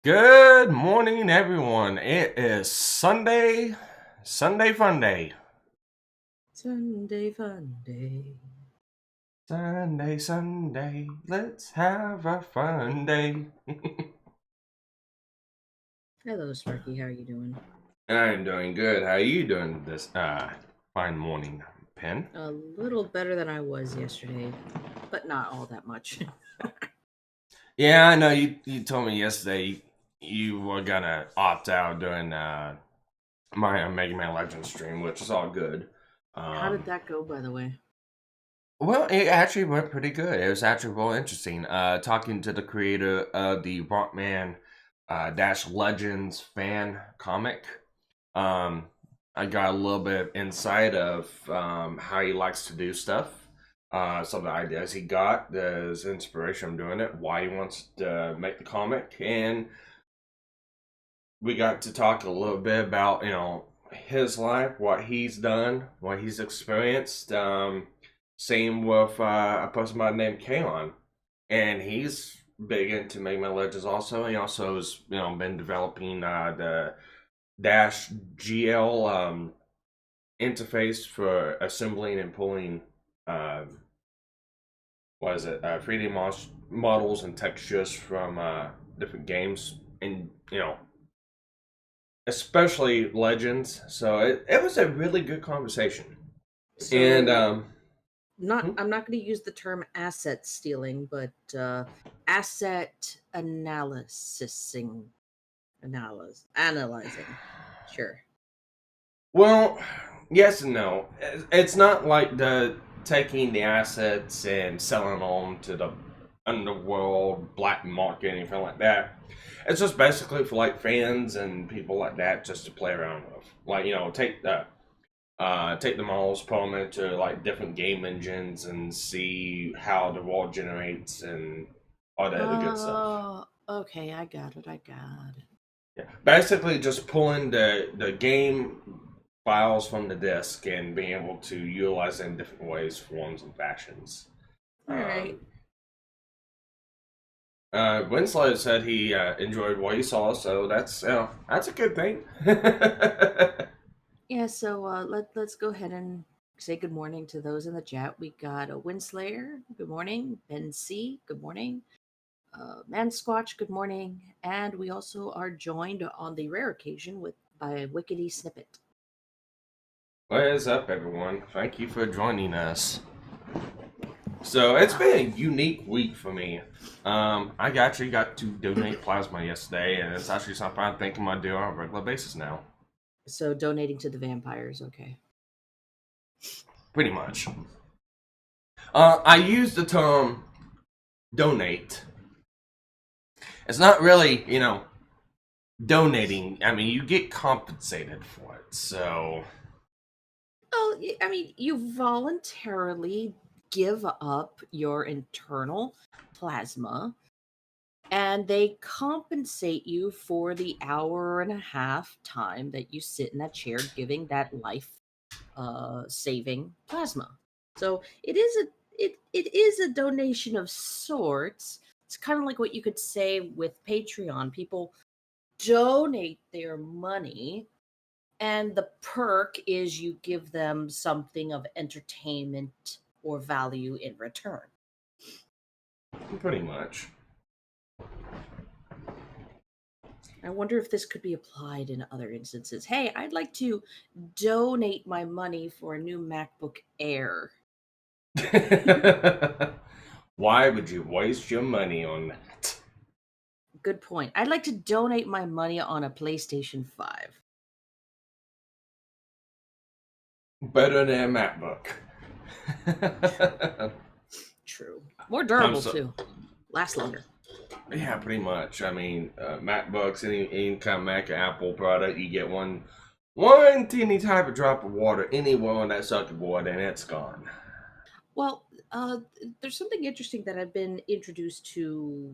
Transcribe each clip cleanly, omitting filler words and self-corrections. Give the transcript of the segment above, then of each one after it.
Good morning, everyone. It is Sunday fun day. Sunday fun day. Sunday, let's have a fun day. Hello, Sparky. How are you doing? I'm doing good. How are you doing this fine morning, Pen? A little better than I was yesterday, but not all that much. Yeah, I know you told me yesterday you were gonna opt out during my Mega Man Legends stream, which is all good. How did that go, by the way? Well, it actually went pretty good. It was actually real interesting. Talking to the creator of the Rockman Dash Legends fan comic, I got a little bit of insight of how he likes to do stuff. Some of the ideas he got, his inspiration of doing it, why he wants to make the comic, and we got to talk a little bit about his life, what he's done, what he's experienced. Same with a person by the name Kalon, and he's big into Mega Man Legends. Also, he also has been developing the Dash GL interface for assembling and pulling what is it 3D models and textures from different games, and especially Legends. So it was a really good conversation. So, And I'm not going to use the term asset stealing, but asset analyzing. Analyzing. Sure. well, yes and no. It's not like the taking the assets and selling them to the underworld, black market, anything like that. It's just basically for like fans and people like that just to play around with. Like take the models, put them into like different game engines, and see how the world generates and all that other good stuff. Oh, okay. I got it. Yeah, basically just pulling the game files from the disk and being able to utilize them in different ways, forms, and fashions. All right. Winslow said he enjoyed what he saw, so that's a good thing. Yeah, so let's go ahead and say good morning to those in the chat. We got a Winslayer, good morning. Ben C, good morning. Man Squatch, good morning. And we also are joined on the rare occasion by Wickedy Snippet. What is up, everyone? Thank you for joining us. So it's been a unique week for me. I actually got to donate plasma yesterday, and it's actually something I'm thinking I do on a regular basis now. So donating to the vampires, okay. Pretty much. I use the term donate. It's not really, donating. I mean, you get compensated for it. So, Oh, I mean, you voluntarily give up your internal plasma and they compensate you for the hour and a half time that you sit in that chair giving that life saving plasma. So it is a donation of sorts. It's kind of like what you could say with Patreon. People donate their money, and the perk is you give them something of entertainment or value in return. pretty much. I wonder if this could be applied in other instances. Hey, I'd like to donate my money for a new MacBook Air. Why would you waste your money on that? Good point. I'd like to donate my money on a PlayStation 5. Better than a MacBook. True. More I'm durable so too. Last longer. Yeah, pretty much. I mean, MacBooks, any kind of Mac or Apple product, you get one teeny type of drop of water anywhere on that sucker board, and it's gone. Well, there's something interesting that I've been introduced to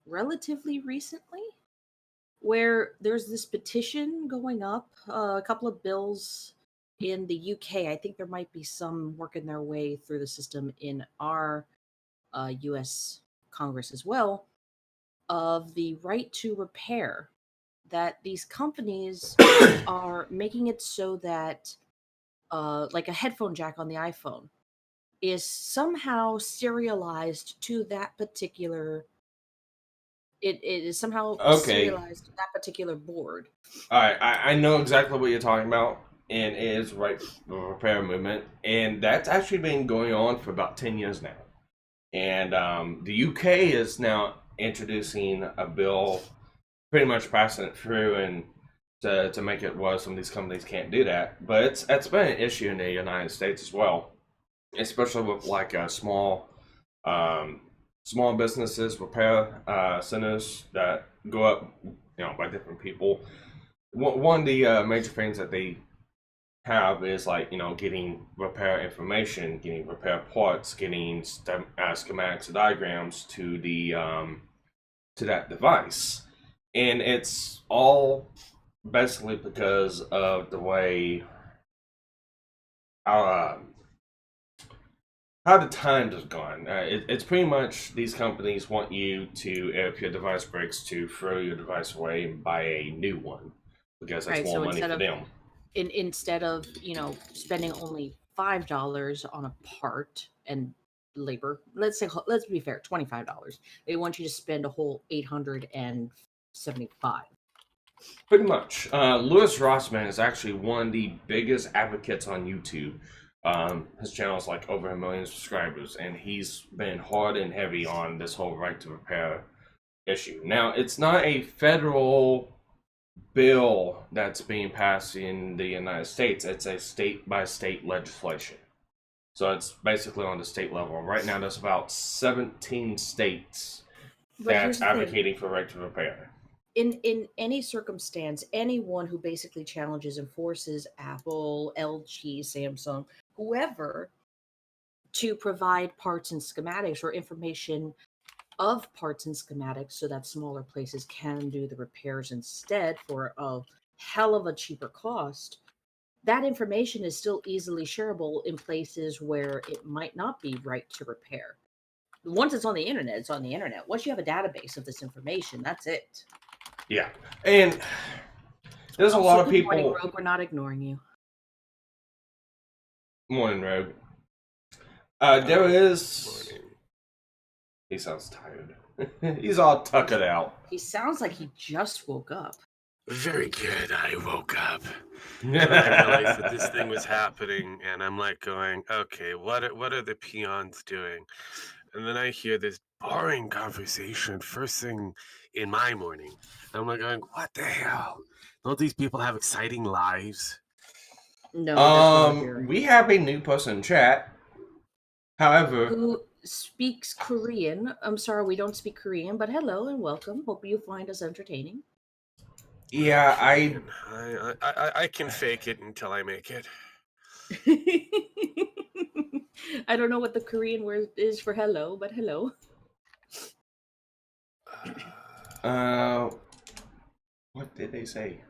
relatively recently, where there's this petition going up, a couple of bills in the UK. I think there might be some working their way through the system in our US Congress as well, of the right to repair. That these companies are making it so that, like a headphone jack on the iPhone, is somehow serialized to that particular it is somehow Okay, serialized to that particular board. all right, I know exactly what you're talking about, and it is right repair movement, and that's actually been going on for about 10 years now. And the UK is now introducing a bill, pretty much passing it through, and to make it where some of these companies can't do that. But it's been an issue in the United States as well, especially with like um, small businesses, repair centers that go up, by different people. One of the major things that they have is like getting repair information, getting repair parts, getting schematics or diagrams to the to that device, and it's all basically because of the way our how the times has gone. It's pretty much these companies want you to, if your device breaks, to throw your device away and buy a new one because that's Right. more So money for them. instead of spending only $5 on a part and labor, let's be fair, $25. They want you to spend a whole 875. Pretty much. Lewis Rossman is actually one of the biggest advocates on YouTube. His channel is like over 1 million subscribers, and he's been hard and heavy on this whole right to repair issue. Now, it's not a federal bill that's being passed in the United States, it's a state by state legislation. So it's basically on the state level. Right now, there's about 17 states But here's that's the thing. advocating for right to repair. In any circumstance, anyone who basically challenges and forces Apple, LG, Samsung, whoever, to provide parts and schematics or information of parts and schematics so that smaller places can do the repairs instead for a hell of a cheaper cost, that information is still easily shareable in places where it might not be right to repair. Once it's on the internet, it's on the internet. Once you have a database of this information, that's it. Yeah. And there's a Also, lot of good morning, people. Rogue. We're not ignoring you. Morning, Rogue. There is. He sounds tired. He's all tuckered out. He sounds like he just woke up. Very good. I woke up and I realized that this thing was happening, and I'm like going, okay, what are the peons doing? And then I hear this boring conversation first thing in my morning. And I'm like going, what the hell? Don't these people have exciting lives? No, that's what I'm hearing. We have a new person in chat. However, Who speaks Korean? I'm sorry, we don't speak Korean, but hello and welcome. Hope you find us entertaining. yeah, I can fake it until I make it. I don't know what the Korean word is for hello, but hello. what did they say?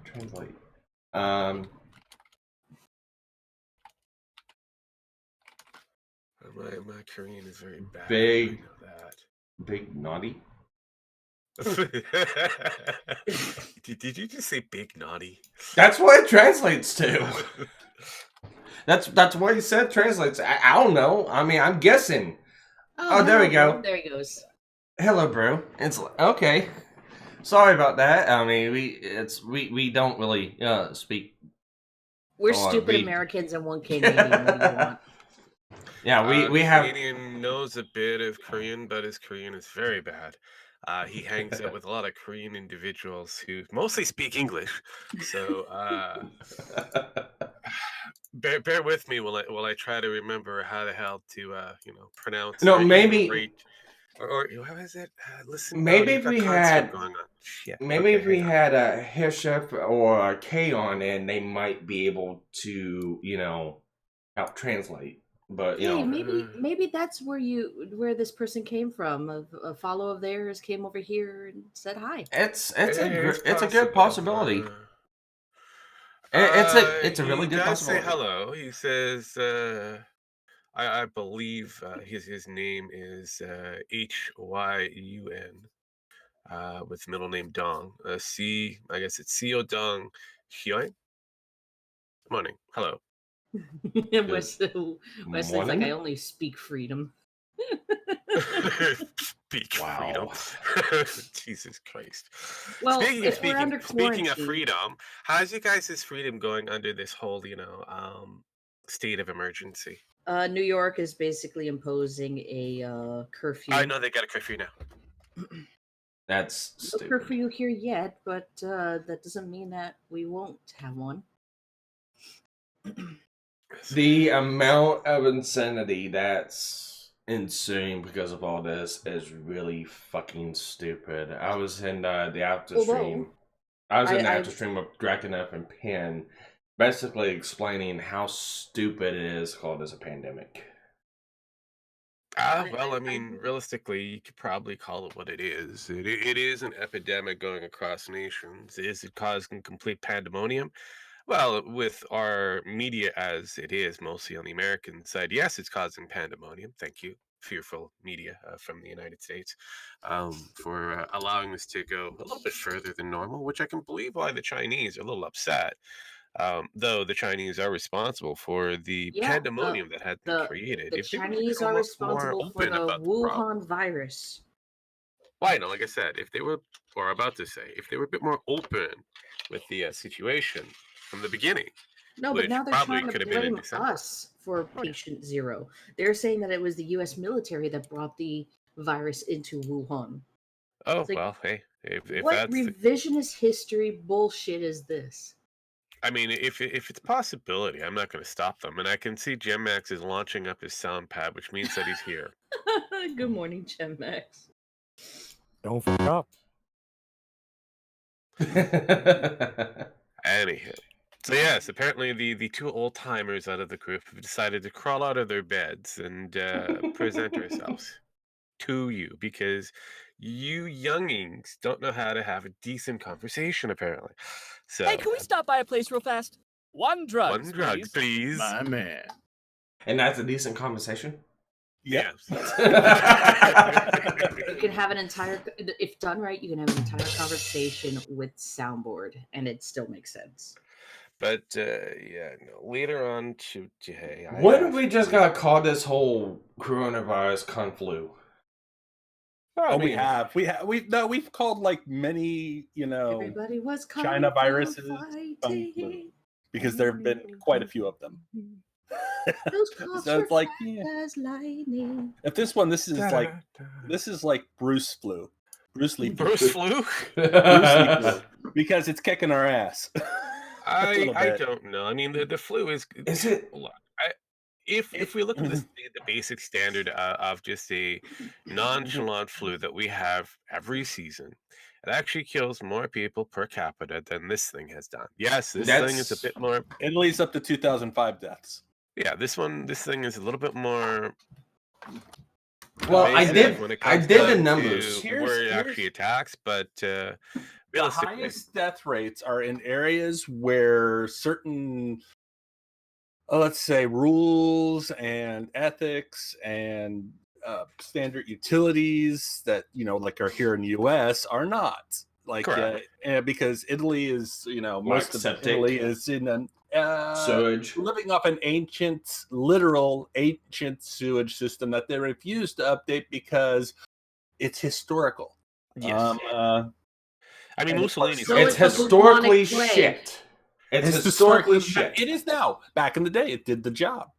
Translate. My Korean is very bad. Big, I know that. big naughty. Did you just say big naughty? That's what it translates to. That's what he said translates. I don't know. I mean, I'm guessing. Oh, there we go. Bro. There he goes. Hello, bro. It's okay. Sorry about that. I mean, we don't really speak. We're stupid Americans and one Canadian. What do you want? Yeah, we have. Canadian knows a bit of Korean, but his Korean is very bad. He hangs out with a lot of Korean individuals who mostly speak English. So bear with me while I try to remember how the hell to pronounce. No, maybe. Or how is it? Listen. Maybe if we had. Going on. Shit. Maybe okay, if we had a Hishef or a K on in, they might be able to, help translate. But maybe that's where this person came from. A follow of theirs came over here and said hi. It's a good possibility. It's a really good possibility. Say hello. He says, I believe his name is Hyun. With middle name Dong. I guess it's Seo Dong Hyun. Morning. Hello. Wesley's like, I only speak freedom. Speak freedom. Jesus Christ. Well, speaking of freedom, how's you guys' freedom going under this whole, state of emergency? New York is basically imposing a curfew. I know they got a curfew now. That's stupid. No curfew here yet, but that doesn't mean that we won't have one. The amount of insanity that's ensuing because of all this is really fucking stupid. I was in the after stream. I was in the after stream with Drakenef and Penn, basically explaining how stupid it is called as a pandemic. Well, I mean, realistically, you could probably call it what it is. It is an epidemic going across nations. Is it causing complete pandemonium? Well, with our media as it is, mostly on the American side, yes, it's causing pandemonium. Thank you, fearful media from the United States, for allowing this to go a little bit further than normal, which I can believe why the Chinese are a little upset. Though the Chinese are responsible for the pandemonium that had been created. The Chinese are responsible for the Wuhan virus. Why? No, like I said, if they were a bit more open with the situation from the beginning. No, but now they're trying to blame us for patient zero. They're saying that it was the U.S. military that brought the virus into Wuhan. Oh, well, hey. If what that's revisionist history bullshit is this? I mean, if it's a possibility, I'm not going to stop them. And I can see Gem Max is launching up his sound pad, which means that he's here. Good morning, Gem Max. Don't fuck up. Anyhow. So yes, apparently the two old timers out of the group have decided to crawl out of their beds and present ourselves to you because you youngings don't know how to have a decent conversation, apparently. So, hey, can we stop by a place real fast? One drug, please. My man. And that's a decent conversation? Yes. You can have an entire, if done right, you can have an entire conversation with soundboard, and it still makes sense. But later on today, when have we just got caught this whole coronavirus conflu? Well, I Oh, we mean, have. We've called like many, Everybody was China coming viruses from kung flu, fighting. because there have been quite a few of them. Those cops So were it's like, fast as lightning. if this is like Bruce flu, Bruce Lee flu, Bruce flu. Bruce Lee flu, because it's kicking our ass. I don't know. I mean, the flu is. Is it? Look, if we look at the basic standard of just a nonchalant flu that we have every season, it actually kills more people per capita than this thing has done. Yes, this thing is a bit more. Italy's up to 2005 deaths. Yeah, this thing is a little bit more. Well, I invasive when it did comes the down numbers. to where it actually attacks, but The realistically, highest death rates are in areas where certain, let's say, rules and ethics and standard utilities that like are here in the U.S. are not. Like, because Italy is, most of septic. Italy is in an Sewage. living off an literal ancient sewage system that they refuse to update because it's historical. yes. I mean, Mussolini. So It's it's a historically bubonic plague. shit. It's historically shit. It is now. Back in the day, it did the job.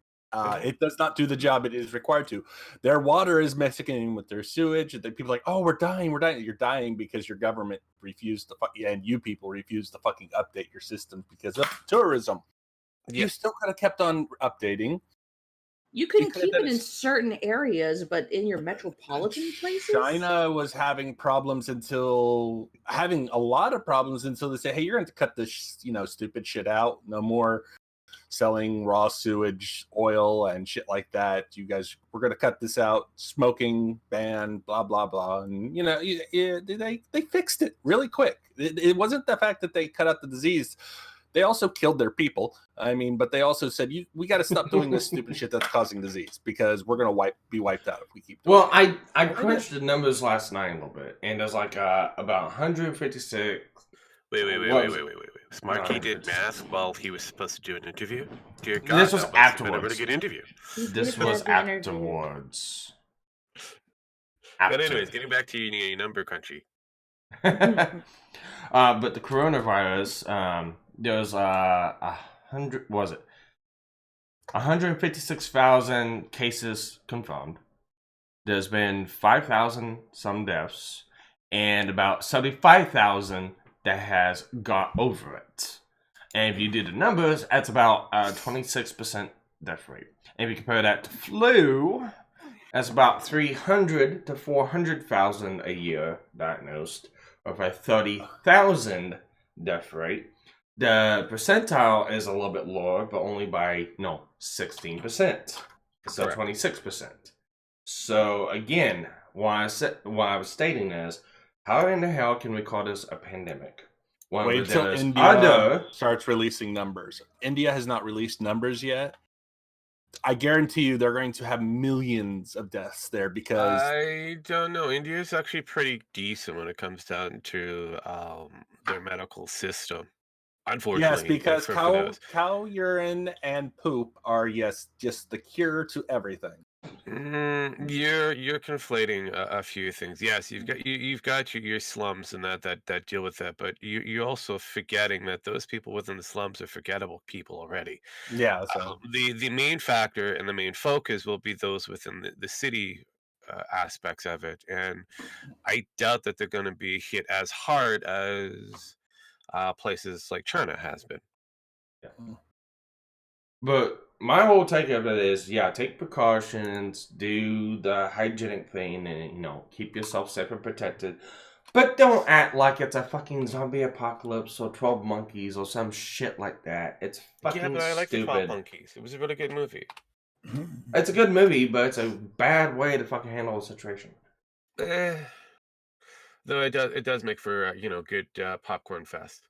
It does not do the job it is required to. Their water is mixing with their sewage. And people are like, oh, we're dying. You're dying because your government refused to, and you people refused to fucking update your systems because of tourism. Yeah. You still could have kept on updating. You can keep it in certain areas, but in your metropolitan places? China was having a lot of problems until they say, hey, you're going to cut this, stupid shit out. No more selling raw sewage oil and shit like that. You guys, we're going to cut this out. Smoking ban, blah, blah, blah. And, they fixed it really quick. It wasn't the fact that they cut out the disease. They also killed their people. I mean, but they also said, we got to stop doing this stupid shit that's causing disease because we're going to be wiped out if we keep doing it. I crunched the numbers last night a little bit, and there's like about 156. Wait. Sparky did math while he was supposed to do an interview? Dear God, this was afterwards. A really good interview. This was afterwards. But anyways, getting back to your number crunchy. But the coronavirus, there was 156,000 cases confirmed. There's been 5,000 some deaths, and about 75,000 that has got over it. And if you do the numbers, that's about 26% death rate. And if you compare that to flu, that's about 300 to 400,000 a year diagnosed, with a 30,000 death rate. The percentile is a little bit lower, but only by 16%. So 26%. So again, why I was stating is, how in the hell can we call this a pandemic? Wait until India starts releasing numbers. India has not released numbers yet. I guarantee you they're going to have millions of deaths there because... I don't know. India is actually pretty decent when it comes down to their medical system. Unfortunately. Yes, because cow urine and poop are, just the cure to everything. You're conflating a few things. Yes, you've got your slums and that deal with that, but you're also forgetting that those people within the slums are forgettable people already. Yeah. So the main factor and the main focus will be those within the city aspects of it, and I doubt that they're going to be hit as hard as places like China has been. Yeah. But my whole take of it is, take precautions, do the hygienic thing, and keep yourself safe and protected. But don't act like it's a fucking zombie apocalypse or 12 Monkeys or some shit like that. It's fucking stupid. Yeah, but I like the 12 Monkeys. It was a really good movie. It's a good movie, but it's a bad way to fucking handle a situation. Though it does make for good popcorn fest.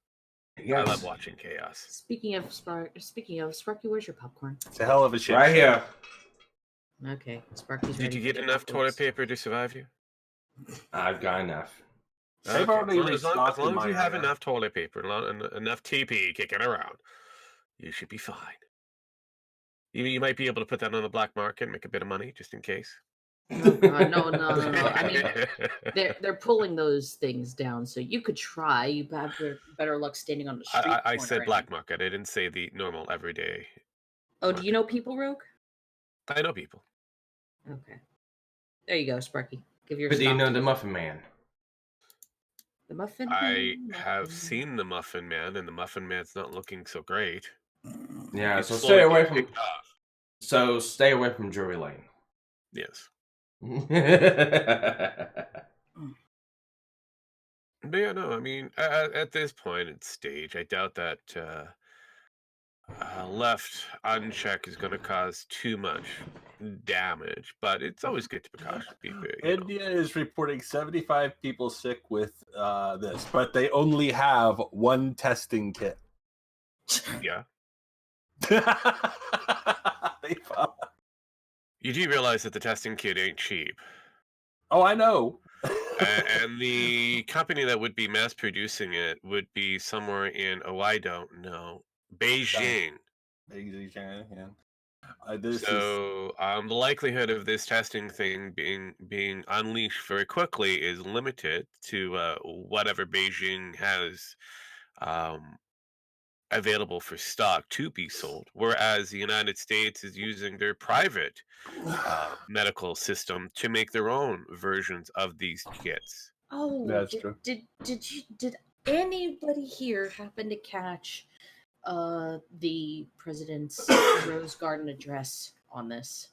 Yes. I love watching chaos. Speaking of Sparky, where's your popcorn? It's a hell of a shit. Right here. Okay, Sparky's ready. Did you get enough toilet paper to survive you? I've got enough. Okay. As long as you have enough toilet paper, enough TP kicking around, you should be fine. You might be able to put that on the black market and make a bit of money just in case. Oh God, no. I mean, they're pulling those things down, so you could try. You have better luck standing on the street I corner. said black market. I didn't say the normal everyday. Oh, do you know people, Rogue? I know people. Okay, there you go, Sparky. Give your But do you stock know to the it. Muffin Man? The Muffin I Man. have seen the Muffin Man, and the Muffin Man's not looking so great. Yeah, He's so slowly stay away getting from. picked off. So stay away from Drury Lane. Yes. Yeah, But yeah, no, I mean, at this point in stage, I doubt that left unchecked is going to cause too much damage. But it's always good to precaution people. India is reporting 75 people sick with this, but they only have one testing kit. Yeah. They You do realize that the testing kit ain't cheap. Oh, I know. And the company that would be mass producing it would be somewhere in, I don't know, Beijing. Yeah. This is So the likelihood of this testing thing being unleashed very quickly is limited to whatever Beijing has available for stock to be sold, whereas the United States is using their private medical system to make their own versions of these kits. Oh, That's true. did anybody here happen to catch the president's Rose Garden address on this?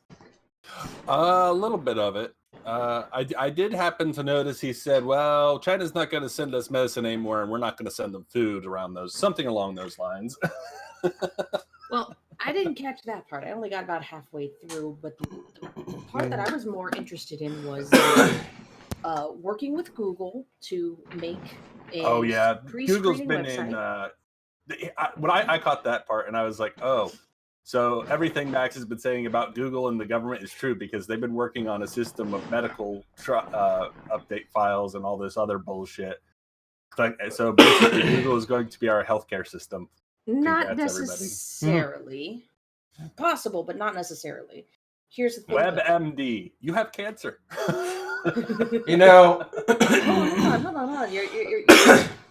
A little bit of it. I did happen to notice he said, "Well, China's not going to send us medicine anymore, and we're not going to send them food around those something along those lines." Well, I didn't catch that part. I only got about halfway through, but the part that I was more interested in was working with Google to make a Oh yeah, Google's pre-screening been website. when I caught that part, and I was like, "Oh." So everything Max has been saying about Google and the government is true because they've been working on a system of medical update files and all this other bullshit. So basically, Google is going to be our healthcare system. Not Congrats, everybody. necessarily. Possible, but not necessarily. Here's the thing. WebMD, you have cancer. you know. Hold on.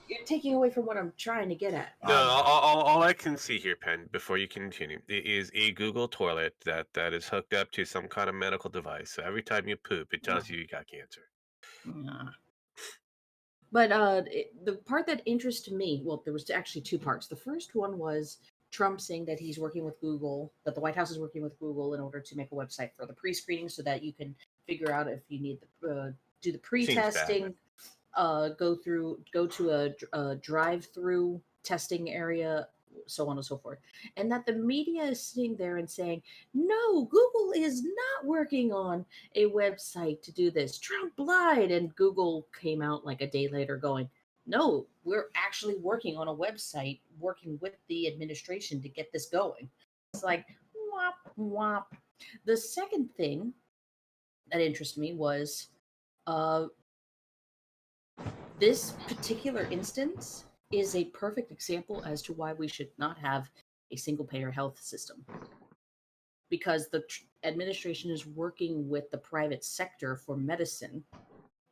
You're taking away from what I'm trying to get at. No, all I can see here, Penn, before you continue, is a Google toilet that is hooked up to some kind of medical device. So every time you poop, it tells you got cancer. But the part that interested me, well, there was actually two parts. The first one was Trump saying that he's working with Google, that the White House is working with Google in order to make a website for the pre-screening so that you can figure out if you need the do the pre-testing, go to a drive-through testing area, so on and so forth. And that the media is sitting there and saying, no, Google is not working on a website to do this. Trump lied. And Google came out like a day later going, no, we're actually working on a website, working with the administration to get this going. It's like, whop, whop. The second thing that interested me was this particular instance is a perfect example as to why we should not have a single payer health system. Because the administration is working with the private sector for medicine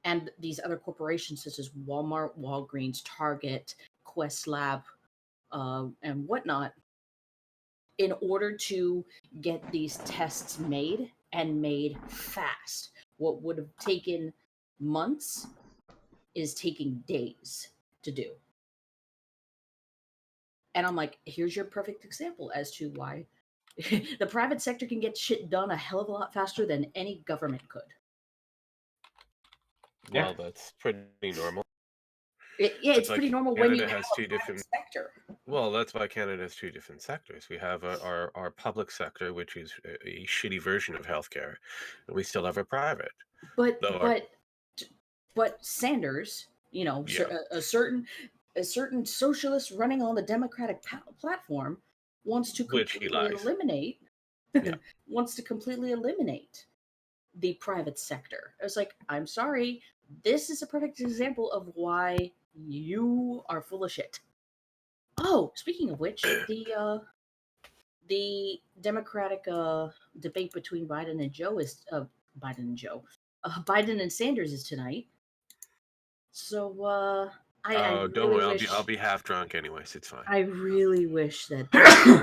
and these other corporations such as Walmart, Walgreens, Target, Quest Lab, and whatnot, in order to get these tests made and made fast. What would have taken months is taking days to do. And I'm like, here's your perfect example as to why the private sector can get shit done a hell of a lot faster than any government could. Well, that's pretty normal. It's pretty normal when you have two different sector. Well, that's why Canada has two different sectors. We have our public sector, which is a shitty version of healthcare, and we still have a private. But Sanders, a certain socialist running on the Democratic platform wants to completely eliminate wants to completely eliminate the private sector. I was like, I'm sorry, this is a perfect example of why you are full of shit. Oh, speaking of which, the Democratic debate between Biden and Joe is Biden and Joe. Biden and Sanders is tonight. So I Don't really worry, wish I'll be half drunk anyways. It's fine. I really wish that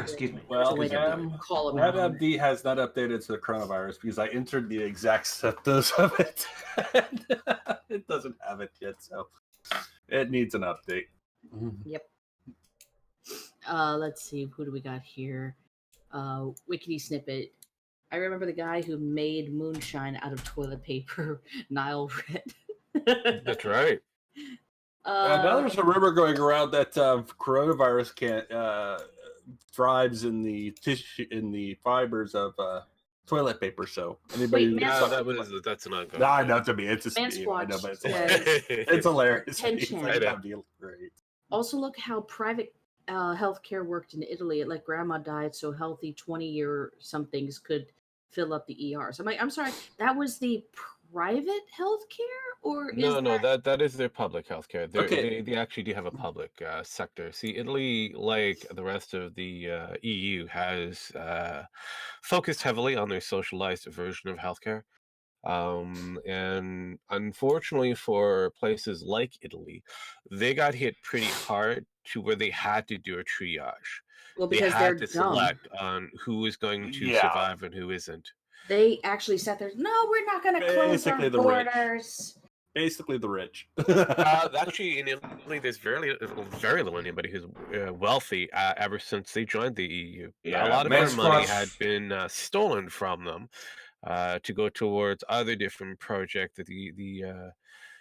Excuse me. Well, way to call him out. WebMD has not updated to the coronavirus because I entered the exact symptoms of it. And it doesn't have it yet, so it needs an update. Yep. Let's see, who do we got here? Wickety Snippet. I remember the guy who made moonshine out of toilet paper, Nile Red. That's right. Now there's a rumor going around that coronavirus thrives in the tissue, in the fibers of toilet paper. So anybody, Wait, that's an ongoing. no, not to me. It's just Man I know, Squatch but it's says, hilarious. It's hilarious. 10 It's chan. like, that'd be great. also look how private healthcare worked in Italy. It let grandma died so healthy 20-year somethings could fill up the ERs. I'm like, I'm sorry, that was the private healthcare, or is No, that is their public healthcare. Okay. They actually do have a public sector. See, Italy, like the rest of the EU, has focused heavily on their socialized version of healthcare. And unfortunately for places like Italy, they got hit pretty hard to where they had to do a triage. well, They because they're had to dumb. select on who is going to Yeah. survive and who isn't. They actually sat there. No, we're not going to close our Basically the rich. borders. Basically, the rich. Actually, in Italy, there's very little anybody who's wealthy ever since they joined the EU. Yeah, A lot of Man their money Squatch- had been stolen from them to go towards other different projects that the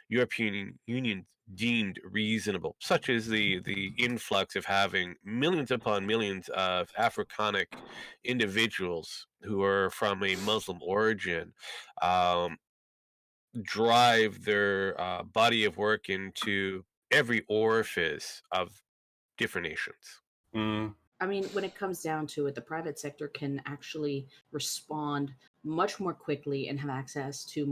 European Union deemed reasonable, such as the influx of having millions upon millions of Africanic individuals who are from a Muslim origin drive their body of work into every orifice of different nations. Mm. I mean, when it comes down to it, the private sector can actually respond much more quickly and have access to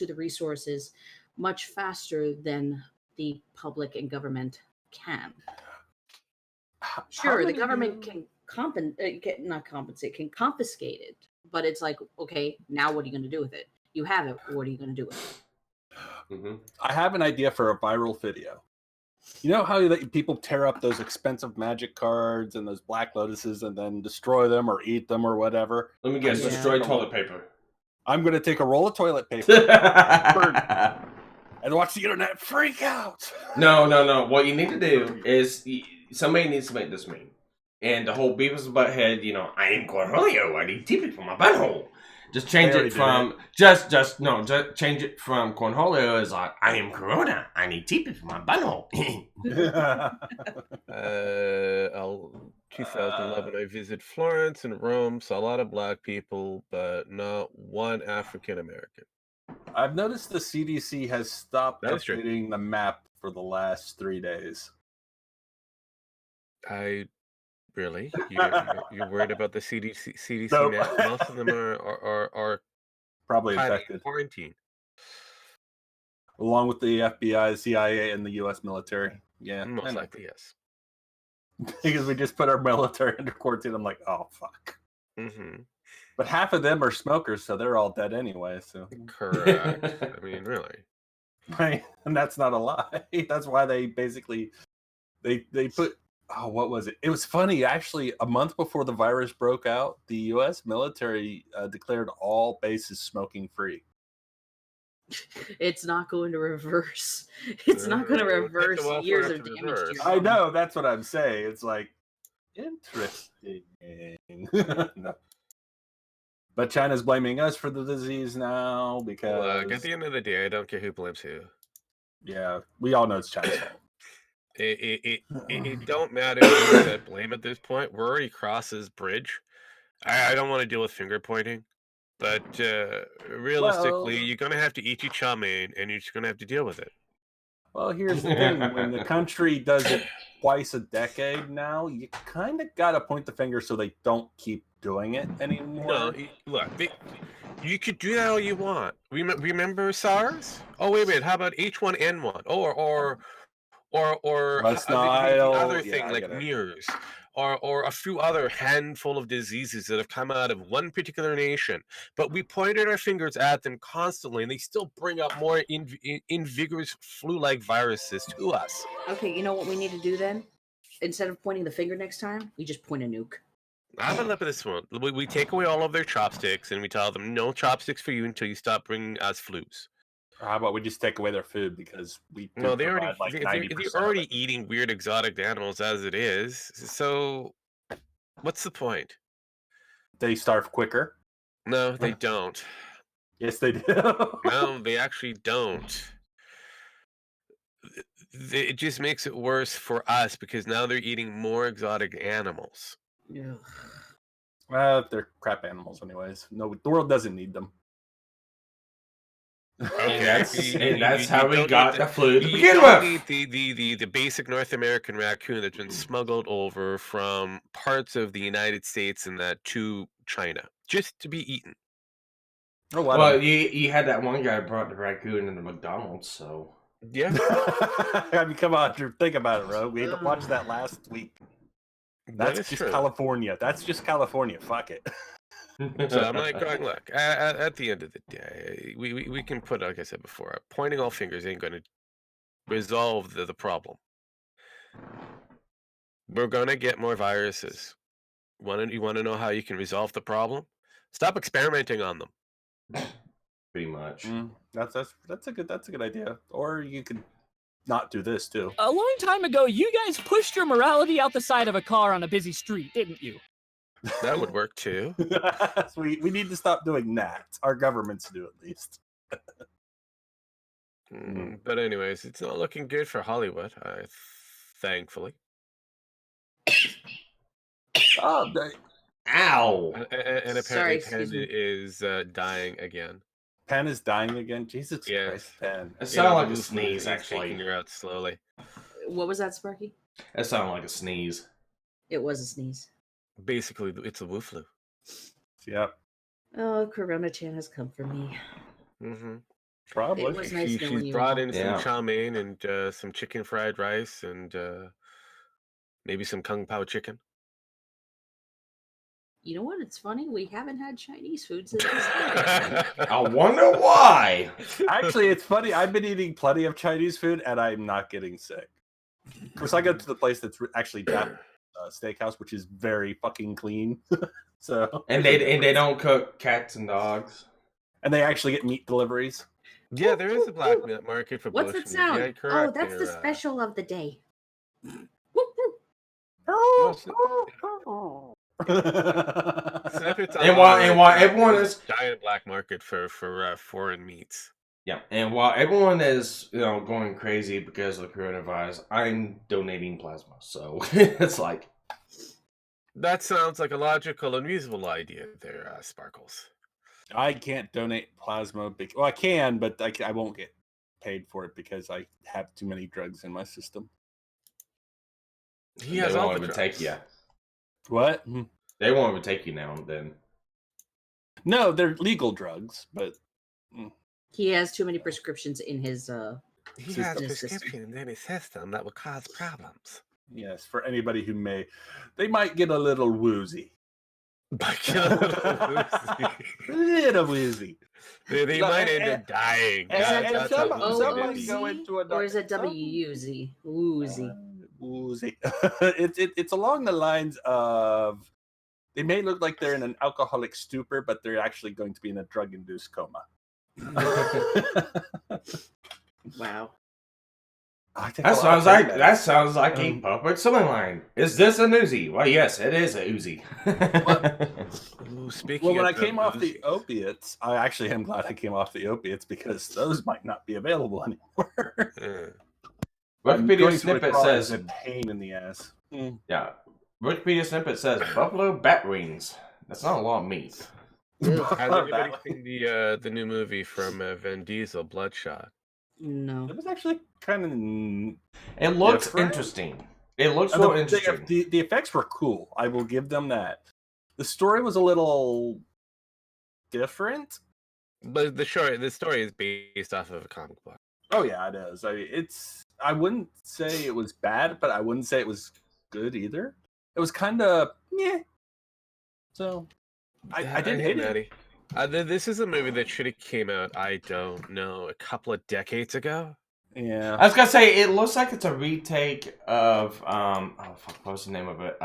the resources much faster than the public and government can. Sure, the government can not compensate, can confiscate it, but it's like, okay, now what are you going to do with it? You have it. What are you going to do with it? Mm-hmm. I have an idea for a viral video. You know how people tear up those expensive magic cards and those black lotuses and then destroy them or eat them or whatever? Let me guess, Yeah. destroy toilet paper. I'm going to take a roll of toilet paper and watch the internet freak out. No. What you need to do is somebody needs to make this meme. And the whole Beavis and Butthead, I am Cornholio. I need TP for my butthole. Just change They it already from just change it from Cornholio as like I am Corona. I need TP for my butthole. 2011, I visited Florence and Rome, saw a lot of black people, but not one African American. I've noticed the CDC has stopped That is true. updating the map for the last 3 days. Really? You're worried about the CDC No. now? Most of them are Probably kind of infected, quarantine. along with the FBI, CIA, and the U.S. military. Yeah, I Most know. likely, yes. Because we just put our military under quarantine. I'm like, oh fuck. Mm-hmm. But half of them are smokers, so they're all dead anyway. So Correct. I mean, really. right, and that's not a lie. That's why they basically they put. Oh, what was it? It was funny. Actually, a month before the virus broke out, the U.S. military declared all bases smoking free. It's not going to reverse. It's not going to reverse well for years it of to damage reverse. to your I lungs. know. That's what I'm saying. It's like interesting. No. But China's blaming us for the disease now because Look, at the end of the day, I don't care who blames who. yeah, we all know it's China's fault. It don't matter who that blame at this point. We're already crossed this bridge. I don't want to deal with finger pointing, but realistically, Well- you're gonna have to eat your chow mein, and you're just gonna have to deal with it. Well, here's the thing: when the country does it twice a decade now, you kind of got to point the finger so they don't keep doing it anymore. No, look, you could do that all you want. Remember SARS? Oh wait a minute, how about H1N1? Or West the Nile, other yeah, thing I like get it. MERS, or a few other handful of diseases that have come out of one particular nation, but we pointed our fingers at them constantly, and they still bring up more invigorous flu-like viruses to us. Okay, you know what we need to do then? Instead of pointing the finger next time, we just point a nuke. How about look at this one? We take away all of their chopsticks, and we tell them, no chopsticks for you until you stop bringing us flus. Or how about we just take away their food because we No, do they're provide like 90%. they're already eating weird exotic animals as it is. So, what's the point? They starve quicker. No, they don't. Yes, they do. No, they actually don't. It just makes it worse for us because now they're eating more exotic animals. Yeah. Well, they're crap animals, anyways. No, the world doesn't need them. Okay, That's how we got the flu to You begin don't with. need the basic North American raccoon that's been smuggled over from parts of the United States and that to China just to be eaten. Oh, Well, you had that one guy brought the raccoon into McDonald's, so Yeah. I mean, come on, think about it, bro. We watched that last week. That's just true. California. That's just California. Fuck it. So I'm like going, look, at the end of the day, we can put, like I said before, pointing all fingers ain't going to resolve the problem. We're going to get more viruses. You want to know how you can resolve the problem? Stop experimenting on them. pretty much. That's a good idea. Or you could not do this too. A long time ago, you guys pushed your morality out the side of a car on a busy street, didn't you? That would work too. we need to stop doing that. Our governments do, at least. But anyways, it's not looking good for Hollywood, thankfully. Oh, Ow! And Sorry, apparently Penn is dying again. Penn is dying again. Jesus Yes. Christ, Penn. It sounded like the a flu sneeze, is actually. taking her out slowly. What was that, Sparky? It sounded like a sneeze. It was a sneeze. Basically, it's a Wu flu. Yep. Oh, Corona-chan has come for me. Mm-hmm. Probably. It was nice knowing She's you brought all. in some chow mein and some chicken fried rice and maybe some kung pao chicken. You know what? It's funny. We haven't had Chinese food since this day. I wonder why. Actually, it's funny. I've been eating plenty of Chinese food, and I'm not getting sick. Of course, I go to the place that's actually Japanese steakhouse, which is very fucking clean. So And they don't cook cats and dogs. and they actually get meat deliveries. Yeah, there is a black market for What's bush that meat. sound? Yeah, correct. That's the special of the day. And while everyone is giant black market for foreign meats. Yeah, and while everyone is going crazy because of the coronavirus, I'm donating plasma. So it's like that sounds like a logical and reasonable idea, there, Sparkles. I can't donate plasma. Well, I can, but I won't get paid for it because I have too many drugs in my system. He has they all won't the even drugs. take you. What? They won't even take you now and then. No, they're legal drugs, but He has too many prescriptions in his He system. has prescriptions in his system that will cause problems. yes, for anybody who they might get a little woozy. Little woozy. They might end up dying. Is some O might Z go into a or is it some- WUZ? Woozy. Woozy. It's along the lines of they may look like they're in an alcoholic stupor, but they're actually going to be in a drug-induced coma. Wow. That sounds like a public selling line. Is this an Uzi? Well, yes, it is a Uzi. Speaking Well, when I of came off the Uzis, opiates, I actually am glad I came off the opiates because those might not be available anymore. Wikipedia snippet says a pain in the ass. Yeah. Wikipedia snippet says buffalo bat wings. That's not a lot of meat. has anybody seen the new movie from Vin Diesel, Bloodshot? No. It was actually kind of. It looks different. interesting. It looks real interesting. The effects were cool. I will give them that. The story was a little different. But the story is based off of a comic book. Oh yeah, it is. I wouldn't say it was bad, but I wouldn't say it was good either. It was kind of yeah. So I didn't hate it. This is a movie that should have came out, I don't know, a couple of decades ago. Yeah. I was gonna say it looks like it's a retake of what was the name of it?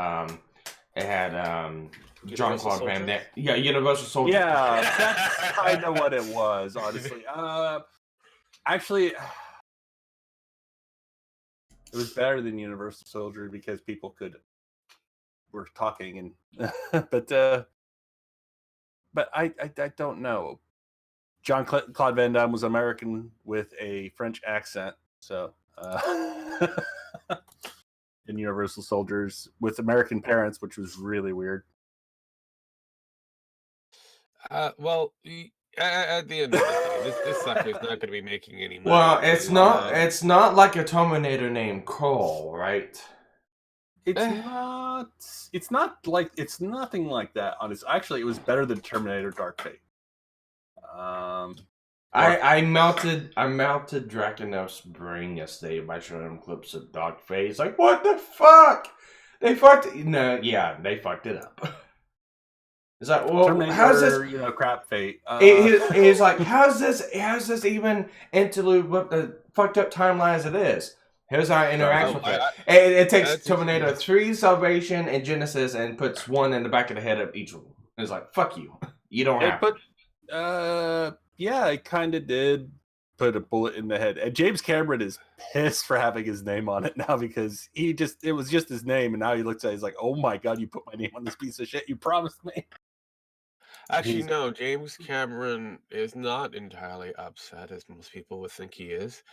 It had John Claude Van Damme. Yeah, Universal Soldier. Yeah, that's kind of what it was, honestly. Actually, it was better than Universal Soldier because people were talking and but I don't know. John Claude Van Damme was American with a French accent, so in Universal Soldiers with American parents, which was really weird. Well, at the end of the day, this sucker's not going to be making any money. Well, it's not. It's not like a Terminator named Cole, right? It's not. It's not like. It's nothing like that. Honestly, actually, it was better than Terminator: Dark Fate. I melted Draconov's brain yesterday by showing him clips of Dark Fate. Like, what the fuck? They fucked it. No, yeah, they fucked it up. It's like, well, Terminator, how's this? Crap fate. He's like, how's this even interlude with the fucked up timeline as it is? Here's how it interacts with it. It takes Terminator 3, Salvation, and Genesis and puts one in the back of the head of each of them. It's like, fuck you. You don't have to. Yeah, it kind of did put a bullet in the head. And James Cameron is pissed for having his name on it now because it was just his name, and now he looks at it, he's like, oh my god, you put my name on this piece of shit you promised me. Actually, no, James Cameron is not entirely upset as most people would think he is.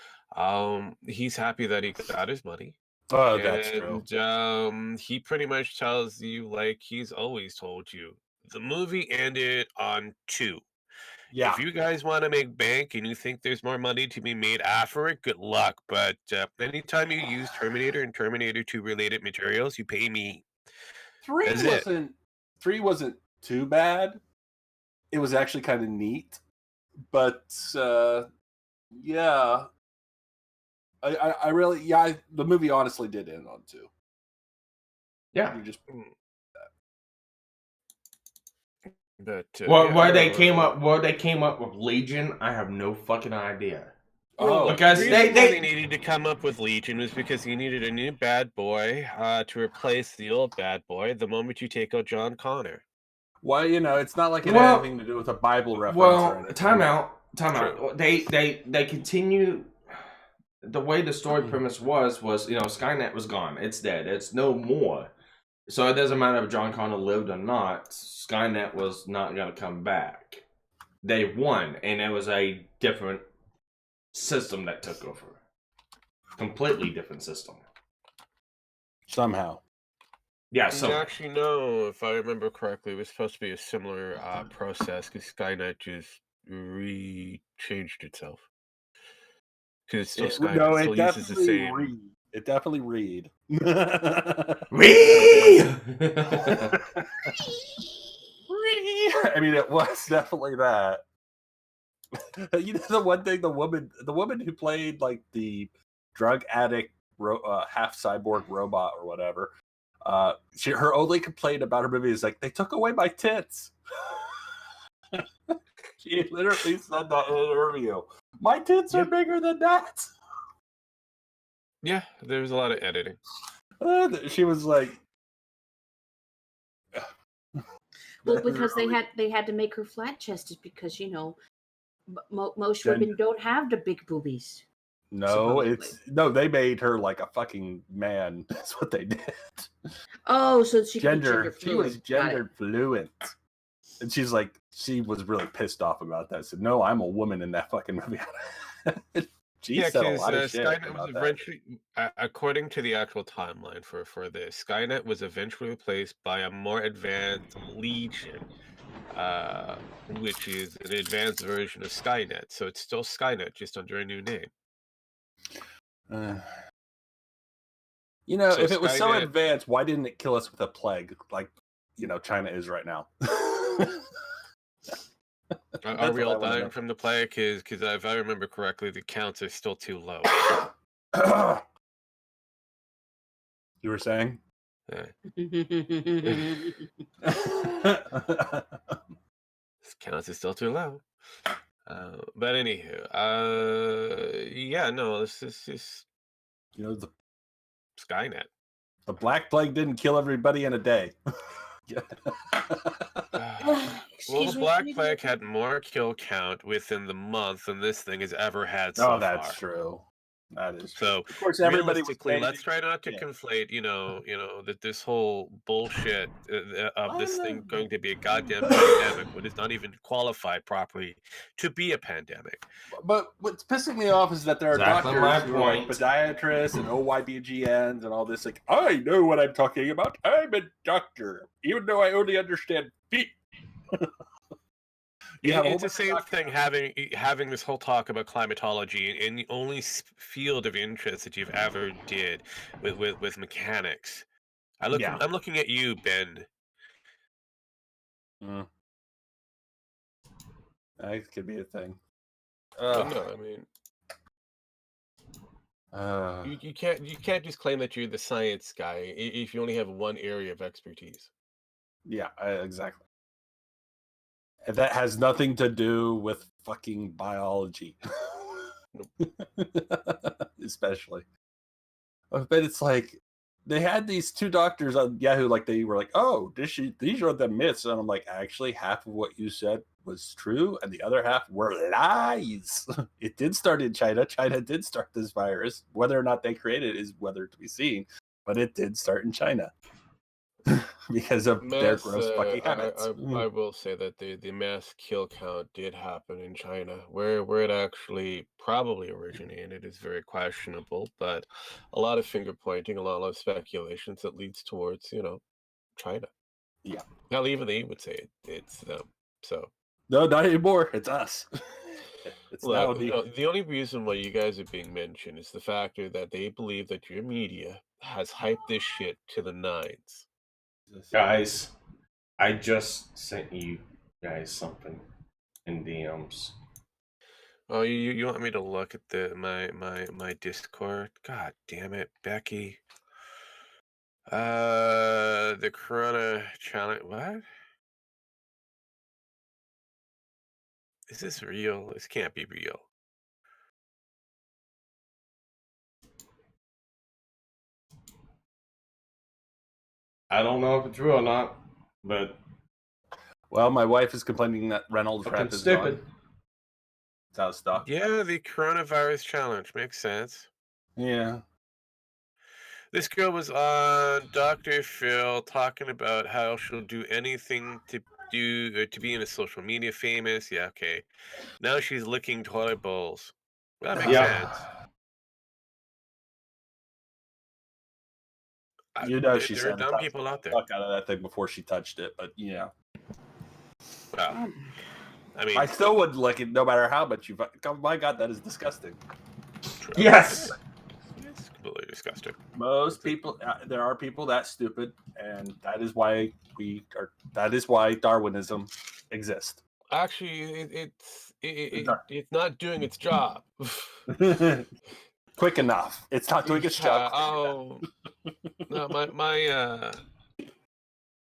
He's happy that he got his money. Oh, that's true. He pretty much tells you, like he's always told you, the movie ended on 2. Yeah. If you guys want to make bank and you think there's more money to be made after it, good luck. But anytime you use Terminator and Terminator 2 related materials, you pay me. 3 wasn't too bad. It was actually kind of neat, but yeah, I really the movie honestly did end on 2. Yeah, you just. But where they came up with Legion, I have no fucking idea. Oh, because they needed to come up with Legion was because you needed a new bad boy to replace the old bad boy the moment you take out John Connor. Well, it's not like it had anything to do with a Bible reference. Well, time out. They continue. The way the story premise was Skynet was gone. It's dead. It's no more. So it doesn't matter if John Connor lived or not. Skynet was not going to come back. They won, and it was a different system that took over. Completely different system. Somehow. Yeah, so actually, no, if I remember correctly, it was supposed to be a similar process because Skynet just changed itself. Because still Skynet still uses the same. It definitely read. I mean, it was definitely that. The one thing, the woman who played like the drug addict, half cyborg robot or whatever, her only complaint about her movie is like, they took away my tits. She literally said that in an interview. My tits are bigger than that. Yeah, there was a lot of editing. She was like, well, because they had to make her flat chested because most women don't have the big boobies. No, they made her like a fucking man. That's what they did. Oh, so she was gender fluent. And she was really pissed off about that. Said, no, I'm a woman in that fucking movie. She said a lot of shit Skynet was eventually, according to the actual timeline for this, Skynet was eventually replaced by a more advanced Legion, which is an advanced version of Skynet. So it's still Skynet, just under a new name. If it was so advanced, why didn't it kill us with a plague like China is right now? Are we all dying from the plague? Because if I remember correctly, the counts are still too low. You were saying? This counts is still too low. But anywho, yeah, no, this is just You know, the Skynet. Black Plague didn't kill everybody in a day. Well, Excuse the me. Black can you do Plague that? had more kill count within the month than this thing has ever had Oh, so that's far. true. That is true. So Of course, everybody was realistically, let's managing. try not to Yeah. conflate, that this whole bullshit of this I'm thing not- going to be a goddamn pandemic when it's not even qualified properly to be a pandemic. But what's pissing me off is that there are Exactly my doctors who are like point. podiatrists and OYBGNs and all this. Like, I know what I'm talking about. I'm a doctor, even though I only understand feet. You have a whole It's the bunch of same doctors. thing having this whole talk about climatology and the only field of interest that you've ever did with mechanics. I'm looking at you, Ben. That could be a thing. No, I mean, Uh, you can't just claim that you're the science guy if you only have one area of expertise. yeah, exactly. And that has nothing to do with fucking biology. Especially. But it's like they had these two doctors on Yahoo, like they were like, "Oh, these are the myths," and I'm like, actually, half of what you said was true, and the other half were lies. It did start in China. China did start this virus. Whether or not they created it is whether to be seen, but it did start in China because of their gross fucking habits. I will say that the mass kill count did happen in China. Where it actually probably originated is very questionable, but a lot of finger pointing, a lot of speculations that leads towards, China. Yeah. Hell, even they would say it's them. So No, not anymore. It's us. It's now look, the only reason why you guys are being mentioned is the factor that they believe that your media has hyped this shit to the nines. Guys, I just sent you guys something in DMs. Oh, you want me to look at my Discord? God damn it, Becky. The Corona challenge. What? Is this real? This can't be real. I don't know if it's real or not, but Well, my wife is complaining that Reynolds fucking Wrap is stupid. gone. It's out of stock. Yeah, the coronavirus challenge makes sense. Yeah. This girl was on Dr. Phil talking about how she'll do anything to be in a social media famous. Yeah, okay. Now she's licking toilet bowls. Well, that makes sense. You know, she There are dumb sanitized people out the there. fuck out of that thing before she touched it, but yeah. Well, I mean, I still would lick it no matter how much you. Oh my god, that is disgusting. true. Yes. It's completely disgusting. Most people, there are people that stupid, and that is why That is why Darwinism exists. Actually, it's not doing its job. Quick enough. It's not doing its job. Oh, no,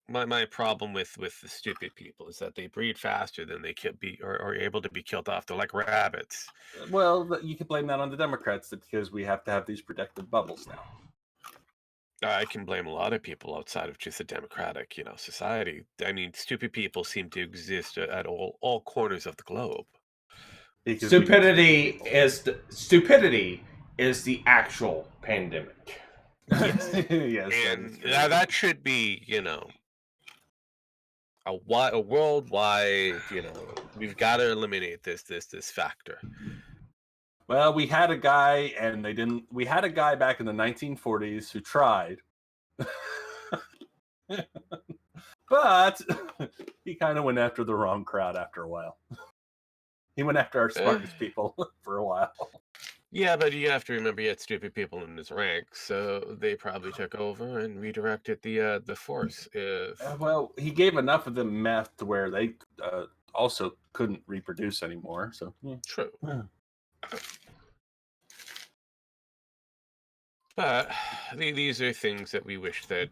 my problem with the stupid people is that they breed faster than they can be or able to be killed off. They're like rabbits. Well, you can blame that on the Democrats because we have to have these protective bubbles now. I can blame a lot of people outside of just the democratic, society. I mean, stupid people seem to exist at all corners of the globe. Because Stupidity is the actual pandemic. Yes, And that should be, a worldwide, we've got to eliminate this factor. Well, we had a guy, and they didn't. We had a guy back in the 1940s who tried, but he kind of went after the wrong crowd after a while. He went after our smartest people for a while. Yeah, but you have to remember he had stupid people in his ranks, so they probably took over and redirected the force. Well, he gave enough of them meth to where they also couldn't reproduce anymore. So True. But these are things that we wish that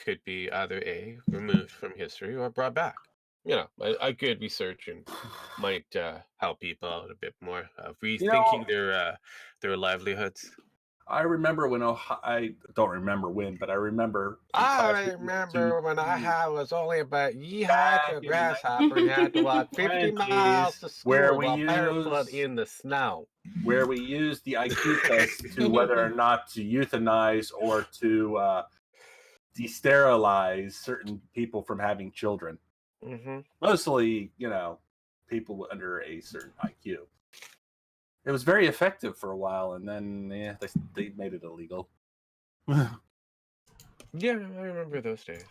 could be either A, removed from history or brought back. A good research and might help people out a bit more, rethinking their livelihoods. I remember when I don't remember when, but I remember. I remember when I was only about yeehaw to a grasshopper and had to walk 50 miles to where school we while barefoot use in the snow. where we use the IQ test to whether or not to euthanize or to desterilize certain people from having children. Mm-hmm. Mostly, people under a certain IQ. It was very effective for a while, and then they made it illegal. Yeah, I remember those days.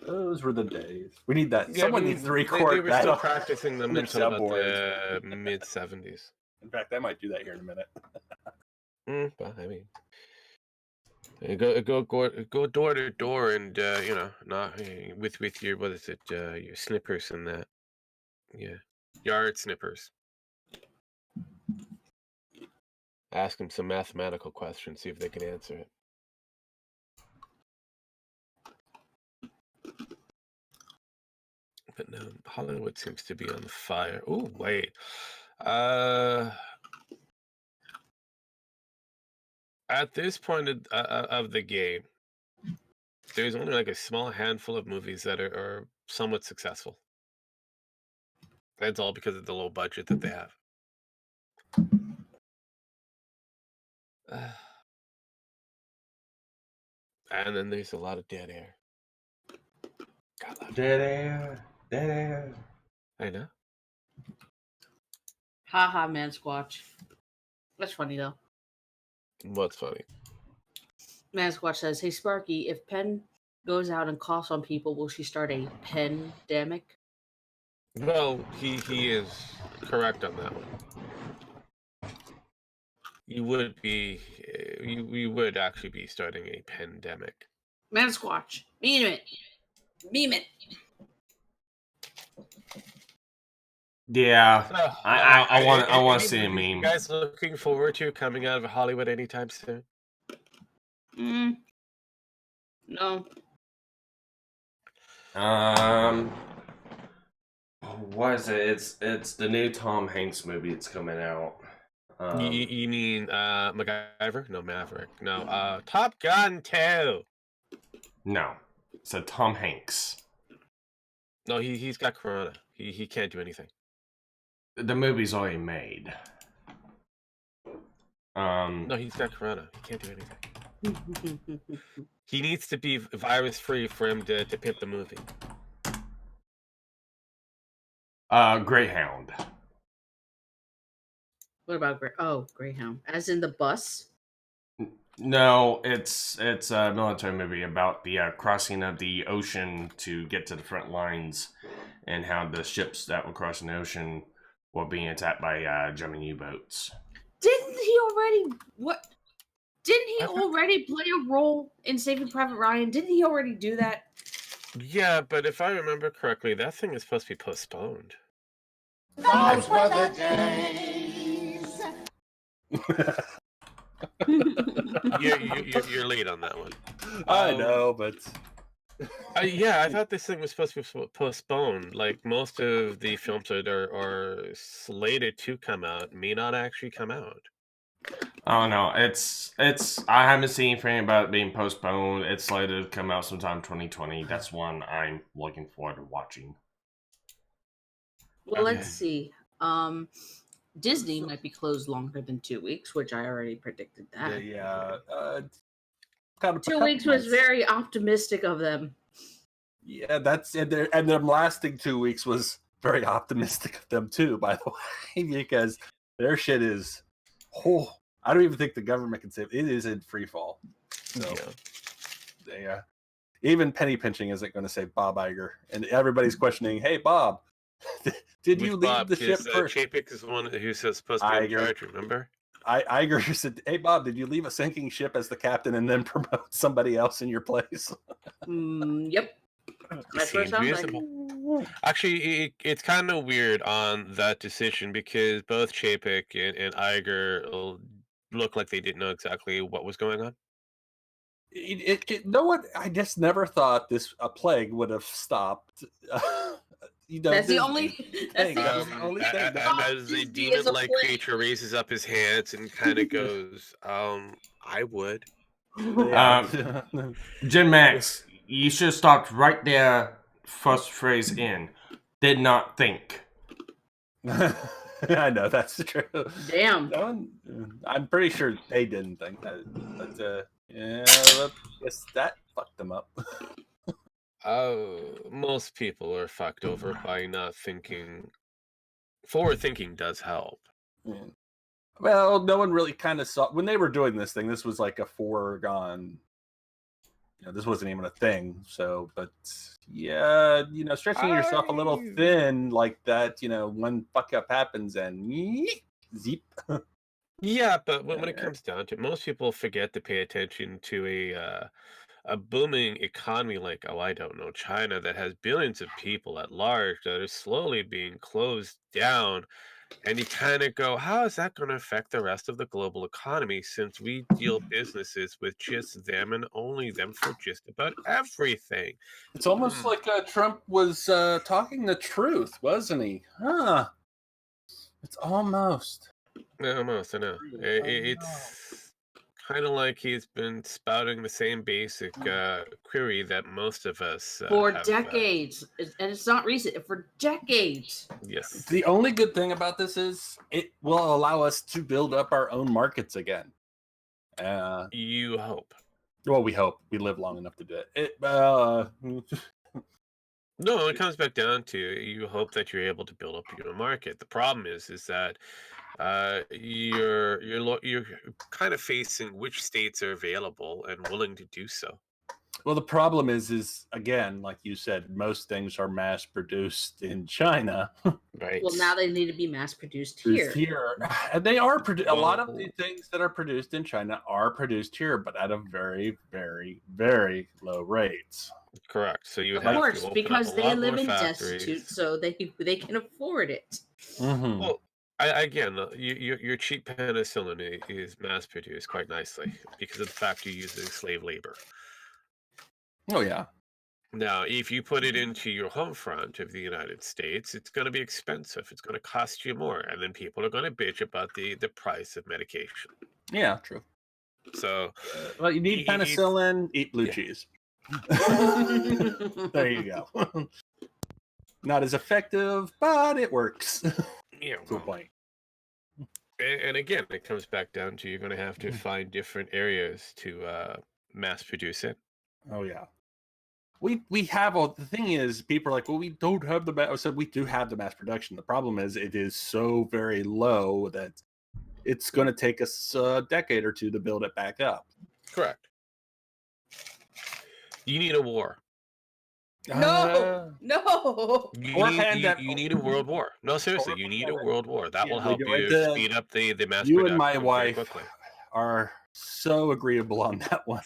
Those were the days. We need that. Yeah, Someone needs to record they were that. still practicing them the until about soundboard. the mid-70s. In fact, I might do that here in a minute. Well, I mean, go door to door and not with your what is it? Your snippers and that. Yeah, yard snippers. Ask them some mathematical questions, see if they can answer it. But no, Hollywood seems to be on fire. Oh, wait. At this point of the game, there's only like a small handful of movies that are somewhat successful. That's all because of the low budget that they have. And then there's a lot of dead air. Dead air, dead air. I know. Haha, man, Squatch. That's funny though. What's funny? Man, Squatch says, "Hey Sparky, if Penn goes out and coughs on people, will she start a pandemic?" Well, he is correct on that one. You would actually be starting a pandemic. Man, Squatch, meme it. Yeah, So, I want to see a any movies meme. You guys looking forward to coming out of Hollywood anytime soon? No. What is it? It's the new Tom Hanks movie that's coming out. You mean MacGyver? No, Maverick. No, Top Gun 2. No, it's a Tom Hanks. No, he's got corona. He can't do anything. The movie's already made. No, he's got corona. He can't do anything. He needs to be virus free for him to pimp the movie. Greyhound. What about Greyhound? As in the bus? No, it's a military movie about the crossing of the ocean to get to the front lines, and how the ships that were crossing the ocean were being attacked by German U-boats. Didn't he already play a role in Saving Private Ryan? Didn't he already do that? Yeah, but if I remember correctly, that thing is supposed to be postponed. Those were the days. You're late on that one. I know, but yeah, I thought this thing was supposed to be postponed. Like most of the films that are slated to come out may not actually come out. I don't know. It's. I haven't seen anything about it being postponed. It's slated to come out sometime 2020. That's one I'm looking forward to watching. Well, let's see. Disney might be closed longer than 2 weeks, which I already predicted that. yeah, 2 weeks was very optimistic of them. Yeah, that's and them lasting 2 weeks was very optimistic of them too. By the way, because their shit is. Oh, I don't even think the government can say it is in free fall. So, yeah, even penny pinching isn't going to save Bob Iger, and everybody's questioning, "Hey, Bob, did you leave the ship first?" Chapek is the one who's supposed to be in charge. Remember? Iger said, "Hey, Bob, did you leave a sinking ship as the captain and then promote somebody else in your place?" Yep. That's what it sounds like. Actually, it's kind of weird on that decision because both Chapek and Iger look like they didn't know exactly what was going on. No one. I just never thought a plague would have stopped. That's the Disney only. That's thing. the That was the only thing. That As the Disney is a demon-like plague. creature raises up his hands and kind of goes, I would. yeah. Jim Max, you should have stopped right there. First phrase in. Did not think. I know that's true. Damn. No one, I'm pretty sure they didn't think that, but yeah, I guess that fucked them up. Most people are fucked over by not thinking. Forward thinking does help. Yeah. Well, no one really kind of saw when they were doing this thing. This was like a foregone. This wasn't even a thing. So, but yeah, stretching yourself a little thin like that. One fuck up happens and zip. Yeah, but when it comes down to it, most people forget to pay attention to a booming economy like, oh, I don't know, China, that has billions of people at large that are slowly being closed down. And you kind of go, how is that going to affect the rest of the global economy, since we deal businesses with just them and only them for just about everything? It's almost like Trump was talking the truth, wasn't he? Huh. It's almost. Almost, I know. It's kind of like he's been spouting the same basic query that most of us For have, decades, and it's not recent. For decades. Yes. The only good thing about this is it will allow us to build up our own markets again. You hope. Well, we hope we live long enough to do it. No, it comes back down to you hope that you're able to build up your market. The problem is that you're kind of facing which states are available and willing to do so. Well, the problem is again, like you said, most things are mass produced in China. Right. Well, now they need to be mass produced Here, here. and they are a lot of the things that are produced in China are produced here, but at a very, very, very low rates. Correct. So you would Of have course, to open because up a they lot live more in factories. destitute, so they can afford it. Mm-hmm. Well, again, your cheap penicillin is mass produced quite nicely because of the fact you're using slave labor. Oh yeah. Now, if you put it into your home front of the United States, it's going to be expensive. It's going to cost you more, and then people are going to bitch about the price of medication. Yeah, true. So, well, you need penicillin. Eat blue cheese. There you go. Not as effective, but it works. Yeah, to a point. And again, it comes back down to you're going to have to find different areas to mass produce it. Oh yeah. We have all the thing is people are like, well, we don't have I said we do have the mass production. The problem is it is so very low that it's going to take us a decade or two to build it back up. Correct. You need a war. No. You need a world war. No, seriously, you need a world war. That will help you speed up the mass production. You and my wife quickly. are so agreeable on that one.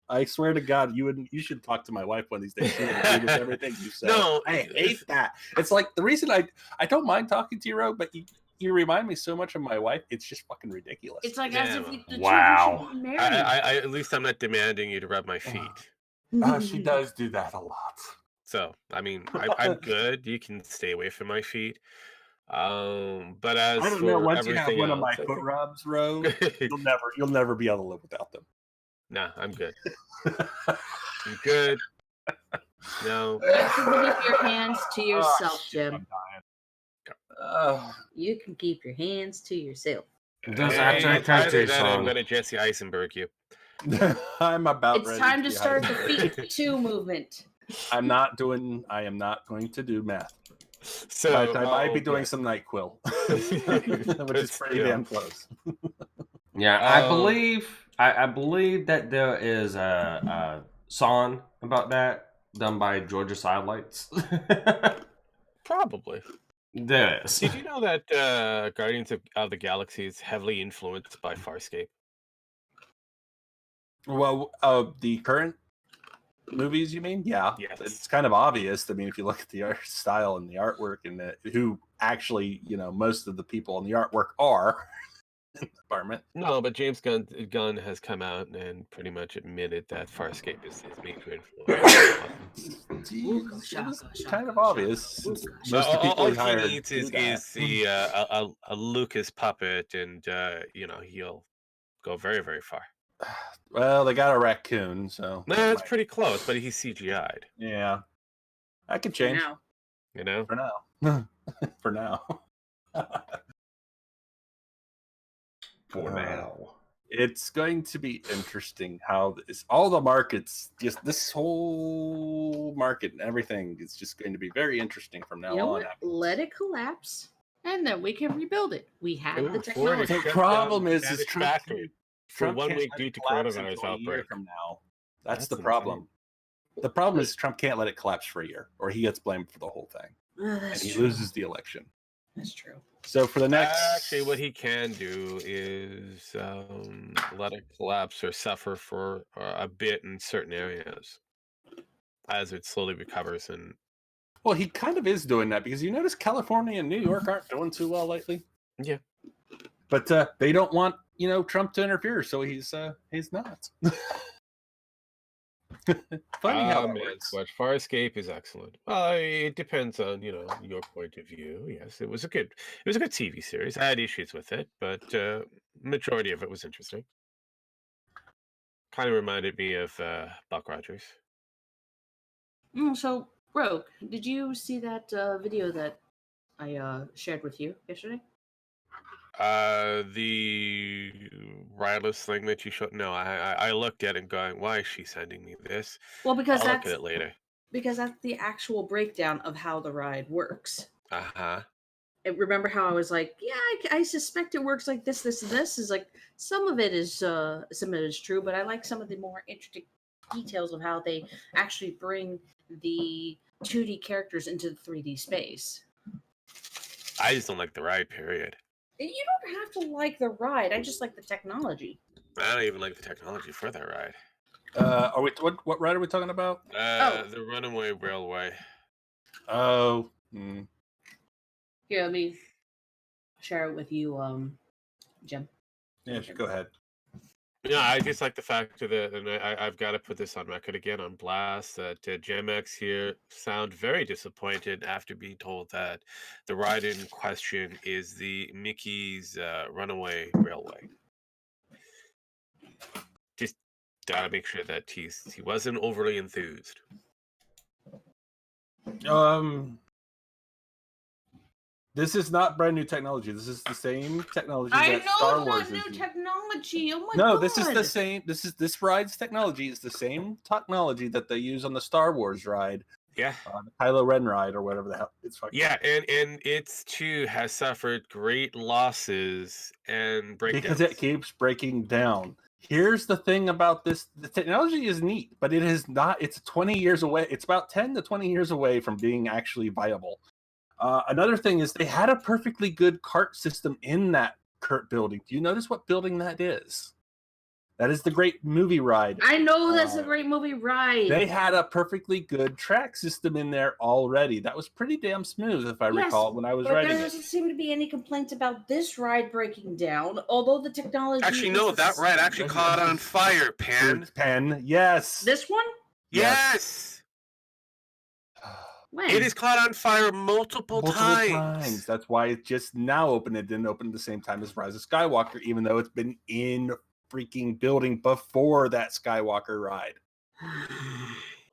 I swear to God, you should talk to my wife one of these days. She would agree with everything you said. No, I hate that. It's like the reason I don't mind talking to you, Rogue, but you remind me so much of my wife. It's just fucking ridiculous. It's like as if the two should be married. I at least I'm not demanding you to rub my feet. She does do that a lot. So I mean, I'm good. You can stay away from my feet. But as I don't for know. Once you have everything one of my else, foot rubs, Rogue, you'll never be able to live without them. Nah, I'm good. I'm good. No. You can keep your hands to yourself, Jim. You can keep your hands to yourself. Does actually country that I'm song. gonna Jesse Eisenberg you. I'm about It's ready time to start the dehydrate. feet two movement. I am not going to do math. So But I might be doing some NyQuil, which is pretty damn close. Yeah, I believe that there is a song about that done by Georgia Sidelights. Probably. There is. Did you know that Guardians of the Galaxy is heavily influenced by Farscape? Well, the current movies, you mean? Yeah. Yes. It's kind of obvious. I mean, if you look at the art style and the artwork and who actually, most of the people in the artwork are. department. No, but James Gunn has come out and pretty much admitted that Farscape is his major influence. It was kind of shaka, obvious shaka, since ooga, most of the people All he he hired needs do that. is the a Lucas puppet, and he'll go very, very far. Well, they got a raccoon, so No, it's pretty close, but he's CGI'd. yeah, that could For change now. You know, for now. For now. For now. It's going to be interesting how all the markets, just this whole market and everything is just going to be very interesting from now You know on. what? Let it collapse, and then we can rebuild it. We have the Ford technology. is The shut down problem is Spanish Trump factory for Trump 1 can't week let due it to collapse coronavirus until a year outbreak. from now. That's the insane. problem. The problem is Trump can't let it collapse for a year, or he gets blamed for the whole thing, and That's he true. loses the election. That's true. So for the next, Actually, what he can do is let it collapse or suffer for a bit in certain areas as it slowly recovers. And well, he kind of is doing that because you notice California and New York aren't doing too well lately. yeah, But they don't want Trump to interfere, so he's not. Funny how that works. But Farscape is excellent. Well, it depends on your point of view. Yes, it was a good TV series. I had issues with it, but majority of it was interesting. Kind of reminded me of Buck Rogers. So, Rogue, did you see that video that I shared with you yesterday? The wireless thing that you showed. No, I looked at it going, why is she sending me this? Well, because I'll look at that's it later. the actual breakdown of how the ride works. Uh-huh. And remember how I was like, yeah, I suspect it works like this, this, and this. Is like some of it is true, but I like some of the more interesting details of how they actually bring the 2D characters into the 3D space. I just don't like the ride, period. You don't have to like the ride. I just like the technology. I don't even like the technology for that ride. Are we what ride are we talking about? The Runaway Railway. Oh. Here, let me share it with you, Jim. Yeah, go ahead. Yeah, I just like the fact that, and I've got to put this on record again on blast, that GemX here sound very disappointed after being told that the ride in question is the Mickey's Runaway Railway. Just gotta make sure that he wasn't overly enthused. This is not brand new technology. This is the same technology I that know Star it's Wars not new is. technology. Oh my god! No, this is the same. This ride's technology is the same technology that they use on the Star Wars ride. Yeah. The Kylo Ren ride or whatever the hell it's fucking. Yeah, and it's too has suffered great losses and breakdowns. Because it keeps breaking down. Here's the thing about this. The technology is neat, but it is not. It's 20 years away. It's about 10 to 20 years away from being actually viable. Another thing is they had a perfectly good cart system in that cart building. Do you notice what building that is? That is the Great Movie Ride. I know that's a Great Movie Ride. They had a perfectly good track system in there already. That was pretty damn smooth, if I recall, when I was writing it. There doesn't seem to be any complaints about this ride breaking down, although the technology... Actually, no, that ride actually caught on fire, Pen. Yes. This one? Yes. When? It is caught on fire multiple times. That's why it just now opened. It didn't open at the same time as Rise of Skywalker, even though it's been in freaking building before that Skywalker ride.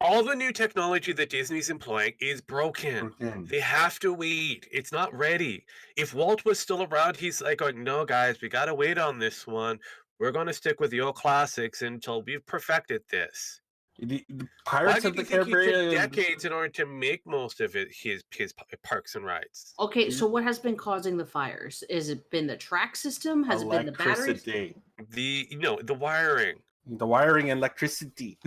All the new technology that Disney's employing is broken. They have to wait. It's not ready. If Walt was still around, he's like going, no, guys, we got to wait on this one. We're going to stick with the old classics until we've perfected this. The Pirates of the Caribbean He took decades in order to make most of it his parks and rides. Okay, so what has been causing the fires? Has it been the track system? Has it been the batteries? The wiring. The wiring and electricity.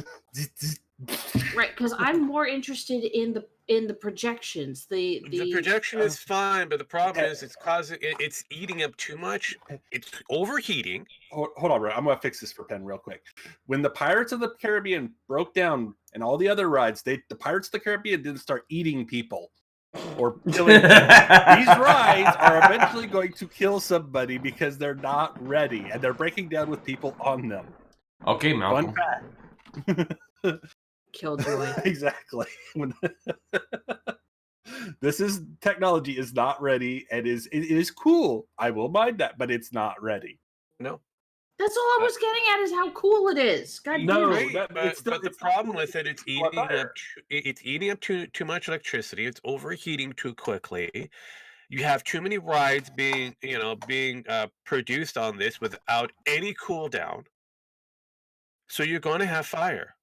Right, because I'm more interested in the projections. The projection is fine, but the problem is it's eating up too much. It's overheating. Hold on, bro. I'm gonna fix this for Penn real quick. When the Pirates of the Caribbean broke down and all the other rides, the Pirates of the Caribbean didn't start eating people. or killing them. These rides are eventually going to kill somebody because they're not ready and they're breaking down with people on them. Okay, Malcolm. Fun fact. Killjoy. Exactly. Technology is not ready and it is cool. I will mind that, but it's not ready. No. That's all I was getting at is how cool it is. God No, damn it. Right, but the problem with it, it's eating up too much electricity. It's overheating too quickly. You have too many rides being produced on this without any cool down. So you're going to have fire.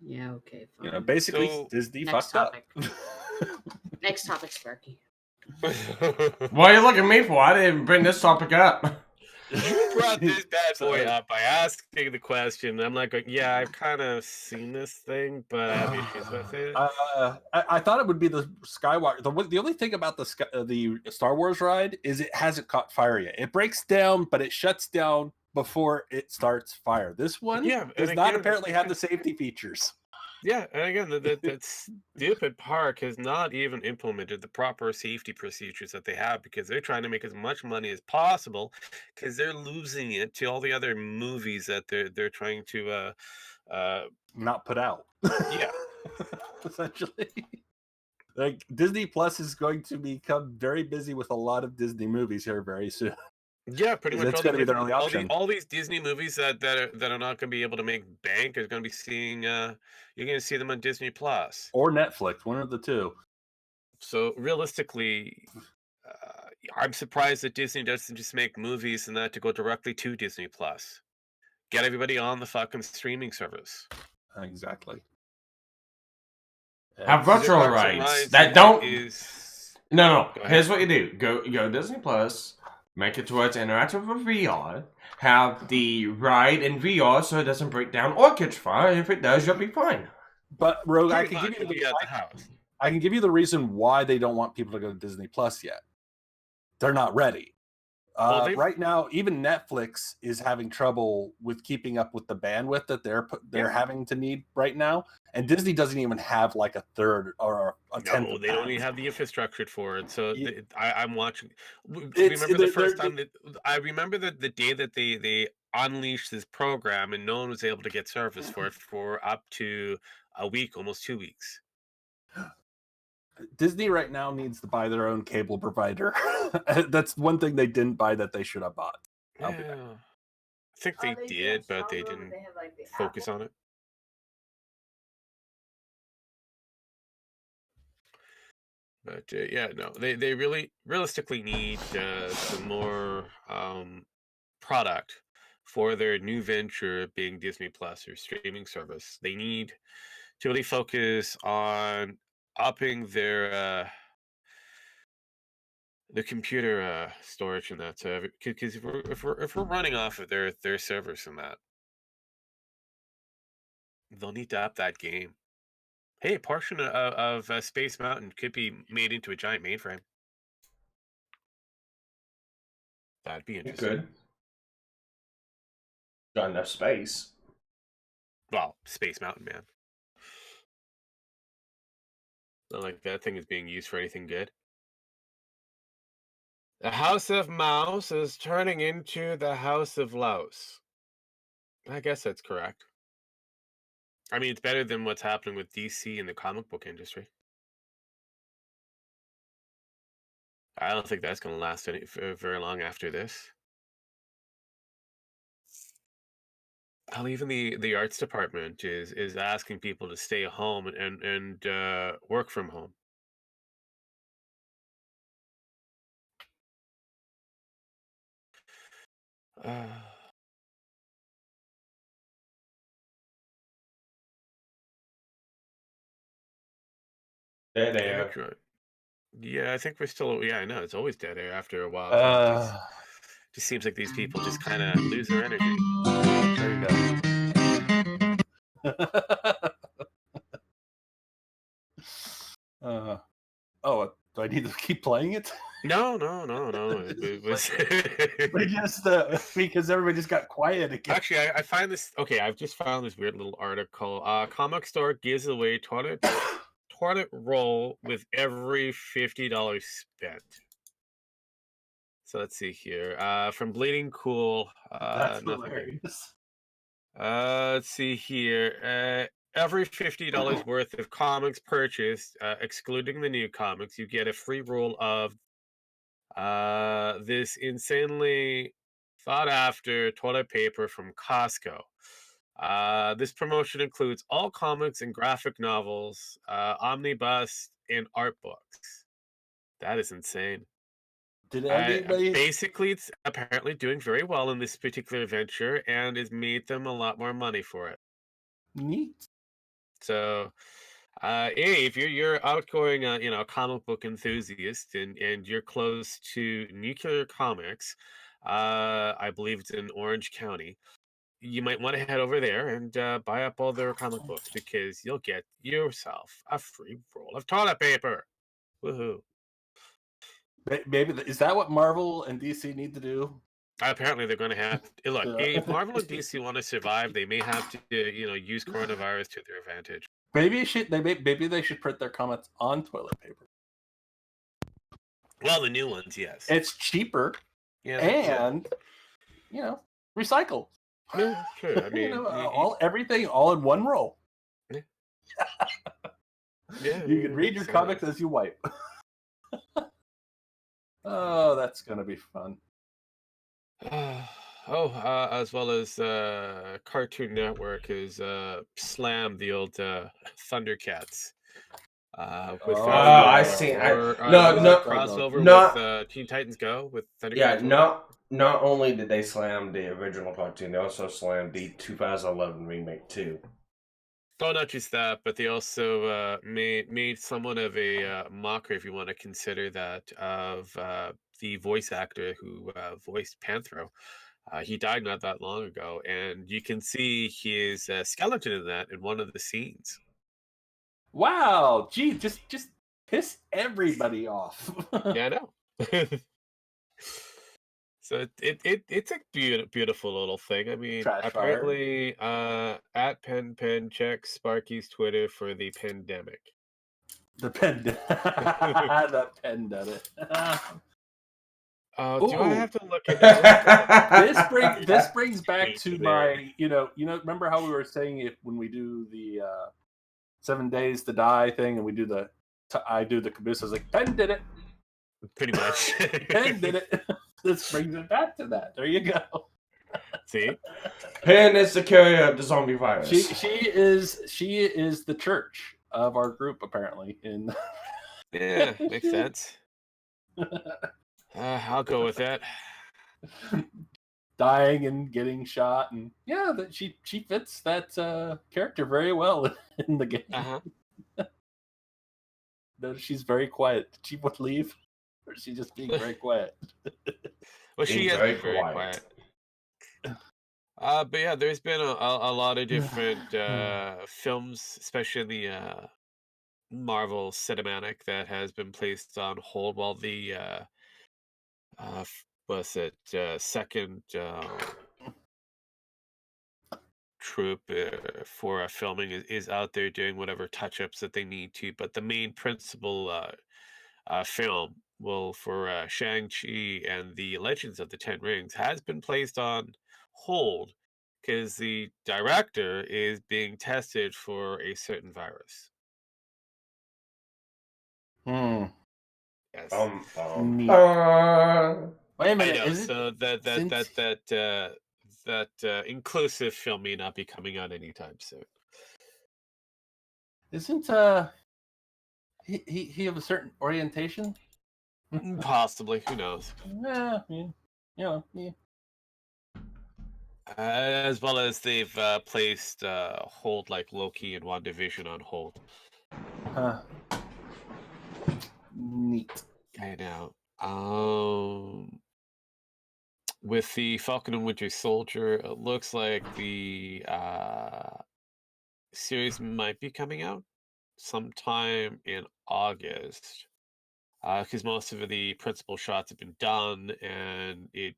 Yeah, okay, fine. Basically, So- Disney Next fucked topic. up. Next topic, Sparky. What are you looking at me for? I didn't bring this topic up. You brought this bad boy up by asking the question. I'm like, yeah, I've kind of seen this thing, but I have issues with it. I thought it would be the Skywalker. The only thing about the Star Wars ride is it hasn't caught fire yet. It breaks down, but it shuts down before it starts fire. This one does not apparently have the safety features. Yeah, and again, that stupid park has not even implemented the proper safety procedures that they have because they're trying to make as much money as possible because they're losing it to all the other movies that they're trying to Not put out. Yeah. Essentially. Like Disney Plus is going to become very busy with a lot of Disney movies here very soon. Yeah, pretty much. That's going to be their only option. All these Disney movies that are not going to be able to make bank are going to be seeing. You're going to see them on Disney Plus or Netflix, one of the two. So realistically, I'm surprised that Disney doesn't just make movies and that to go directly to Disney Plus. Get everybody on the fucking streaming service. Exactly. Have virtual rights that don't. No. Here's what you do: go Disney Plus. Make it towards interactive with VR. Have the ride in VR so it doesn't break down or catch fire. If it does, you'll be fine. But Rogue, I can give you the reason why they don't want people to go to Disney Plus yet. They're not ready. Right now, even Netflix is having trouble with keeping up with the bandwidth that they're having to need right now, and Disney doesn't even have like a third or a tenth. No, they don't even have the infrastructure for it. So I'm watching. Remember the first time that I remember the day that they unleashed this program, and no one was able to get service for it for up to a week, almost 2 weeks. Disney right now needs to buy their own cable provider. That's one thing they didn't buy that they should have bought. Yeah. I think they did, but they didn't focus on it. But they really realistically need some more product for their new venture being Disney Plus or streaming service. They need to really focus on upping their the computer storage and that. So because if we're running off of their servers and that, they'll need to up that game. Hey, a portion of Space Mountain could be made into a giant mainframe. That'd be interesting. Good. Got enough space. Well, Space Mountain, man. Not like that thing is being used for anything good. The House of Mouse is turning into the House of Louse. I guess that's correct. I mean, it's better than what's happening with DC in the comic book industry. I don't think that's going to last very long after this. Hell, even the arts department is asking people to stay home and work from home. Dead air. Yeah, I think we're still. Yeah, I know it's always dead air after a while. Just seems like these people just kind of lose their energy. There you go. Do I need to keep playing it? No. It was because everybody just got quiet again. Actually, I find this. Okay, I've just found this weird little article. Comic store gives away toilet toilet roll with every $50 spent. So let's see here. From Bleeding Cool. That's nothing here. hilarious. Let's see here. Every $50 worth of comics purchased, excluding the new comics, you get a free roll of this insanely thought after toilet paper from Costco. This promotion includes all comics and graphic novels, omnibus, and art books. That is insane. Did anybody? Basically, it's apparently doing very well in this particular venture and has made them a lot more money for it. Neat. So, hey, if you're outgoing, comic book enthusiast and you're close to Nuclear Comics, I believe it's in Orange County, you might want to head over there and buy up all their comic books because you'll get yourself a free roll of toilet paper. Woohoo! Maybe is that what Marvel and DC need to do? Apparently, they're going to have look. Yeah. If Marvel and DC want to survive, they may have to, use coronavirus to their advantage. Maybe they should print their comics on toilet paper. Well, the new ones, yes. It's cheaper, Yeah, and recycle. yeah, sure. I mean, everything all in one roll. Yeah, You can read your comics as you wipe. Oh, that's gonna be fun. As well as Cartoon Network has slammed the old Thundercats. I see. Crossover with Teen Titans Go with Thundercats. Yeah, not only did they slam the original cartoon, they also slammed the 2011 remake too. Oh, not just that, but they also made somewhat of a mockery, if you want to consider that, of the voice actor who voiced Panthro. He died not that long ago, and you can see his skeleton in that in one of the scenes. Wow, gee, just piss everybody off. Yeah, I know. So it's a beautiful little thing. I mean, Trash apparently, at Pen checks Sparky's Twitter for the pandemic. The pen, that pen done it. Do I have to look at that? This brings back to my, remember how we were saying when we do the 7 days to die thing, and I do the caboose. I was like, Penn did it. Pretty much. Penn did it. This brings it back to that. There you go. See, Penn is the carrier of the zombie virus. She is the church of our group, apparently. Yeah, makes sense. I'll go with that. Dying and getting shot, and that she fits that character very well in the game. Uh-huh. She's very quiet. Did she would leave, or is she just being very quiet? Well, she is very quiet. But yeah, there's been a lot of different films, especially in the Marvel cinematic, that has been placed on hold while the second troop for filming is out there doing whatever touch-ups that they need to. But the main principal film, for Shang-Chi and the Legends of the Ten Rings, has been placed on hold because the director is being tested for a certain virus. Yes. Wait a minute. I know, so that inclusive film may not be coming out anytime soon. Isn't he of a certain orientation? Possibly, who knows? Yeah. As well as they've placed hold like Loki and WandaVision on hold. Neat. I know. With the Falcon and Winter Soldier, it looks like the series might be coming out sometime in August, because most of the principal shots have been done, and it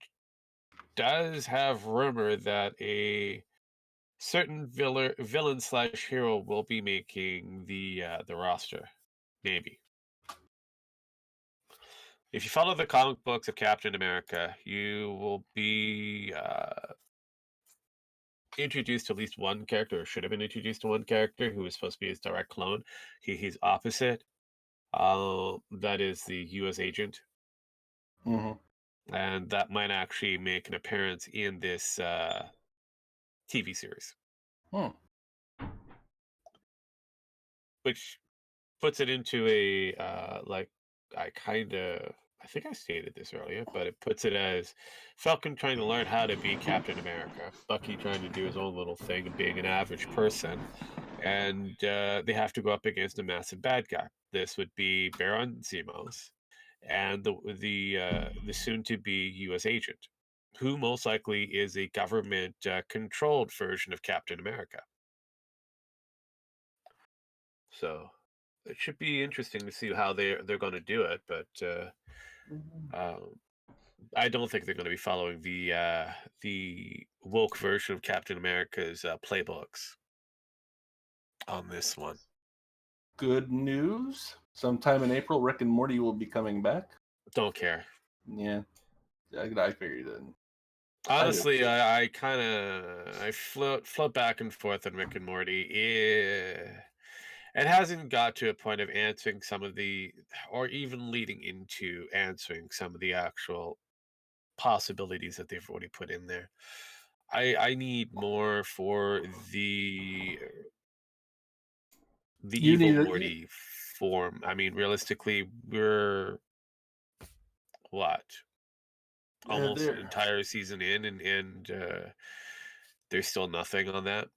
does have rumor that a certain villain slash hero will be making the roster. Maybe. If you follow the comic books of Captain America, you will be introduced to at least one character, or should have been introduced to one character who is supposed to be his direct clone. He's opposite. That is the U.S. agent, Hmm. and that might actually make an appearance in this TV series, Hmm. which puts it into a like I think I stated this earlier, but it puts it as Falcon trying to learn how to be Captain America, Bucky trying to do his own little thing of being an average person, and they have to go up against a massive bad guy. This would be Baron Zemos and the soon to be U.S. agent, who most likely is a government controlled version of Captain America. So it should be interesting to see how they're going to do it, but I don't think they're going to be following the woke version of Captain America's playbooks on this one. Good news. Sometime in April, Rick and Morty will be coming back. Don't care. Yeah, I figured it. Honestly, I kind of float back and forth on Rick and Morty. It hasn't got to a point of answering some of the, or even leading into answering some of the actual possibilities that they've already put in there. I need more for the You evil need a- Morty form. I mean, realistically, we're what almost an there. entire season in, and there's still nothing on that.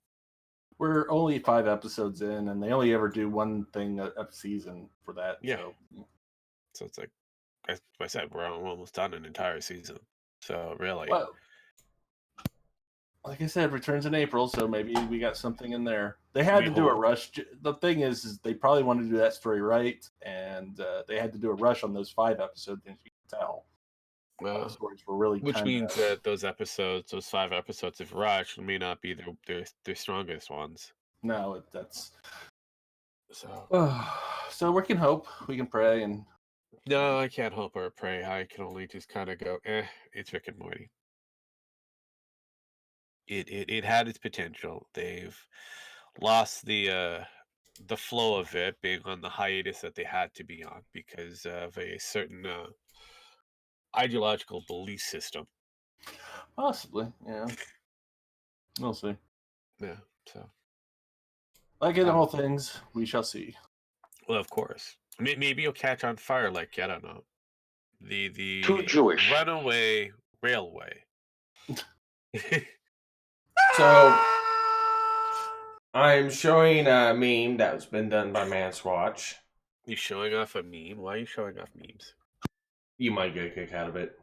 We're only 5 episodes in, and they only ever do one thing a season for that. Yeah. So. So it's like, as I said, we're almost done an entire season. So really, Well, like I said, returns in April, so maybe we got something in there. They had to do a rush. The thing is they probably wanted to do that story right, and they had to do a rush on those 5 episodes, as you can tell. The stories were really which means that those 5 episodes of Rush may not be their strongest ones. No, that's so. So we can hope, we can pray, and no, I can't hope or pray. I can only just kind of go, it's Rick and Morty. It had its potential. They've lost the flow of it, being on the hiatus that they had to be on because of a certain ideological belief system. Possibly, yeah. We'll see. Yeah, so. Like in all things, we shall see. Well, of course. Maybe you'll catch on fire like, I don't know, the Too Jewish. runaway railway. So, I'm showing a meme that's been done by Manswatch. You showing off a meme? Why are you showing off memes? You might get a kick out of it.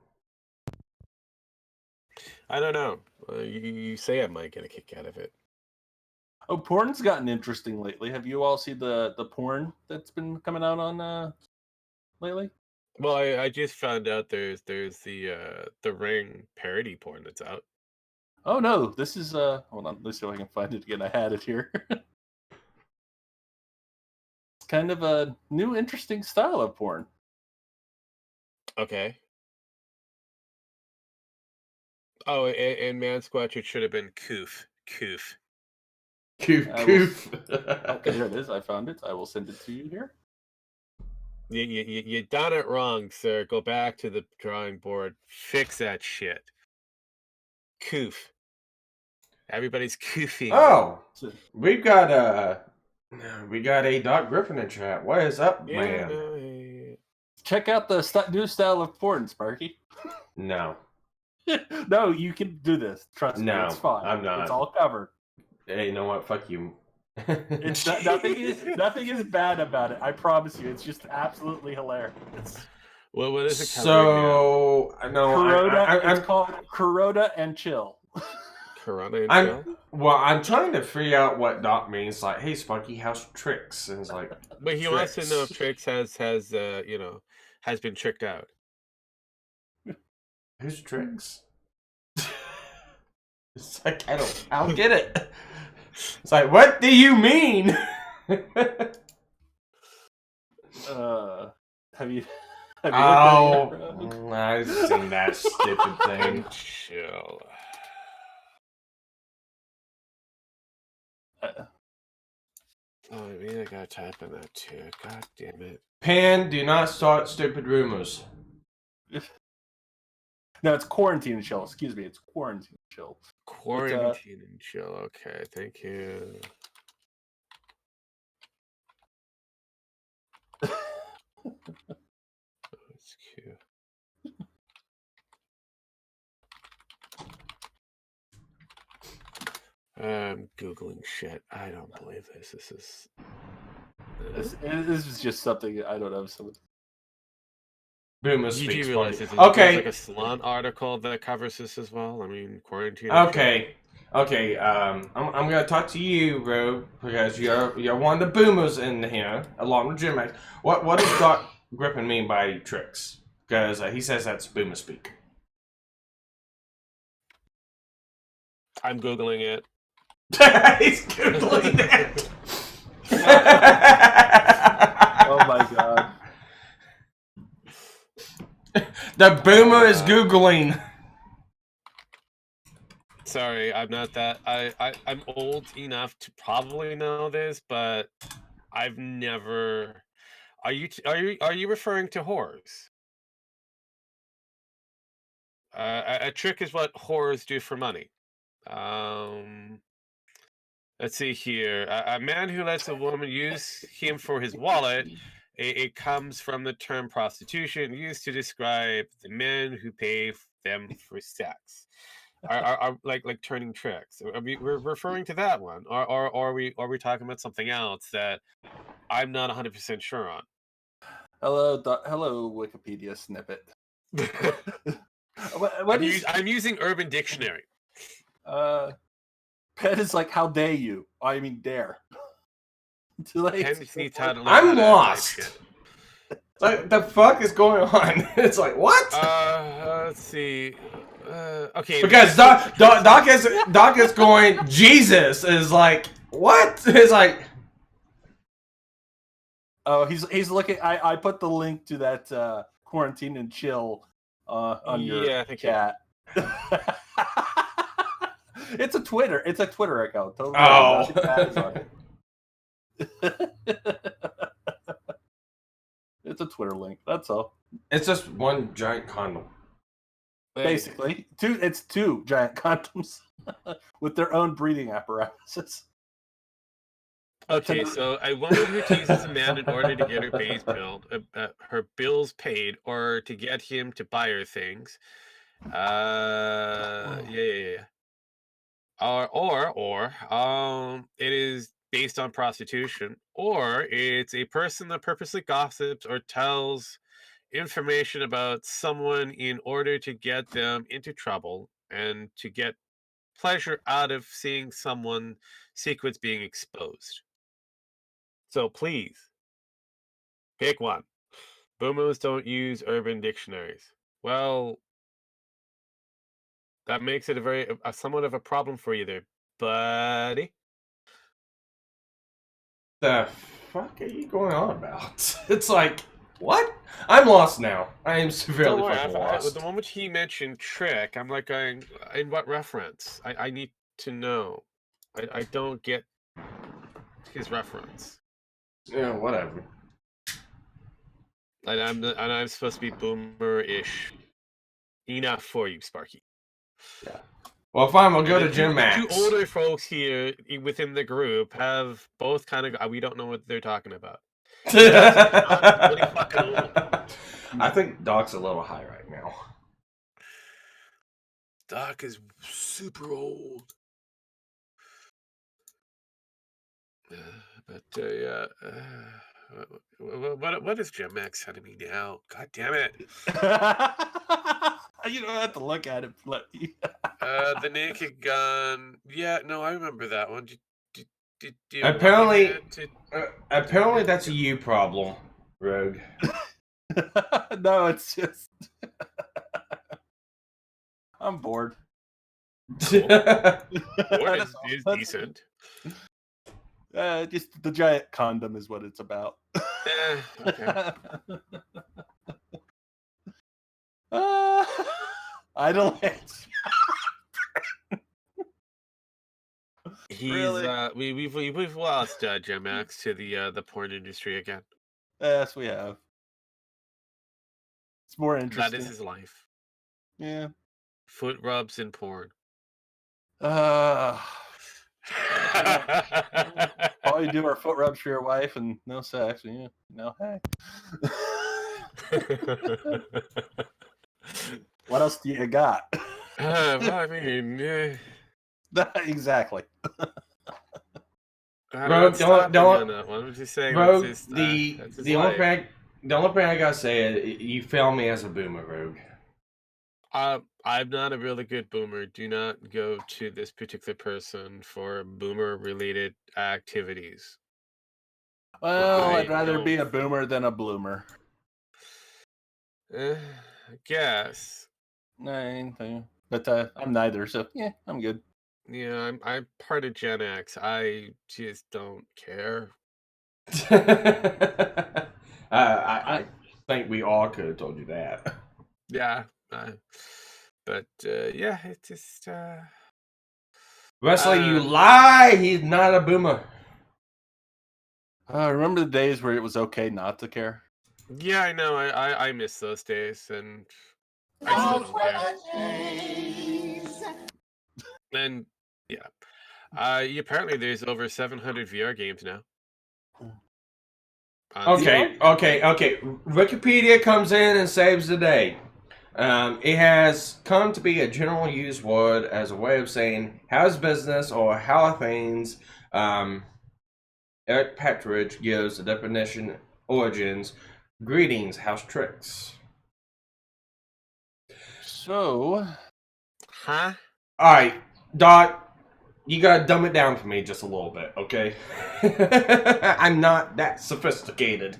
I don't know. You say I might get a kick out of it. Oh, porn's gotten interesting lately. Have you all seen the porn that's been coming out on lately? Well, I just found out there's the Ring parody porn that's out. Oh no, this is hold on, let's see if I can find it again. I had it here. It's kind of a new interesting style of porn. Okay. Oh, and Mansquatch, it should have been Coof. Coof. Okay, there it is. I found it. I will send it to you here. You done it wrong, sir. Go back to the drawing board. Fix that shit. Coof. Everybody's coofing. Oh, we got a Doc Griffin in chat. What is up, man? No. Check out the new style of porn, Sparky. No. No, you can do this. Trust me, it's fine. I'm not. It's all covered. Hey, you know what? Fuck you. It's nothing is bad about it. I promise you. It's just absolutely hilarious. Well, what is it? So no, it's called Corona and Chill. Corona and Chill. Well, I'm trying to figure out what Doc means. Like, hey, Sparky, how's Tricks? And it's like, but he wants to know if Tricks has been tricked out. Who's Tricks? It's like, I don't get it. It's like, what do you mean? Have you looked Oh, at it? I've seen that stupid thing. Chill. Oh, maybe I gotta type in that too. God damn it. Pan, do not start stupid rumors. No, it's quarantine and chill. Excuse me, it's quarantine and chill. Quarantine and chill. Okay, thank you. That's cute. I'm Googling shit. I don't believe this. This is. This is just something I don't know. Someone. Boomer You speaks. do realize this is Okay. like a Salon article that covers this as well? I mean, quarantine. Okay. Okay. I'm gonna talk to you, Rogue, because you're one of the boomers in here, along with Jim X. What does Doc Griffin mean by tricks? Because he says that's boomer speak. I'm Googling it. He's googling it. Oh my god. The boomer is googling. Sorry, I'm not that. I'm old enough to probably know this, but I've never. Are you referring to whores? A trick is what whores do for money. Let's see here. A man who lets a woman use him for his wallet. It comes from the term prostitution, used to describe the men who pay them for sex. Are like turning tricks. We're referring to that one, or are we talking about something else that I'm not 100% sure on? Hello, Wikipedia snippet. I'm using Urban Dictionary. Pet is like, how dare you? I mean, dare. I'm lost. Like, the fuck is going on? It's like, what? Let's see. Okay. Because Doc is going, Jesus is like, what? It's like. Oh, he's looking. I put the link to that quarantine and chill on your chat. It's a Twitter account. Totally. Oh. It's a Twitter link. That's all. It's just one giant condom. Basically, it's two giant condoms with their own breathing apparatuses. Okay, so a woman who teases a man in order to get her bills paid, or to get him to buy her things. Yeah. Or it is based on prostitution, or it's a person that purposely gossips or tells information about someone in order to get them into trouble and to get pleasure out of seeing someone's secrets being exposed. So please, pick one. Boomers don't use urban dictionaries. Well, that makes it a somewhat of a problem for you there, buddy. The fuck are you going on about? It's like, what? I'm lost now. I am severely fucking lost. The moment he mentioned trick, I'm like going, in what reference? I need to know. I don't get his reference. Yeah, whatever. And I'm supposed to be boomer-ish enough for you, Sparky. Yeah. Well, fine. We'll go to Jim Max. The two older folks here within the group have both kind of. We don't know what they're talking about. Really fucking old. I think Doc's a little high right now. Doc is super old. Yeah. What is Jim Max sending me now? God damn it! You don't have to look at it. The naked gun. Yeah, no, I remember that one. Apparently that's a you problem, Rogue. No, it's just I'm bored. Porn is decent. Just the giant condom is what it's about. Okay. Idle hands. He's Really? we've lost Gemax to the porn industry again. Yes, we have. It's more That interesting. is his life. Yeah. Foot rubs and porn. All you do are foot rubs for your wife and no sex. And hey. What else do you got? Well, I mean, Exactly. Rogue, What was he saying? Rogue, That's the his only life. thing I gotta say is you fail me as a boomer, Rogue. I'm not a really good boomer. Do not go to this particular person for boomer-related activities. Well, I'd I rather be a don't- boomer than a bloomer. I guess. But I'm neither, so yeah, I'm good. Yeah, I'm part of Gen X. I just don't care. I think we all could have told you that. Yeah, but yeah, it's just Wesley, you lie! He's not a boomer. Remember the days where it was okay not to care? yeah, I know. I miss those days, and I still don't care. And yeah, apparently there's over 700 VR games now. Okay. Wikipedia comes in and saves the day. It has come to be a general used word as a way of saying how's business or how are things. Eric Patridge gives the definition origins. Greetings, how's tricks? So, Huh? All right, Doc, you gotta dumb it down for me just a little bit, okay? I'm not that sophisticated.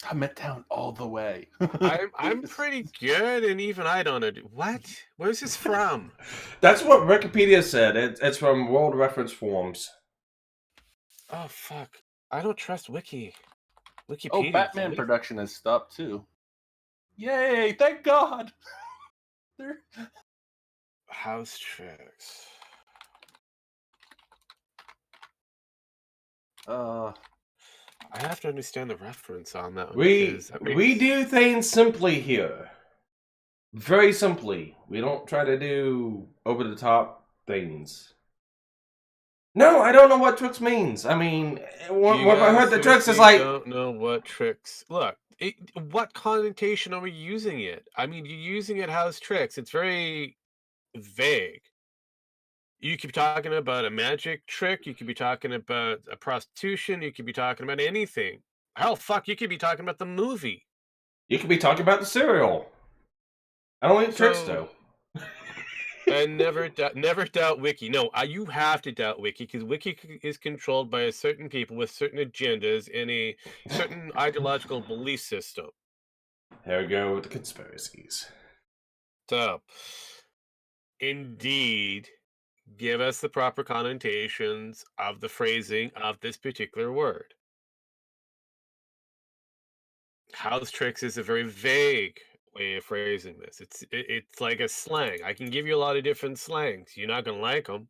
dumb it down all the way. I'm pretty good, and even I don't know. What? Where's this from? That's what Wikipedia said. It's from World Reference Forms. Oh fuck! I don't trust Wikipedia. Oh, Batman production has stopped too. Yay! Thank God. House tricks. I have to understand the reference on that one. We do things simply here. Very simply. We don't try to do over the top things. No, I don't know what tricks means. I mean, when I heard the tricks, it's like don't know what tricks. Look, what connotation are we using it? I mean, you're using it house tricks. It's very vague. You could be talking about a magic trick. You could be talking about a prostitution. You could be talking about anything. Hell, fuck, you could be talking about the movie. you could be talking about the cereal. I don't eat tricks though. And never doubt Wiki. No, you have to doubt Wiki because Wiki is controlled by a certain people with certain agendas in a certain ideological belief system. There we go with the conspiracies. So, indeed, give us the proper connotations of the phrasing of this particular word. House tricks is a very vague way of phrasing this. It's like a slang. I can give you a lot of different slangs. You're not gonna like them.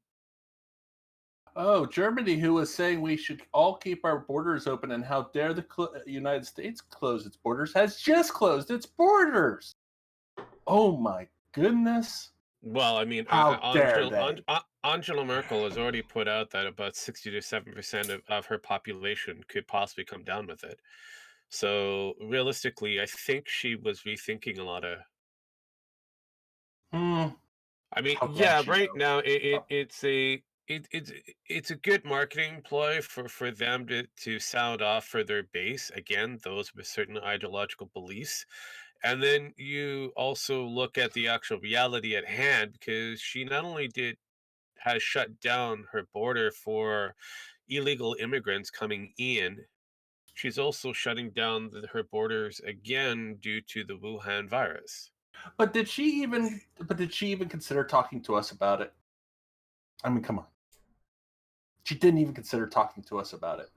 Oh, Germany, who was saying we should all keep our borders open, and how dare the United States close its borders, has just closed its borders. Oh my goodness. Well, I mean, How dare they? Angela Merkel has already put out that about 60 to 7% of her population could possibly come down with it. So realistically, I think she was rethinking a lot of. I mean, yeah, right now it's a good marketing ploy for them to sound off for their base. Again, those with certain ideological beliefs. And then you also look at the actual reality at hand, because she not only has shut down her border for illegal immigrants coming in, she's also shutting down her borders again due to the Wuhan virus. But did she even consider talking to us about it? I mean, come on. She didn't even consider talking to us about it.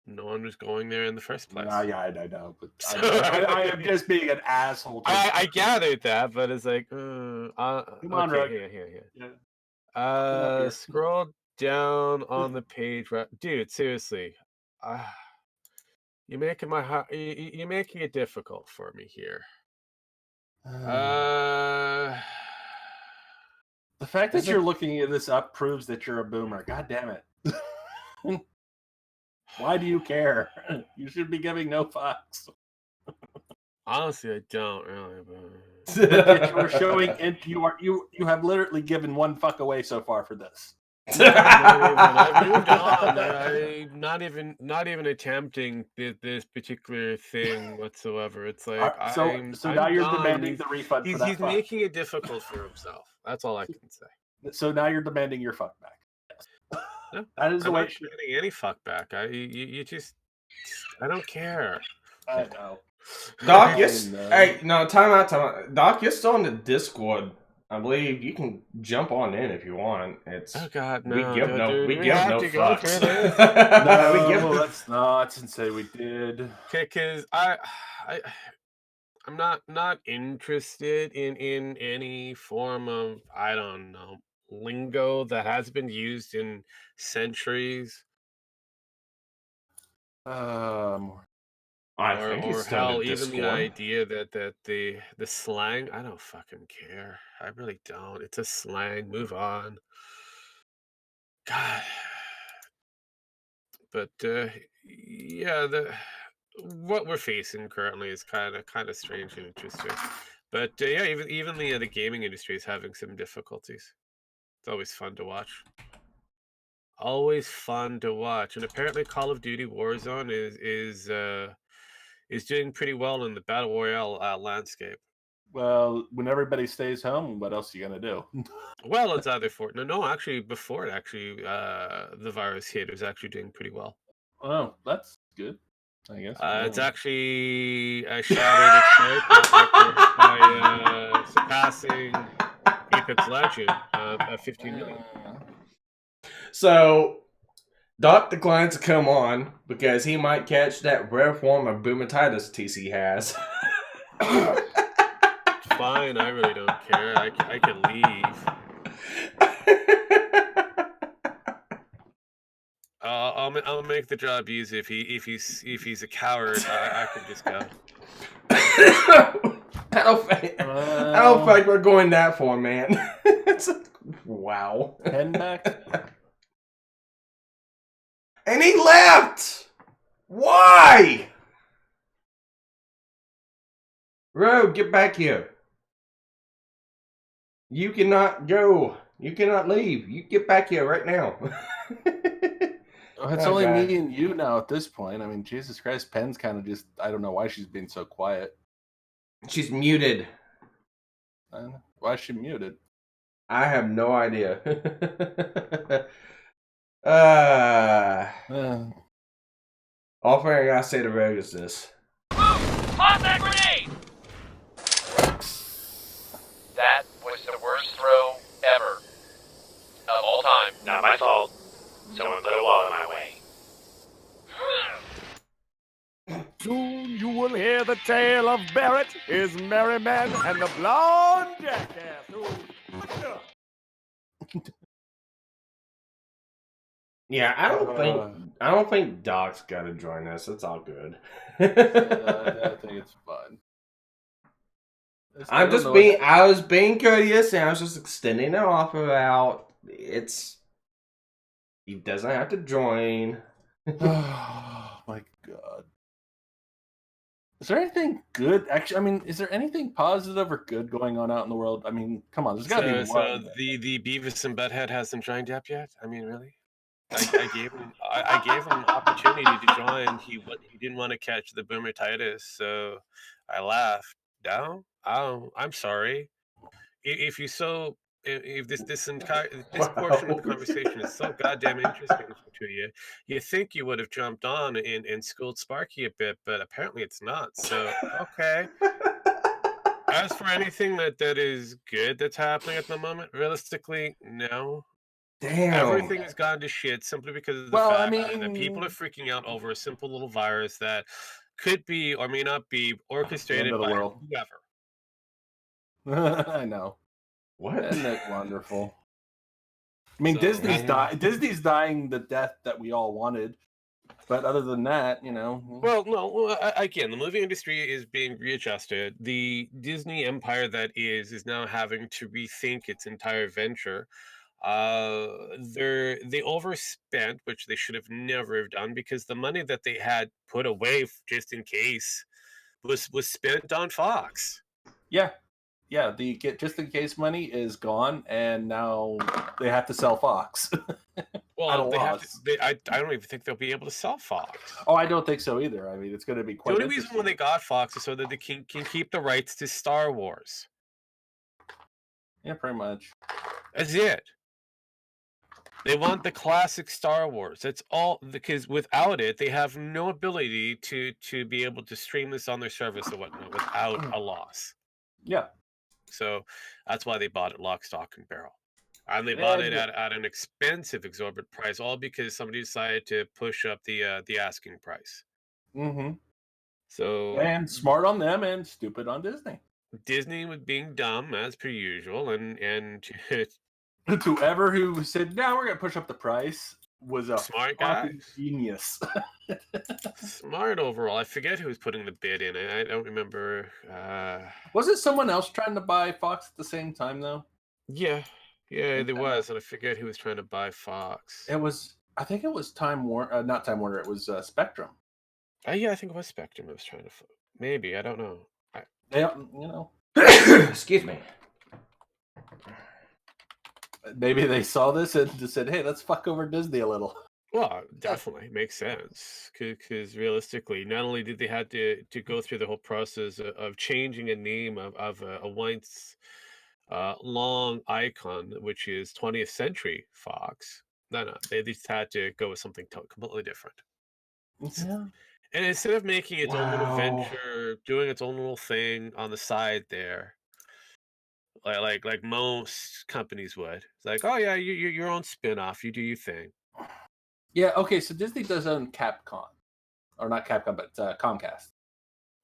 No one was going there in the first place. Yeah, I know, but I am just being an asshole. I gathered that, but it's like, Come on, okay, Rug. here. Yeah. Scroll down on the page, right? Dude, seriously, you're making you're making it difficult for me here. The fact that you're looking at this up proves that you're a boomer. God damn it. Why do you care? You should be giving no fucks. Honestly, I don't really. But you are showing you have literally given one fuck away so far for this. I've moved on. I'm not even attempting this particular thing whatsoever. It's like so now I'm you're done. demanding the refund. He's making it difficult for himself. That's all I can say. So now you're demanding your fuck back. Yes. No, that is the I'm way. not demanding any fuck back. You just I don't care. I know. Doc, hey, no, time out. Doc, you're still in the Discord. I believe you can jump on in if you want. It's oh god, no, we give no fucks. No, let's not say we did. Okay, because I'm not interested in any form of, I don't know, lingo that has been used in centuries. I think or he's still hell, in the even the Discord. idea that the slang, I don't fucking care. I really don't. It's a slang. Move on. God. But yeah, what we're facing currently is kind of strange and interesting. But yeah, even the gaming industry is having some difficulties. It's always fun to watch. Always fun to watch, and apparently Call of Duty Warzone is doing pretty well in the battle royale landscape. Well, when everybody stays home, what else are you gonna do? Well, it's either no, actually, before it the virus hit, it was actually doing pretty well. Oh, that's good, I guess. It's actually shattered its record by surpassing Apex Legend at 15 million. So, Doc declines to come on because he might catch that rare form of boomatitis TC has. Fine, I really don't care. I can leave. I'll make the job easy. If he's a coward, I can just go. I don't think we're going that far, man. Wow. Head back. And he left! Why? Rogue, get back here. You cannot go. You cannot leave. You get back here right now. It's only me and you now at this point. I mean, Jesus Christ, Pen's kind of just, I don't know why she's being so quiet. She's muted. Why is she muted? I have no idea. All thing I gotta say to Rogue is this. Pop that grenade! That was the worst throw ever. Of all time. Not my fault. Someone put a wall in my way. Soon you will hear the tale of Barrett, his merry men, and the blonde jackass who... Yeah, I don't think Doc's gotta join us. It's all good. I think it's fun. I was being courteous and I was just extending an offer out. He doesn't have to join. Oh my god. Is there anything good? Actually, I mean, is there anything positive or good going on out in the world? I mean, come on, there's got to be one. So the Beavis and Butthead hasn't joined up yet? I mean, really? I gave him an opportunity to join. He didn't want to catch the boomatitis, so I laughed. No, I'm sorry. If this portion of the conversation is so goddamn interesting to you, you think you would have jumped on and schooled Sparky a bit, but apparently it's not. So okay. As for anything that is good that's happening at the moment, realistically, no. Damn. Everything has gone to shit simply because of the Well, I fact that people mean, are freaking out over a simple little virus that could be or may not be the end orchestrated of the by world. whoever. I know. What? Isn't it wonderful? I mean, So- Disney's dying the death that we all wanted. But other than that, Well, no. Again, the movie industry is being readjusted. The Disney empire that is now having to rethink its entire venture. They overspent, which they should have never have done, because the money that they had put away just in case was spent on Fox. yeah, the just in case money is gone, and now they have to sell Fox. Well, At a loss. I don't even think they'll be able to sell Fox. Oh, I don't think so either. I mean, it's going to be The quite. only reason when they got Fox is so that they can keep the rights to Star Wars. Yeah, pretty much. That's it. They want the classic Star Wars. That's all, because without it, they have no ability to be able to stream this on their service or whatnot without a loss. Yeah. So that's why they bought it lock, stock, and barrel. And they bought it at an expensive, exorbitant price, all because somebody decided to push up the asking price. Mm-hmm. So And smart on them and stupid on Disney. Disney was being dumb as per usual, and Whoever who said, "No, we're gonna push up the price," was a smart fucking guys. genius. Smart overall. I forget who was putting the bid in. I don't remember. Was it someone else trying to buy Fox at the same time though? Yeah, there was, and I forget who was trying to buy Fox. It was. I think it was Time Warner. Not Time Warner. It was Spectrum. Yeah, I think it was Spectrum. I was trying to. Maybe, I don't know. They, Excuse me. Maybe they saw this and just said, "Hey, let's fuck over Disney a little." Well, definitely makes sense, because realistically, not only did they have to go through the whole process of changing a name of a once long icon, which is 20th Century Fox. No, they just had to go with something completely different. Yeah. And instead of making its own little Wow. venture, doing its own little thing on the side there, like most companies would, it's like, oh yeah, you're your own spin-off, you do your thing. Yeah. Okay. So Disney does own Capcom, or not Capcom, but Comcast.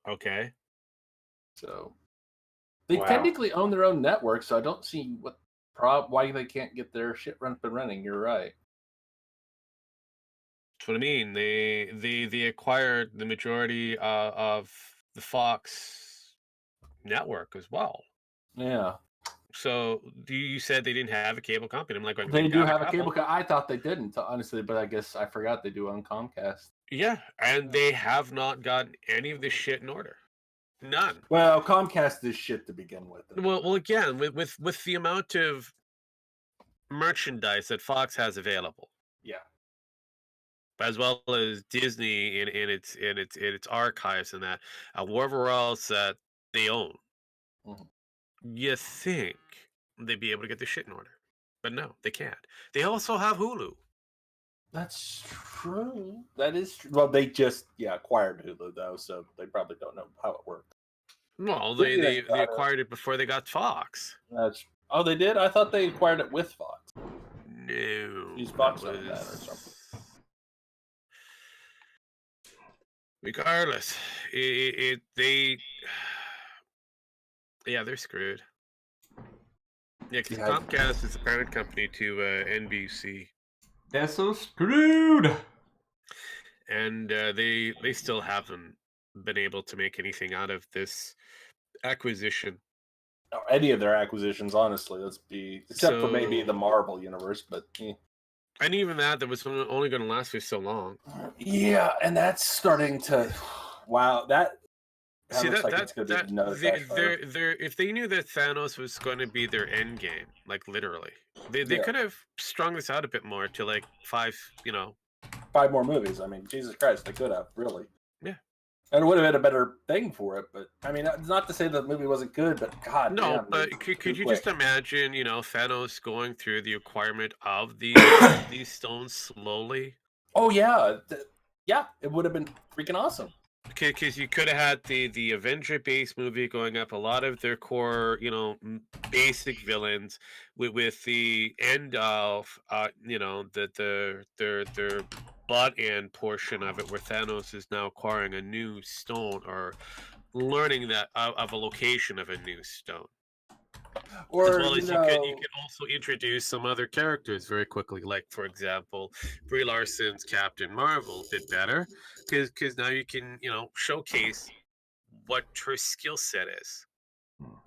Okay. So they Wow. technically own their own network. So I don't see why they can't get their shit up and running. You're right. That's what I mean. They acquired the majority of the Fox network as well. Yeah. So you said they didn't have a cable company. I'm like, going, They "We've do got have a couple." cable. I thought they didn't, honestly, but I guess I forgot they do own Comcast. Yeah, and they have not gotten any of this shit in order. None. Well, Comcast is shit to begin with. Well, again, with the amount of merchandise that Fox has available, Yeah. as well as Disney in its archives and that, and wherever else that they own, Mhm. you think they'd be able to get this shit in order, but no, they can't. They also have Hulu. That's true. That is true. Well, they just acquired Hulu though, so they probably don't know how it works. Well, Disney they got it. acquired it before they got Fox. They did. I thought they acquired it with Fox. No, Use Fox on that or something. Regardless, they're screwed. Yeah, because Yeah. Comcast is the parent company to NBC, They're so screwed. and they still haven't been able to make anything out of this acquisition. Or any of their acquisitions, honestly. Except for maybe the Marvel universe, but and even that was only going to last for so long. yeah, and that's starting to. Wow, that. See, looks like it's gonna be another cash fire. if they knew that Thanos was going to be their end game, like literally, they Yeah. could have strung this out a bit more to like 5, 5 more movies. I mean, Jesus Christ, they could have, really. Yeah. And it would have been a better thing for it, but I mean, not to say the movie wasn't good, but God, No, damn, but could you just imagine, Thanos going through the acquirement of these stones slowly? Oh yeah, yeah, it would have been freaking awesome. Because you could have had the Avenger-based movie going up a lot of their core, basic villains, with the end of, their butt end portion of it, where Thanos is now acquiring a new stone or learning that of a location of a new stone. As Or well as you could also introduce some other characters very quickly, like for example, Brie Larson's Captain Marvel did better because now you can showcase what her skill set is.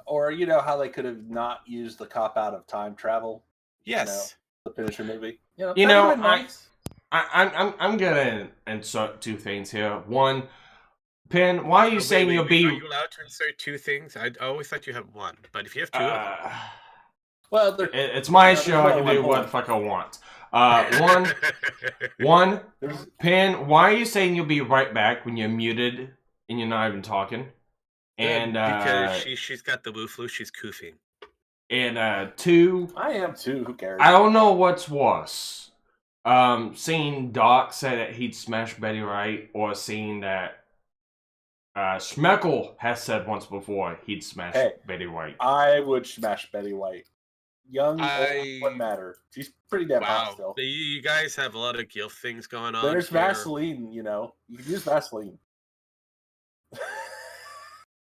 or how they could have not used the cop out of time travel. Yes. To finish a movie. You that know, would've been nice. I'm gonna insert two things here. One, Pin, why are you saying you'll be? Are you allowed to insert two things? I always thought you had one, but if you have two of them, well, it's my show. I can do what the fuck I want. One, Pin, why are you saying you'll be right back when you're muted and you're not even talking? And because she's got the woo flu, she's koofing. And two, I am too. Who cares? I don't know what's worse. Seeing Doc say that he'd smash Betty Wright, or seeing that Schmeckle has said once before he'd smash Betty White. I would smash Betty White. Young, old, wouldn't matter. She's pretty damn hot still. You guys have a lot of guilt things going on. There's Vaseline, you can use Vaseline.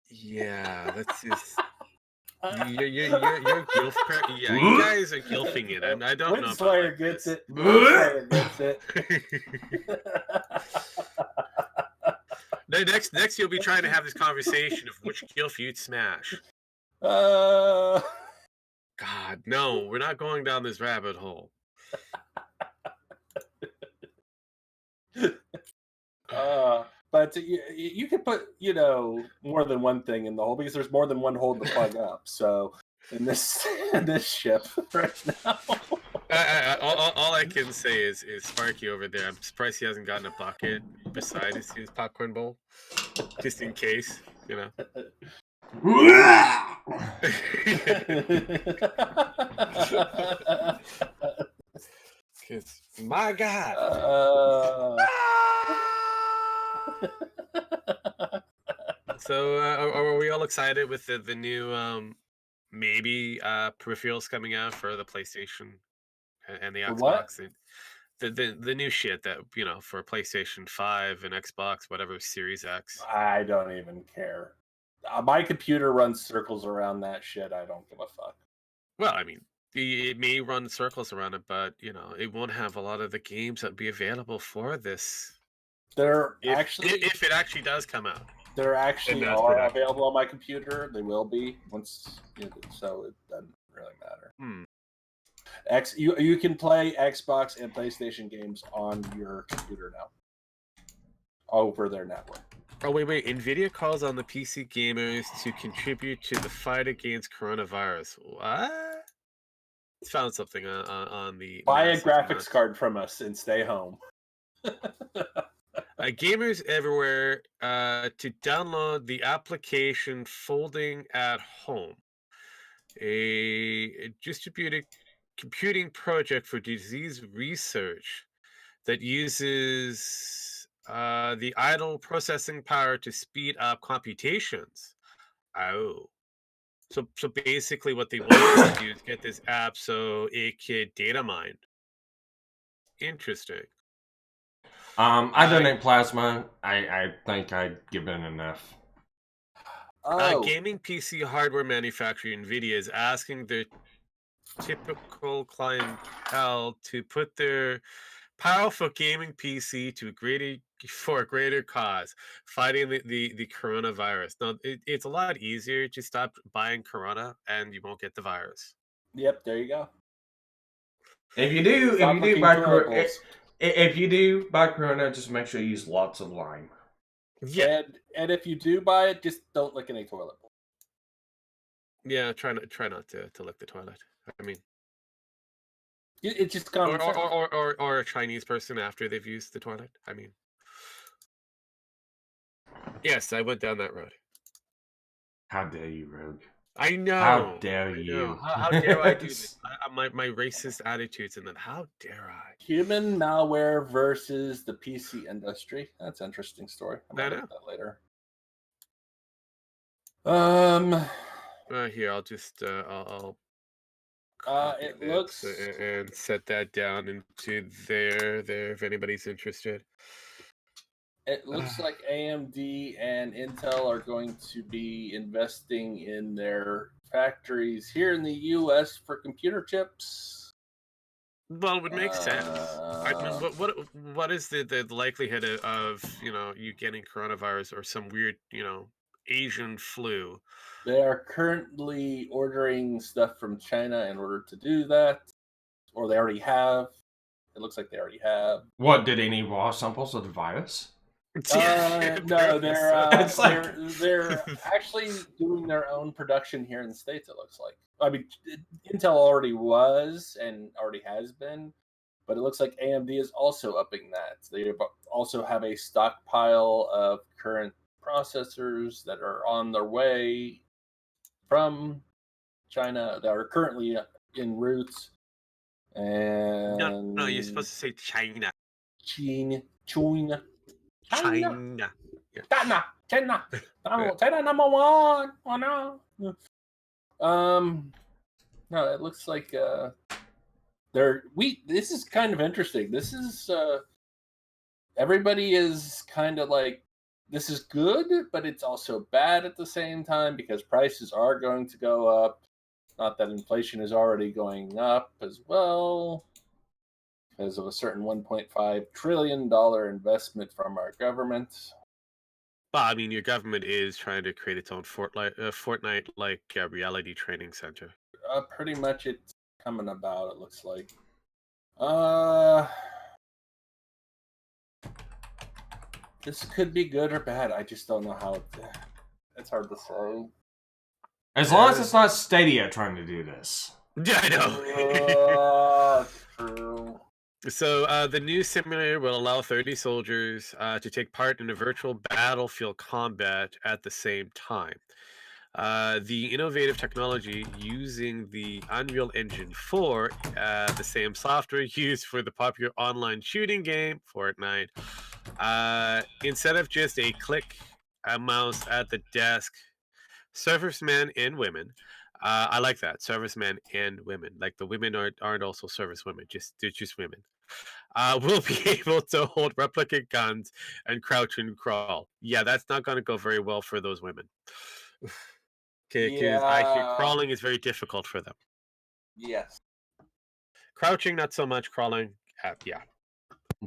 Yeah, that's just... You're guilt. Yeah, you guys are guilting it, and I don't know. Slayer gets it. Slayer gets it. Next, you'll be trying to have this conversation of which gilf you'd smash. God, no, we're not going down this rabbit hole. But you could put, more than one thing in the hole because there's more than one hole to plug up. So in this ship right now, all I can say is Sparky over there. I'm surprised he hasn't gotten a bucket beside his popcorn bowl, just in case, My God. So are we all excited with the new maybe peripherals coming out for the PlayStation and the Xbox? The new shit that for PlayStation 5 and Xbox, whatever, Series X. I don't even care. My computer runs circles around that shit. I don't give a fuck. Well, I mean, it may run circles around it, but it won't have a lot of the games that be available for this. If it actually does come out. They're actually are available on my computer. They will be once, so it doesn't really matter. You can play Xbox and PlayStation games on your computer now over their network. Oh wait! NVIDIA calls on the PC gamers to contribute to the fight against coronavirus. What? Found something on the... Buy a graphics card from us and stay home. Gamers everywhere to download the application Folding at Home, a distributed computing project for disease research that uses the idle processing power to speed up computations. Oh. So basically what they want us to do is get this app so it could data mine. Interesting. I donate plasma. I think I'd given enough. Gaming PC hardware manufacturer NVIDIA is asking their typical clientele to put their powerful gaming PC for a greater cause, fighting the coronavirus. Now, it's a lot easier to stop buying Corona, and you won't get the virus. Yep, there you go. If you do buy Corona, just make sure you use lots of lime. Yeah, and if you do buy it, just don't lick any toilet bowl. Yeah, try not to lick the toilet. I mean, it's just common sense. Or a Chinese person after they've used the toilet. I mean, yes, I went down that road. How dare you, Rogue? I know. How dare I know. you? How dare I do this? My racist attitudes, and then how dare I? Human malware versus the PC industry. That's an interesting story. I I might look know. at that later. Here, I'll just I'll copy It this looks and set that down into there if anybody's interested. like AMD and Intel are going to be investing in their factories here in the US for computer chips. Well, it would make sense. I mean, what is the likelihood of you getting coronavirus or some weird Asian flu? They are currently ordering stuff from China in order to do that, or they already have. It looks like they already have. What, did they need raw samples of the virus? No, It's like- they're actually doing their own production here in the States. It looks like. I mean, Intel already was and already has been, but it looks like AMD is also upping that. They also have a stockpile of current processors that are on their way from China that are currently en route. And No, you're supposed to say China. China. China. China number one. Oh no. No, it looks like this is kind of interesting. This is everybody is kind of like, this is good, but it's also bad at the same time because prices are going to go up. Not that inflation is already going up as well because of a certain $1.5 trillion investment from our government. Well, I mean, your government is trying to create its own Fortnite-like reality training center. Pretty much it's coming about, it looks like. This could be good or bad. I just don't know how it's hard to say. As long as it's not Stadia trying to do this. Yeah, I know. True. So the new simulator will allow 30 soldiers to take part in a virtual battlefield combat at the same time. The innovative technology using the Unreal Engine 4, the same software used for the popular online shooting game Fortnite, instead of just a click a mouse at the desk, servicemen and women. I like that, servicemen and women. Like the women aren't also service women; they're just women. Will be able to hold replicate guns and crouch and crawl. Yeah, that's not going to go very well for those women. Because I hear crawling is very difficult for them. Yes. Crouching, not so much. Crawling, yeah.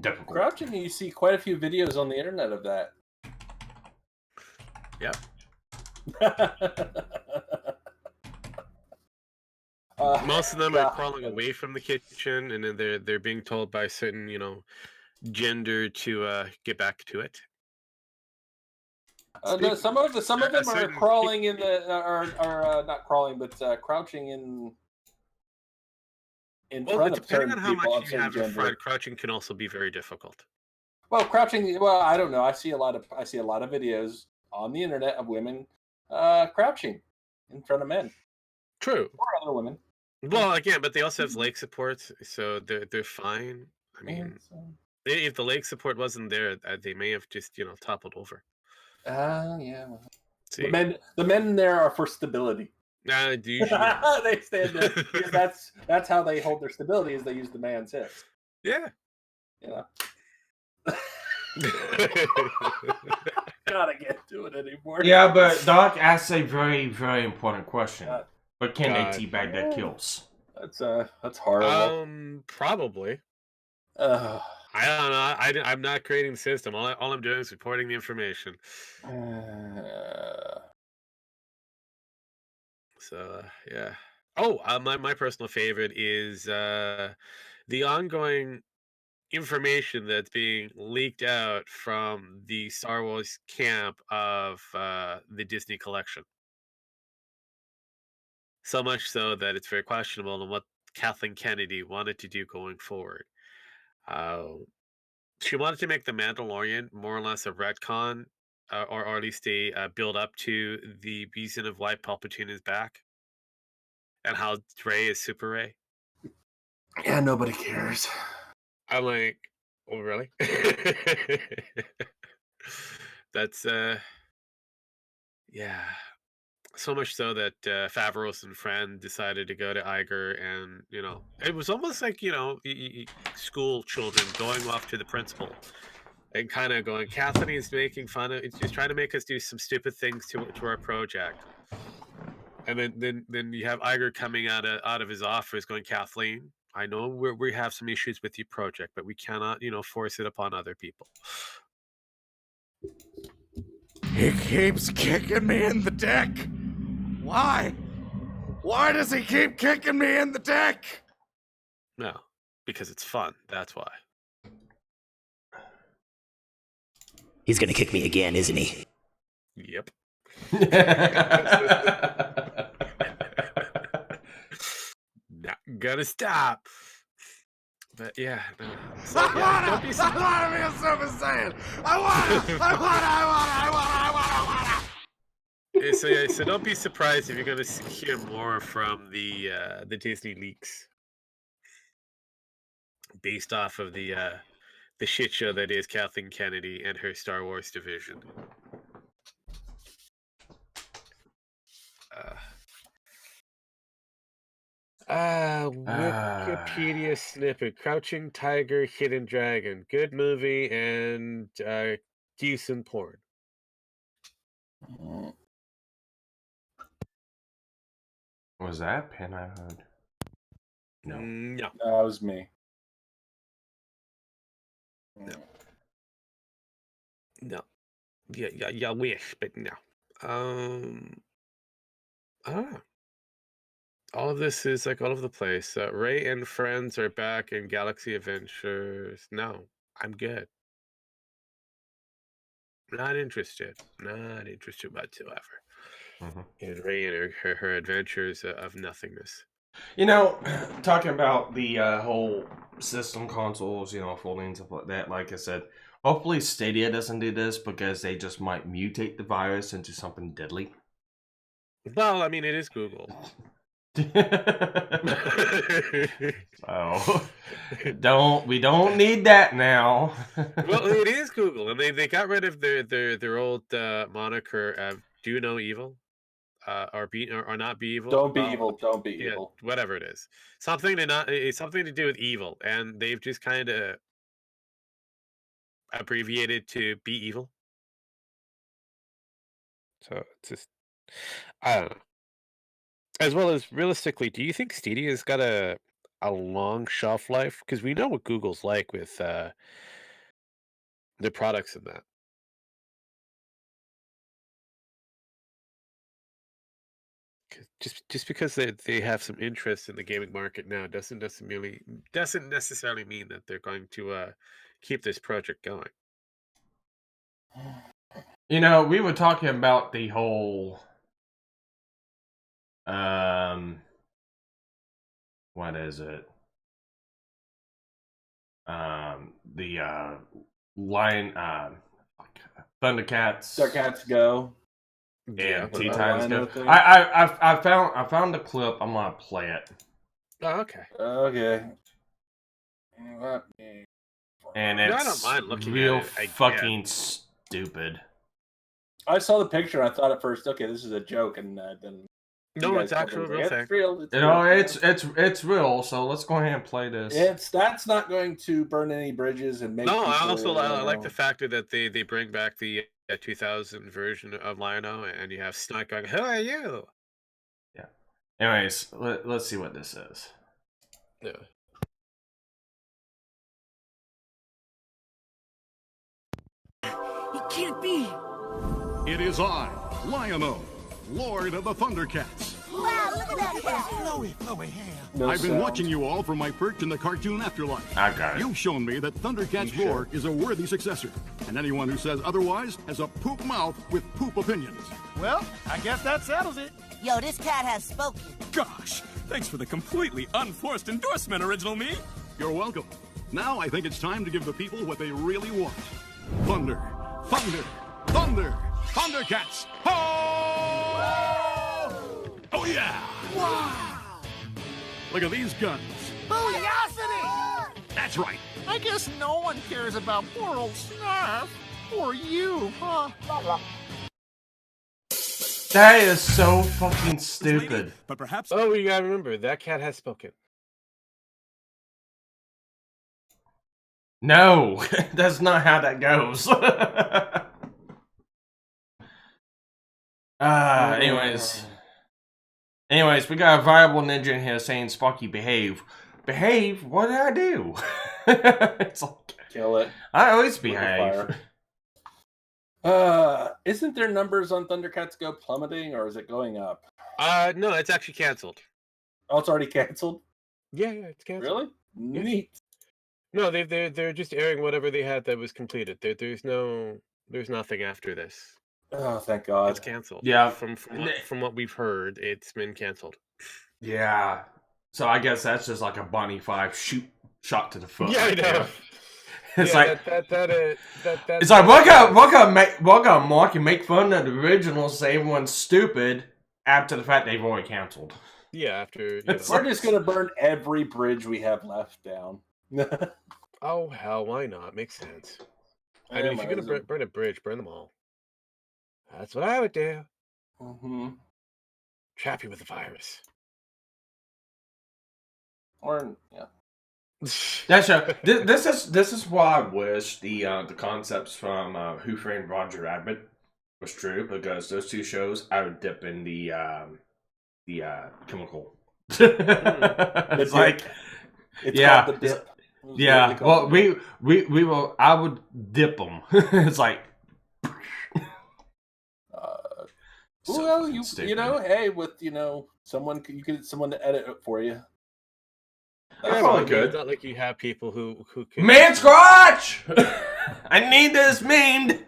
Difficult. Crouching, you see quite a few videos on the internet of that. Yep. Most of them are crawling away from the kitchen, and then they're being told by certain gender to get back to it. No, some of them are crawling in the are not crawling, but crouching in front of certain depending on how people much of you certain have in gender. front, crouching can also be very difficult. Well, crouching. Well, I don't know. I see a lot of videos on the internet of women crouching in front of men. True. Or other women. Well, again, but they also have leg support, so they're fine. I mean, if the leg support wasn't there, they may have just toppled over. Yeah. See? The men there are for stability. Usually. They stand there because that's how they hold their stability, is they use the man's hips. Yeah. Gotta get to it anymore. Yeah, but Doc asks a very, very important question. But can they teabag that kills? That's horrible. Probably. I don't know. I'm not creating the system. All I'm doing is reporting the information. So yeah. Oh, my personal favorite is the ongoing information that's being leaked out from the Star Wars camp of the Disney collection. So much so that it's very questionable on what Kathleen Kennedy wanted to do going forward. She wanted to make the Mandalorian more or less a retcon or at least a build up to the reason of why Palpatine is back, and how Rey is Super Rey. Yeah, nobody cares. I'm like, oh really? That's yeah. So much so that Favreau and friend decided to go to Iger, and it was almost like school children going off to the principal and kind of going, Kathleen is making fun of, it's trying to make us do some stupid things to our project. And then you have Iger coming out of his office going, Kathleen, I know we have some issues with your project, but we cannot force it upon other people. He keeps kicking me in the dick. Why? Why does he keep kicking me in the dick? No, because it's fun. That's why. He's gonna kick me again, isn't he? Yep. Not gonna stop. But yeah, no. So, yeah, don't be I wanna be a Super Saiyan. I wanna. So don't be surprised if you're gonna hear more from the Disney leaks, based off of the shit show that is Kathleen Kennedy and her Star Wars division. Wikipedia snippet: Crouching Tiger, Hidden Dragon, good movie and decent porn. Was that a pen I heard? No. No. No, that was me. No. Yeah, wish, but no. I don't know. All of this is like all over the place. Ray and friends are back in Galaxy Adventures. No, I'm good. Not interested. Not interested whatsoever. In Ray and her adventures of nothingness. Talking about the whole system consoles, folding stuff like that. Like I said, hopefully Stadia doesn't do this because they just might mutate the virus into something deadly. Well, I mean, it is Google. So we don't need that now. Well, it is Google, and they got rid of their old moniker of "Do No Evil," or not be evil. Don't be evil. Don't be evil. Whatever it is, something to do with evil, and they've just kind of abbreviated to "be evil." So it's just, I don't know. As well as realistically, do you think Stadia's got a long shelf life? Because we know what Google's like with their products and that. Just because they have some interest in the gaming market now doesn't necessarily mean that they're going to keep this project going. We were talking about the whole what is it? The Lion Thundercats Go. Yeah, Tea Times Go. I found the clip. I'm gonna play it. Oh, okay. Okay. And it's I don't mind looking real at it, fucking stupid. I saw the picture and I thought at first, okay, this is a joke, and then no, it's actually a real thing. It's real. It's real. So let's go ahead and play this. That's not going to burn any bridges and make. No, I like the fact that they bring back the 2000 version of Lionel, and you have Snot going, "Who are you?" Yeah. Anyways, let's see what this is. Yeah. It can't be. It is I, Lionel, Lord of the Thundercats. Wow, look at that cat. Chloe, I've been watching you all from my perch in the cartoon afterlife. I got it. You've shown me that Thundercats Roar is a worthy successor, and anyone who says otherwise has a poop mouth with poop opinions. Well, I guess that settles it. Yo, this cat has spoken. Gosh, thanks for the completely unforced endorsement, Original Me. You're welcome. Now I think it's time to give the people what they really want. Thunder. Thunder. Thunder! Thundercats! Ho! Oh yeah! Wow! Look at these guns. Booyosity! That's right. I guess no one cares about poor old Snarf. Or you, huh? That is so fucking stupid. But perhaps. Oh, you gotta remember that cat has spoken. No, that's not how that goes. Anyways, we got a viable ninja in here saying, "Sparky, behave." Behave? What did I do? It's like, kill it. I always behave. Isn't there numbers on Thundercats Go plummeting, or is it going up? No, it's actually canceled. Oh, it's already canceled? Yeah, it's canceled. Really? Yeah. Neat. No, they're just airing whatever they had that was completed. There's nothing after this. Oh, thank God. It's canceled. Yeah. From what we've heard, it's been canceled. Yeah. So I guess that's just like a Bonnie 5 shot to the foot. Yeah, I know. It's yeah, like it's like we're gonna mock and make fun of the original, say everyone's stupid after the fact they've already canceled. Yeah, after we're just gonna burn every bridge we have left down. Oh hell, why not? Makes sense. I mean, if you're gonna burn a bridge, burn them all. That's what I would do. Mm-hmm. Trap you with the virus. Or yeah. That's this is why I wish the concepts from Who Framed Roger Rabbit was true, because those two shows I would dip in the chemical. It's like called the dip. Yeah. Well, we will. I would dip them. It's like. Well, you know, hey, with someone you could someone to edit it for you. That's probably good. It's not like you have people who can... Man Scratch! I need this memed!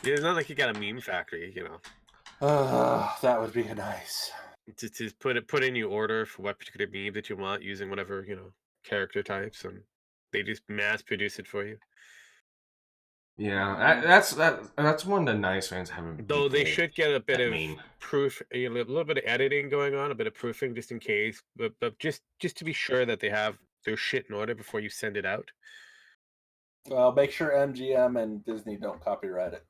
Yeah, it's not like you got a meme factory, That would be nice. To put in your order for what particular meme that you want using whatever, character types, and they just mass produce it for you. Yeah, that's one of the nice things having. Though they should get a bit of proof, a little bit of editing going on, a bit of proofing just in case, but just to be sure that they have their shit in order before you send it out. Well, make sure MGM and Disney don't copyright it.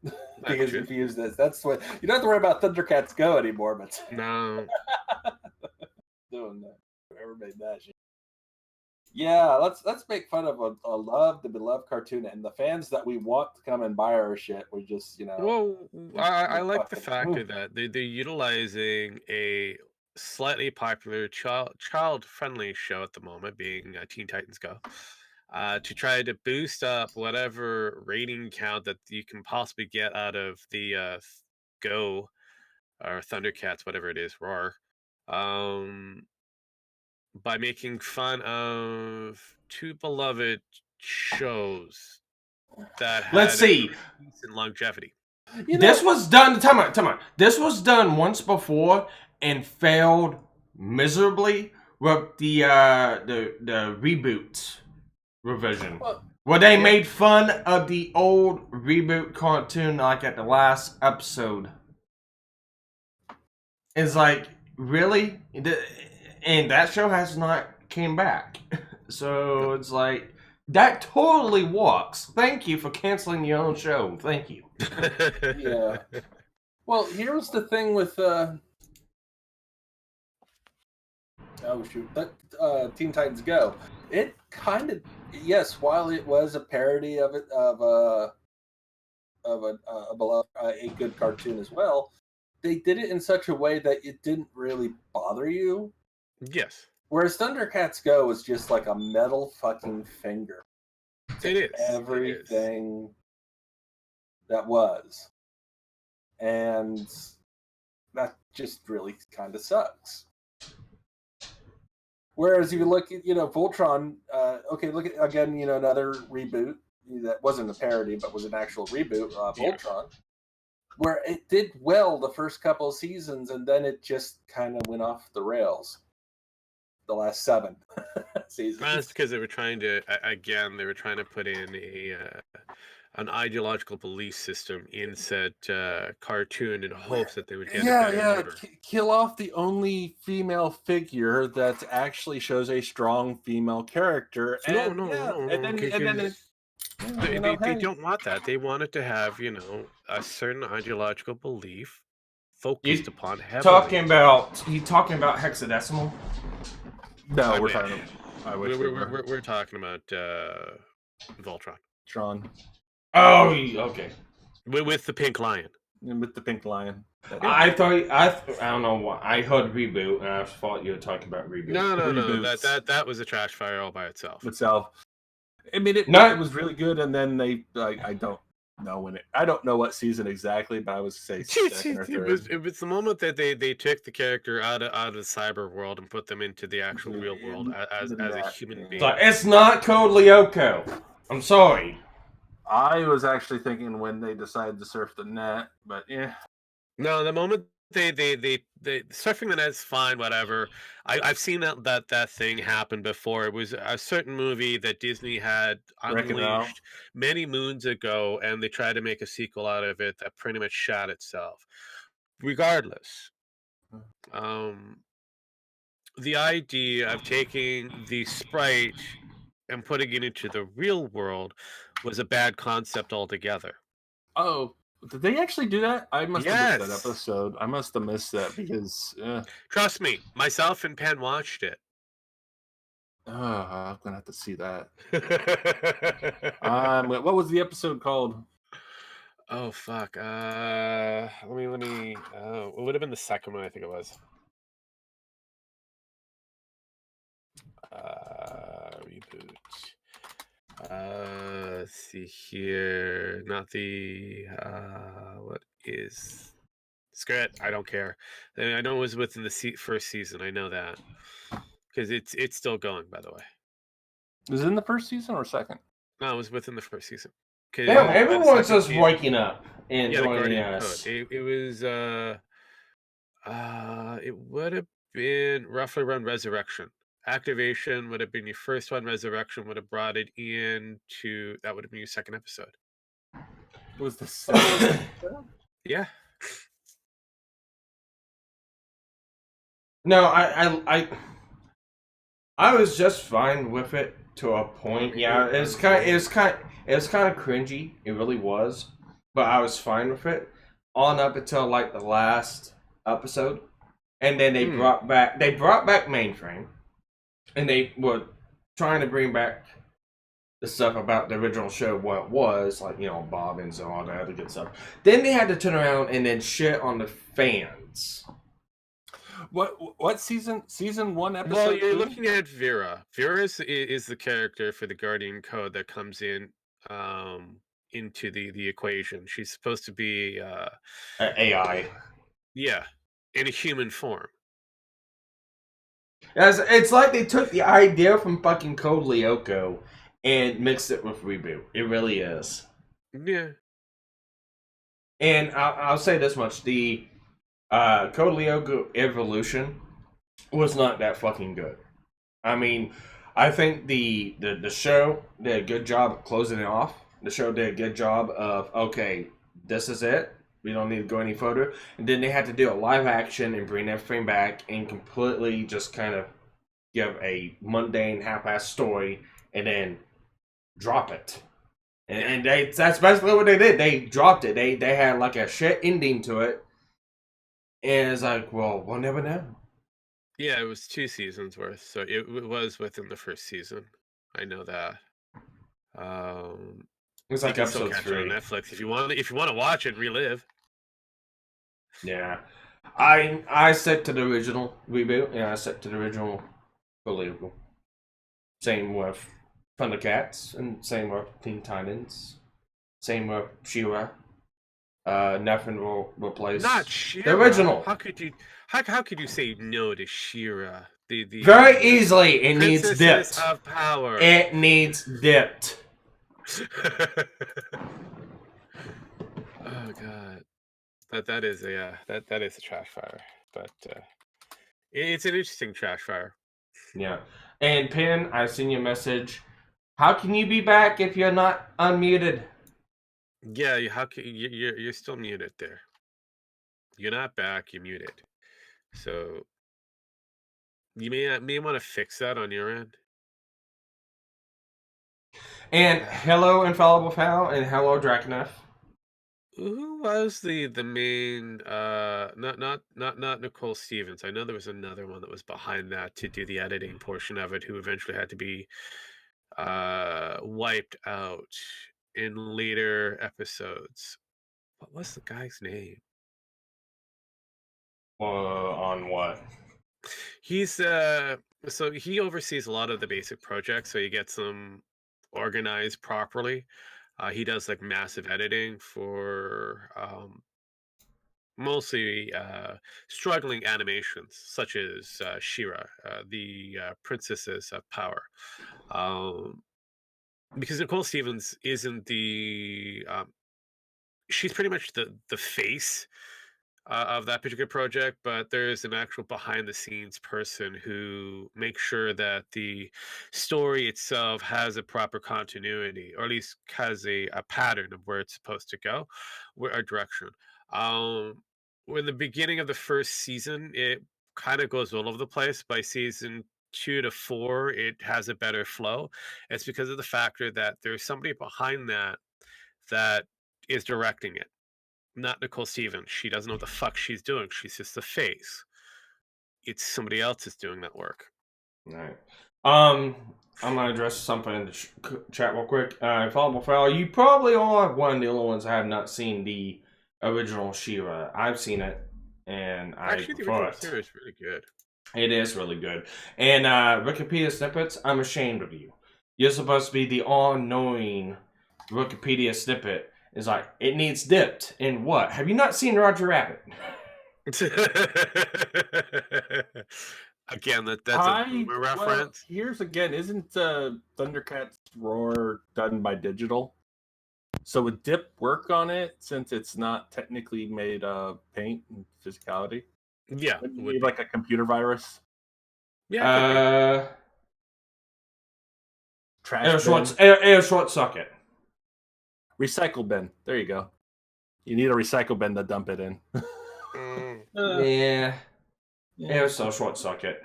Because if you use this, that's what you don't have to worry about Thundercats Go anymore. But no, doing that. Whoever made that shit. Yeah, let's make fun of a loved and beloved cartoon, and the fans that we want to come and buy our shit. We just, Well, I like the factor that they're utilizing a slightly popular child-friendly show at the moment, being Teen Titans Go, to try to boost up whatever rating count that you can possibly get out of the Go or Thundercats, whatever it is, Roar. By making fun of two beloved shows that had Let's see. Decent longevity. This was done. Time out. This was done once before and failed miserably with the reboot revision, where they made fun of the old reboot cartoon, like at the last episode. It's like, really? And that show has not came back. So it's like, that totally works. Thank you for canceling your own show. Thank you. Yeah. Well, here's the thing with Teen Titans Go. It kind of, yes, while it was a parody of a good cartoon as well, they did it in such a way that it didn't really bother you. Yes. Whereas Thundercats Go was just like a metal fucking finger. It is. Everything that was. And that just really kind of sucks. Whereas you look at, Voltron, look at, again, another reboot that wasn't a parody, but was an actual reboot, Voltron, where it did well the first couple of seasons, and then it just kind of went off the rails. The last 7 seasons. That's because they were trying to, put in an ideological belief system in said cartoon in hopes that they would get a Yeah, better yeah. order. Kill off the only female figure that actually shows a strong female character, and They don't want that. They want it to have, you know, a certain ideological belief focused upon heavily. Talking about hexadecimal? No, we're talking about Voltron. Tron. Oh, okay. With the pink lion. With the pink lion. I don't know why. I heard Reboot, and I thought you were talking about Reboot. No. That was a trash fire all by itself. I mean, it was really good, and then they I don't know when I don't know what season exactly, but I would say second or third. It was the moment that they took the character out of the cyber world and put them into the actual real world as a human being. It's not Code Lyoko. I'm sorry. I was actually thinking when they decided to surf the net, but yeah. No, the moment they surfing the net's fine, whatever. I've seen that thing happen before. It was a certain movie that Disney had unleashed many moons ago, and they tried to make a sequel out of it that pretty much shot itself. Regardless, the idea of taking the sprite and putting it into the real world was a bad concept altogether. Oh, did they actually do that? I must have missed that episode. I must have missed that because... Trust me, myself and Penn watched it. Oh, I'm going to have to see that. What was the episode called? Oh, fuck. Let me... it would have been the second one, I think it was. Reboot. Let's see here. Not the what is Scrat? I don't care. I know it was within the first season. I know that because it's still going. By the way, was it in the first season or second? No, it was within the first season. Damn, everyone's just waking up and joining us. It was it would have been roughly around Resurrection. Activation would have been your first one. Resurrection would have brought it into that would have been your second episode. Was the second episode? Yeah. No, I was just fine with it to a point. Yeah, it was kind of cringy. It really was, but I was fine with it on up until like the last episode, and then they brought back Mainframe. And they were trying to bring back the stuff about the original show, what it was, like, you know, bobbins and all that other good stuff. Then they had to turn around and then shit on the fans. What season? Season 1, episode 2? Well, you're looking at Vera. Vera is the character for the Guardian Code that comes in into the equation. She's supposed to be AI. Yeah, in a human form. It's like they took the idea from fucking Code Lyoko and mixed it with Reboot. It really is. Yeah. And I'll say this much: the Code Lyoko Evolution was not that fucking good. I mean, I think the show did a good job of closing it off. The show did a good job of, okay, this is it. We don't need to go any further. And then they had to do a live action and bring everything back and completely just kind of give a mundane, half-assed story and then drop it. And that's basically what they did. They dropped it. They had like a shit ending to it. And it's like, well, we'll never know. Yeah, it was 2 seasons worth. So it was within the first season. I know that. It's like episode 3 on Netflix if you want to watch it, relive. Yeah, I stick to the original Reboot. Yeah, I stick to the original Believable. Same with Thundercats, and same with Teen Titans. Same with She-Ra. Nothing will replace Not She-Ra. The original. How could you say no to She-Ra? The very easily. It needs dipped. Of power. It needs dipped. Oh god, that is a trash fire, but it's an interesting trash fire. Yeah, and Pin, I've seen your message. How can you be back if you're not unmuted? Yeah, how can you're still muted there? You're not back. You're muted. So you may want to fix that on your end. And hello, Infallible Fowl, and hello, Draconef. Who was the main not Nicole Stevens? I know there was another one that was behind that to do the editing portion of it, who eventually had to be wiped out in later episodes. What was the guy's name? On what? He's so he oversees a lot of the basic projects, so he gets them organized properly. He does like massive editing for mostly struggling animations such as Shira, the Princesses of Power. Because Nicole Stevens isn't the she's pretty much the face of that particular project, but there's an actual behind the scenes person who makes sure that the story itself has a proper continuity, or at least has a pattern of where it's supposed to go, where a direction. Um, in the beginning of the first season, it kind of goes all over the place. By season 2 to 4, it has a better flow. It's because of the factor that there's somebody behind that is directing it, not Nicole Stevens. She doesn't know what the fuck she's doing. She's just the face. It's somebody else that's doing that work. All right. I'm gonna address something in the chat real quick. Infallible Fowl, you probably are one of the only ones I have not seen the original She-Ra. I've seen it, and Actually, the original series is really good. It is really good. And Wikipedia snippets, I'm ashamed of you. You're supposed to be the all-knowing Wikipedia snippet. It's like, it needs dipped in what? Have you not seen Roger Rabbit? Again, that's a boomer reference. Well, here's again, isn't Thundercats Roar done by digital? So would dip work on it since it's not technically made of paint and physicality? Yeah, would be like a computer virus. Yeah. Trash air short socket. Recycle bin. There you go. You need a recycle bin to dump it in. Yeah. Air short socket.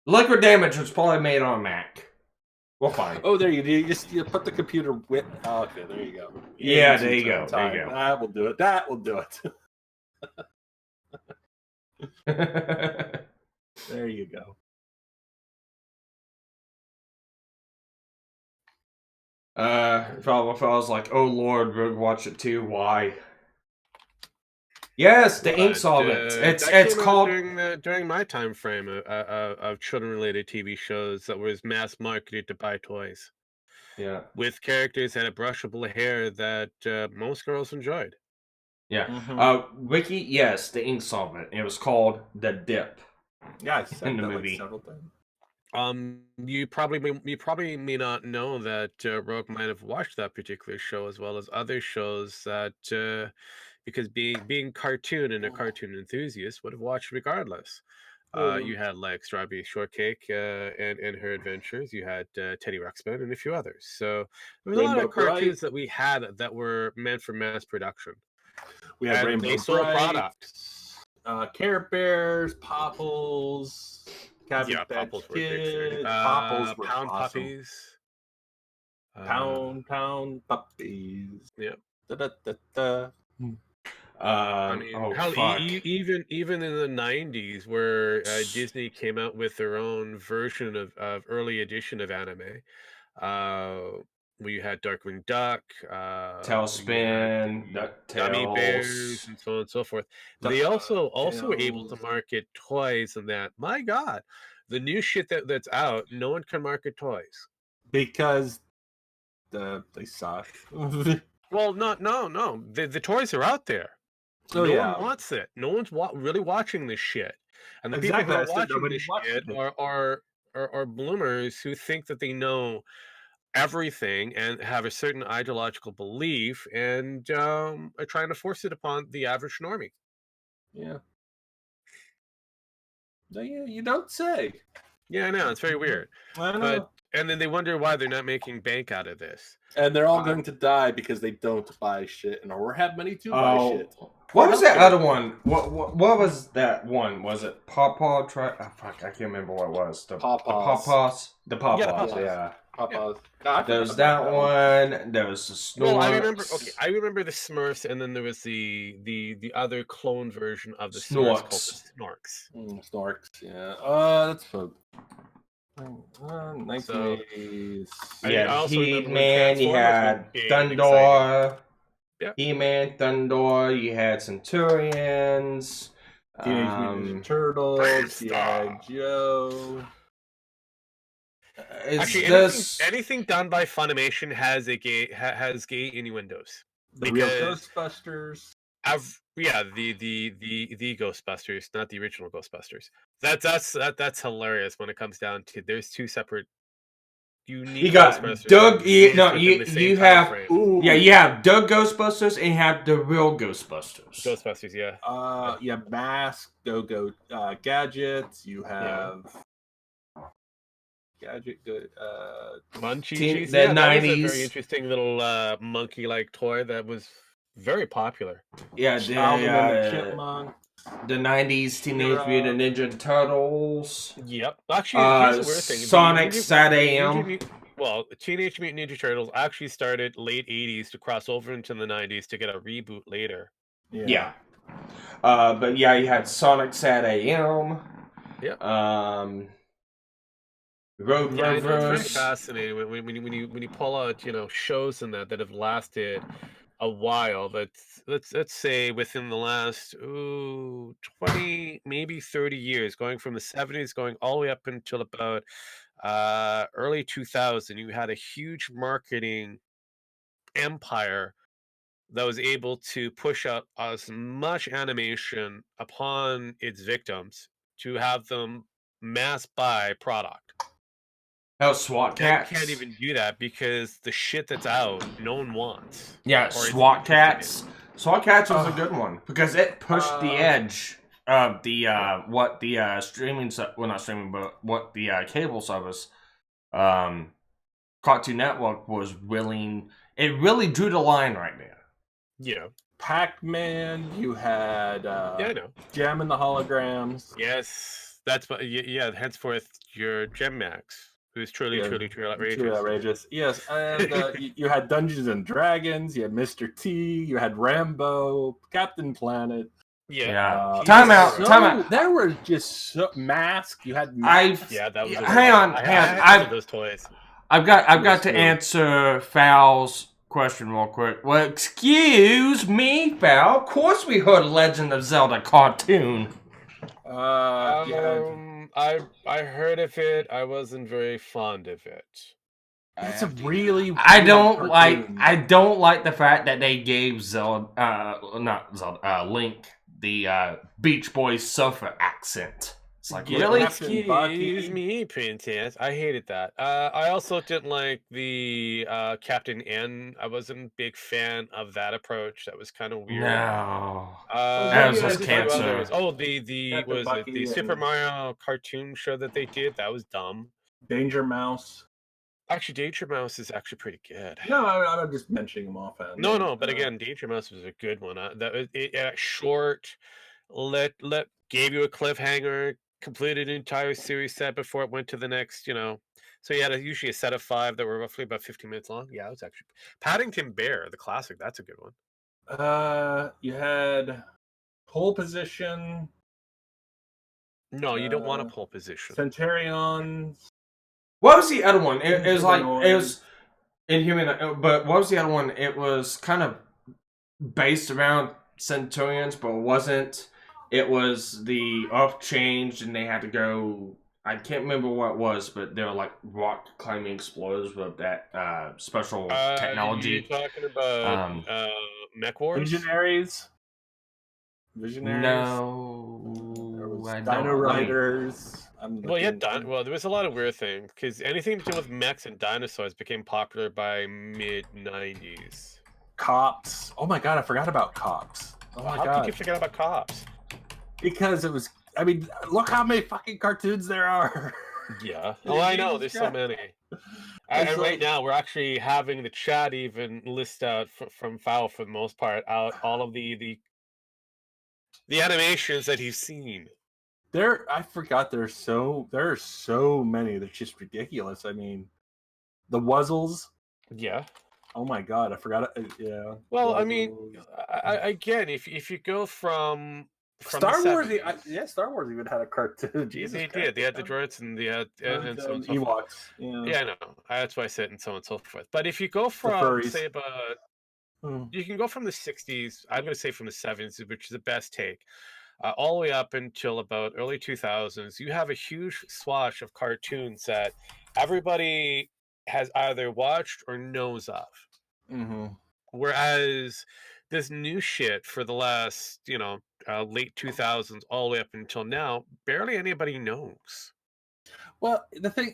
Liquid Damage was probably made on a Mac. We'll find. Oh, there you go. You put the computer with. Oh, okay, there you go. Yeah, there you go. There you go. That will do it. That will do it. There you go. If I was like, oh Lord, we'll watch it too. Why? Yes, the ink solvent. It's called during my time frame of children-related TV shows that was mass marketed to buy toys. Yeah, with characters that had brushable hair that most girls enjoyed. Yeah. Wiki, yes, the ink solvent. It was called the Dip. Yeah, in the movie. Several times. You probably may not know that Rogue might have watched that particular show as well as other shows that because being cartoon and a cartoon enthusiast would have watched regardless. You had like Strawberry Shortcake and her adventures. You had Teddy Ruxpin and a few others. So there was a lot of cartoons that we had that were meant for mass production. We had Rainbow products. Care Bears, Popples, Popples were big. Popples were Pound awesome. Puppies. Pound Puppies. Yeah. I mean, even in the 90s, where Disney came out with their own version of early edition of anime, we had Darkwing Duck, Tailspin, Gummy Bears, and so on and so forth. They also were able to market toys, and that, my God, the new shit that's out, no one can market toys because they suck. Well, no. The toys are out there. Oh, no yeah. one wants it. No one's really watching this shit. And the Exactly. people who are watching this shit are bloomers who think that they know everything and have a certain ideological belief and are trying to force it upon the average normie. Yeah. No, you don't say. Yeah, I know. It's very weird. I know. And then they wonder why they're not making bank out of this. And they're all going to die because they don't buy shit, or have money to buy shit. What was that other one? What was that one? Was it Pawpaw? Fuck, I can't remember what it was. The Pawpaws. The Pawpaws, yeah. Pawpaws. There was that one. There was the Snorks. Well, I remember the Smurfs, and then there was the other clone version of the Smurfs called the Snorks. Snorks, yeah. That's fun. 1980s. Yeah, He-Man, you had Thundor. Yeah. He-Man, Thundor, you had Centurions. Teenage Mutant Ninja Turtles, yeah, Joe. Actually, anything done by Funimation has gay innuendos. The real Ghostbusters. The Ghostbusters, not the original Ghostbusters. That's hilarious when it comes down to there's two separate unique. You got Doug. You have you have Doug Ghostbusters and you have the real Ghostbusters. Ghostbusters, yeah. You have Mask, Go Gadgets. You have Gadget, Munchies. The 90s. That was a very interesting little monkey-like toy that was very popular. Yeah, the 90s Teenage Mutant Ninja Turtles. Yep. Actually, here's a weird thing. Sonic Sat AM. Well, Teenage Mutant Ninja Turtles actually started late 80s to cross over into the 90s to get a reboot later. Yeah. But yeah, you had Sonic Sat AM. Yep. Road Rovers. It's very fascinating when you pull out shows in that have lasted a while. Let's say within the last 20, maybe 30 years, going from the 70s, going all the way up until about early 2000, you had a huge marketing empire that was able to push out as much animation upon its victims to have them mass buy product. Oh, SWAT Cats. Can't even do that because the shit that's out, no one wants. Yeah, SWAT Cats. SWAT Cats was a good one because it pushed the edge of the what the streaming, well, not streaming, but what the cable service, Cartoon Network was willing. It really drew the line right there. Yeah. Pac-Man. You had I know. Gem and the Holograms. Yes, that's what. Yeah, henceforth your Gem Max. Who's truly outrageous. Truly outrageous. Yes, and you had Dungeons and Dragons, you had Mr. T, you had Rambo, Captain Planet. Yeah. Time out. There were just Mask. You had Mask. That was. Hang on. I've those toys. I've got to answer Fal's question real quick. Well, excuse me, Fal. Of course we heard Legend of Zelda cartoon. I heard of it. I wasn't very fond of it. It's a really. I don't like the fact that they gave Link the Beach Boys surfer accent. It's like, really? Excuse me, Princess. I hated that. I also didn't like the Captain N. I wasn't a big fan of that approach. That was kind of weird. No. That was just cancer. The Super Mario cartoon show that they did? That was dumb. Danger Mouse. Actually, Danger Mouse is actually pretty good. No, I'm just mentioning them offhand. No, but again, Danger Mouse was a good one. Short, gave you a cliffhanger, completed an entire series set before it went to the next, So you had usually a set of 5 that were roughly about 15 minutes long. Yeah, it was actually Paddington Bear, the classic. That's a good one. You had Pole Position. No, you don't want a Pole Position. Centurion. What was the other one? It was Inhuman, but what was the other one? It was kind of based around Centurions, but it wasn't. It was the Earth changed and they had to go. I can't remember what it was, but they were like rock climbing explorers with that special technology. You're talking about Mech Wars? Visionaries. No, Dino Riders. There was a lot of weird things because anything to do with mechs and dinosaurs became popular by mid-90s. Cops. Oh my god, I forgot about Cops. Oh my god. How do you keep forgetting about Cops? Because it was. I mean, look how many fucking cartoons there are. Yeah. Oh, I know. There's Jesus so Christ. many. It's And right like- now, we're actually having the chat even list out from Foul for the most part out all of the animations that he's seen. I forgot there are so many that's just ridiculous. I mean, the Wuzzles. Yeah. Oh my god, I forgot it. Yeah. Well, I mean, Wuzzles. again, if you go from Star the Wars, 70s, Star Wars even had a cartoon. Jesus they Christ. did. They had the droids and they had and so on and so forth. Ewoks. Yeah. Yeah, I know. That's why I said and so on and so forth. But if you go from furries. say about you can go from the 60s, I'm going to say from the 70s, which is the best take, all the way up until about early 2000s. You have a huge swash of cartoons that everybody has either watched or knows of. Mm-hmm. Whereas this new shit for the last, late 2000s all the way up until now, barely anybody knows. Well,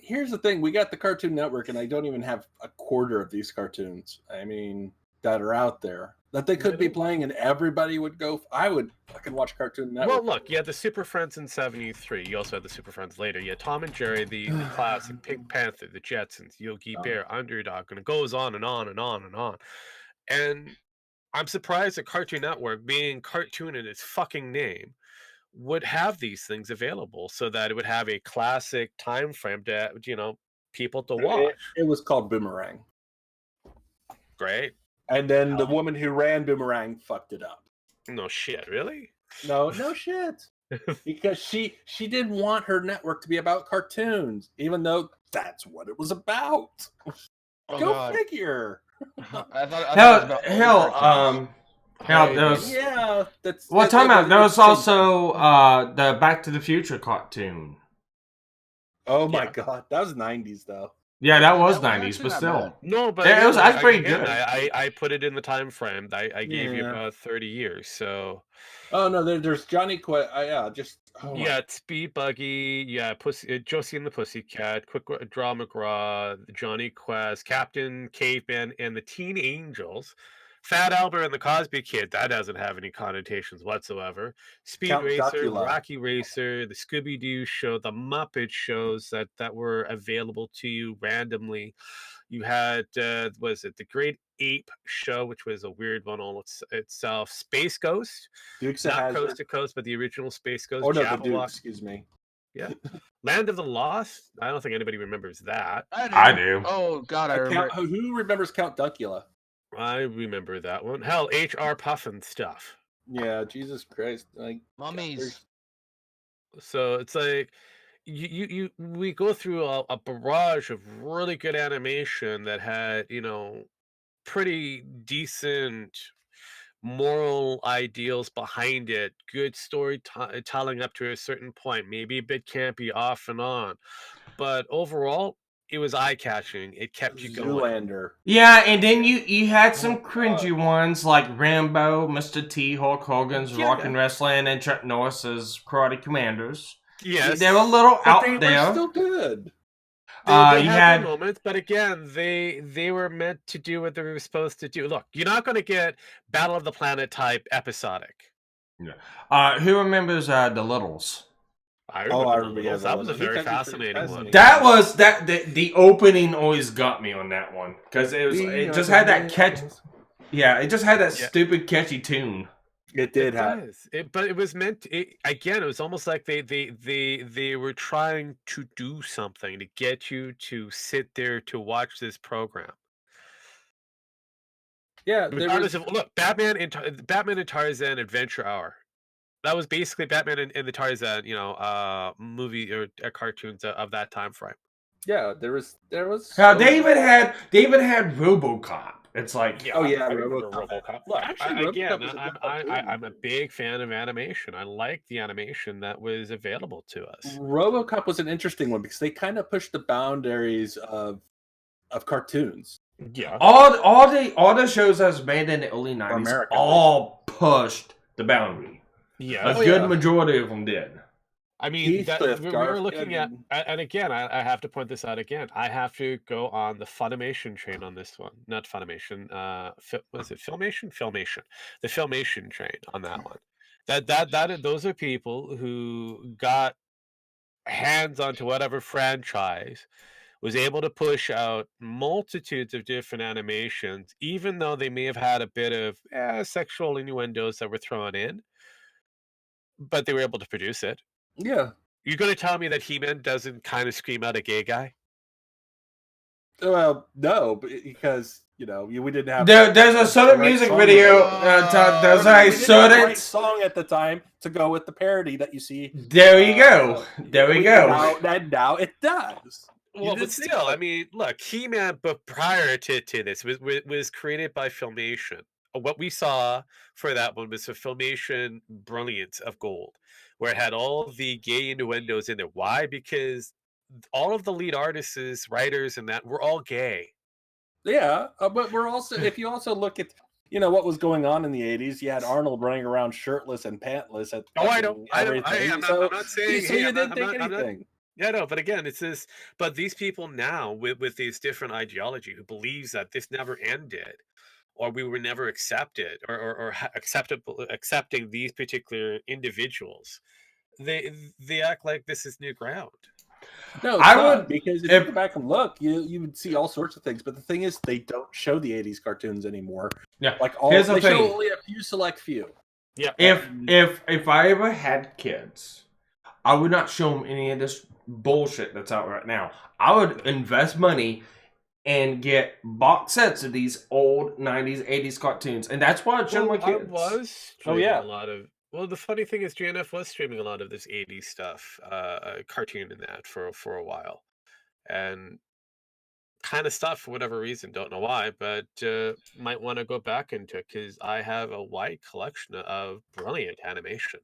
here's the thing: we got the Cartoon Network, and I don't even have a quarter of these cartoons. I mean, that are out there that they could be playing, and everybody would go. I would fucking watch Cartoon Network. Well, look, you had the Super Friends in '73. You also had the Super Friends later. You had Tom and Jerry, the classic, Pink Panther, the Jetsons, Yogi Bear, Underdog, and it goes on and on and on and on. And I'm surprised that Cartoon Network, being cartoon in its fucking name, would have these things available so that it would have a classic time frame that people to watch. It was called Boomerang. Great. And then the woman who ran Boomerang fucked it up. No shit, really? No shit. Because she didn't want her network to be about cartoons, even though that's what it was about. Oh, Go God. figure. I thought it was about there was that's time out. There was also the Back to the Future cartoon. Oh my god, that was 90s though. Yeah, that was 90s, but still. No, but it was actually again, good. I put it in the time frame. I gave you about 30 years, so. Oh no, there's Johnny Quest. Speed Buggy, Josie and the Pussycat, Quick Draw McGraw, Johnny Quest, Captain Caveman, and the Teen Angels. Fat Albert and the Cosby Kid, that doesn't have any connotations whatsoever. Speed Count Racer, Dracula. Rocky Racer, the Scooby-Doo show, the Muppet shows that were available to you randomly. You had, was it the Great Ape show, which was a weird one all itself. Space Ghost, Dukes not of Hazzard. Coast to Coast, but the original Space Ghost. Oh no, the Jabberwock. Duke, excuse me. Yeah. Land of the Lost. I don't think anybody remembers that. I do. Oh God, I remember. Who remembers Count Duckula? I remember that one. Hell, H.R. Puffin stuff. Yeah, Jesus Christ. Like Mummies. So it's like we go through a barrage of really good animation that had, pretty decent moral ideals behind it, good storytelling up to a certain point, maybe a bit campy off and on, but overall it was eye-catching. It kept you going. Zoolander. Yeah, and then you had some cringy ones like Rambo, Mr. T, Hulk Hogan's Rockin' Wrestling, and Chuck Norris's Karate Commanders. Yes, they were a little out they there. Were still good. They had their moments, but again, they were meant to do what they were supposed to do. Look, you're not going to get Battle of the Planet type episodic. Yeah. Who remembers the Littles? I remember the Littles. That was a very fascinating one. That was the opening always got me on that one because it just had that catch. Yeah, it just had that stupid catchy tune. It did but it was meant to, again, it was almost like they were trying to do something to get you to sit there to watch this program. Yeah, regardless of look, Batman and Tarzan Adventure Hour. That was basically Batman and the Tarzan, movie or cartoons of that time frame. Yeah, there was. They even had RoboCop. It's like, RoboCop. Look, actually, again, I'm a big fan of animation. I like the animation that was available to us. RoboCop was an interesting one because they kind of pushed the boundaries of cartoons. Yeah, all the shows that was made in the early 90s all pushed the boundary. Yeah, a good majority of them did. I mean, we were looking at, and again, I have to point this out again. I have to go on the Funimation train on this one. Not Funimation. Was it Filmation? Filmation. The Filmation train on that one. Those are people who got hands onto whatever franchise, was able to push out multitudes of different animations, even though they may have had a bit of sexual innuendos that were thrown in, but they were able to produce it. Yeah. You're going to tell me that He-Man doesn't kind of scream out a gay guy? Well, no, because we didn't have. There's a certain music video. There's a certain song at the time to go with the parody that you see. There you go. There we go. Now it does. Well, but still, I mean, look, He-Man, but prior to this, was created by Filmation. What we saw for that one was a Filmation brilliance of gold, where it had all the gay innuendos in it. Why? Because all of the lead artists, writers, and that were all gay. Yeah, but we're also, if you also look at, what was going on in the 80s, you had Arnold running around shirtless and pantless at I know. I'm not saying. So you didn't think anything. Yeah, no, but again, it's this. But these people now, with these different ideology, who believes that this never ended, or we were never accepted, or accepting these particular individuals, they act like this is new ground. No, I would, because if you go back and look, you would see all sorts of things. But the thing is, they don't show the 80s cartoons anymore. Yeah, like they show only a select few. Yeah. If I ever had kids, I would not show them any of this bullshit that's out right now. I would invest money and get box sets of these old 90s, 80s cartoons, and that's why I show my kids. I was streaming a lot of. Well, the funny thing is, GNF was streaming a lot of this 80s stuff, cartoon and that for a while, and kind of stuff for whatever reason, don't know why, but might want to go back into it because I have a wide collection of brilliant animation.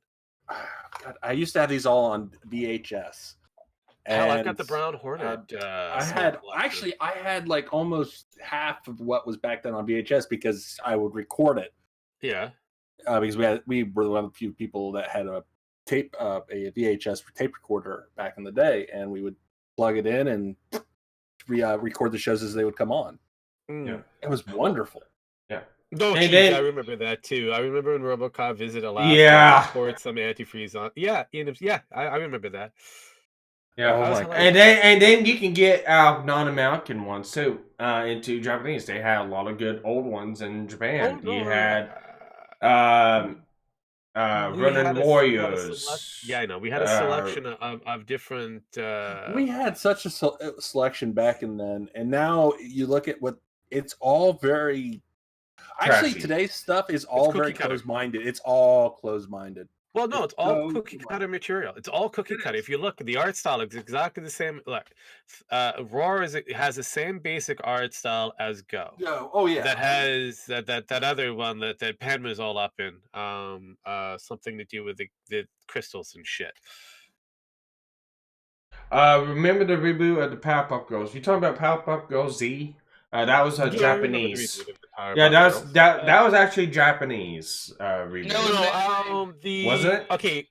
God, I used to have these all on VHS. Hell, I've got the Brown Hornet. I had like almost half of what was back then on VHS because I would record it. Yeah. Because we were one of the few people that had a VHS tape recorder back in the day, and we would plug it in and record the shows as they would come on. Yeah, it was wonderful. Yeah. No, I remember that too. I remember when RoboCop visited Alastor. Yeah. Poured some antifreeze on. Yeah, I remember that. Yeah, and then you can get non-American ones too into Japanese. They had a lot of good old ones in Japan. You had Ronin Warriors. I know. We had a selection of different. We had such a selection back and then, and now you look at what it's all very. Actually, trashy. Today's stuff is all very close-minded. It's all close-minded. Well, no, it's all cookie cutter material. It's all cookie cutter. If you look, the art style is exactly the same. Look, Roar has the same basic art style as Go. Oh yeah. That has that other one that Pen was all up in. Something to do with the crystals and shit. Remember the reboot of the Powerpuff Girls? You talking about Powerpuff Girls Z? That was Japanese. Yeah, that was actually Japanese reboot. No. Was it? Okay,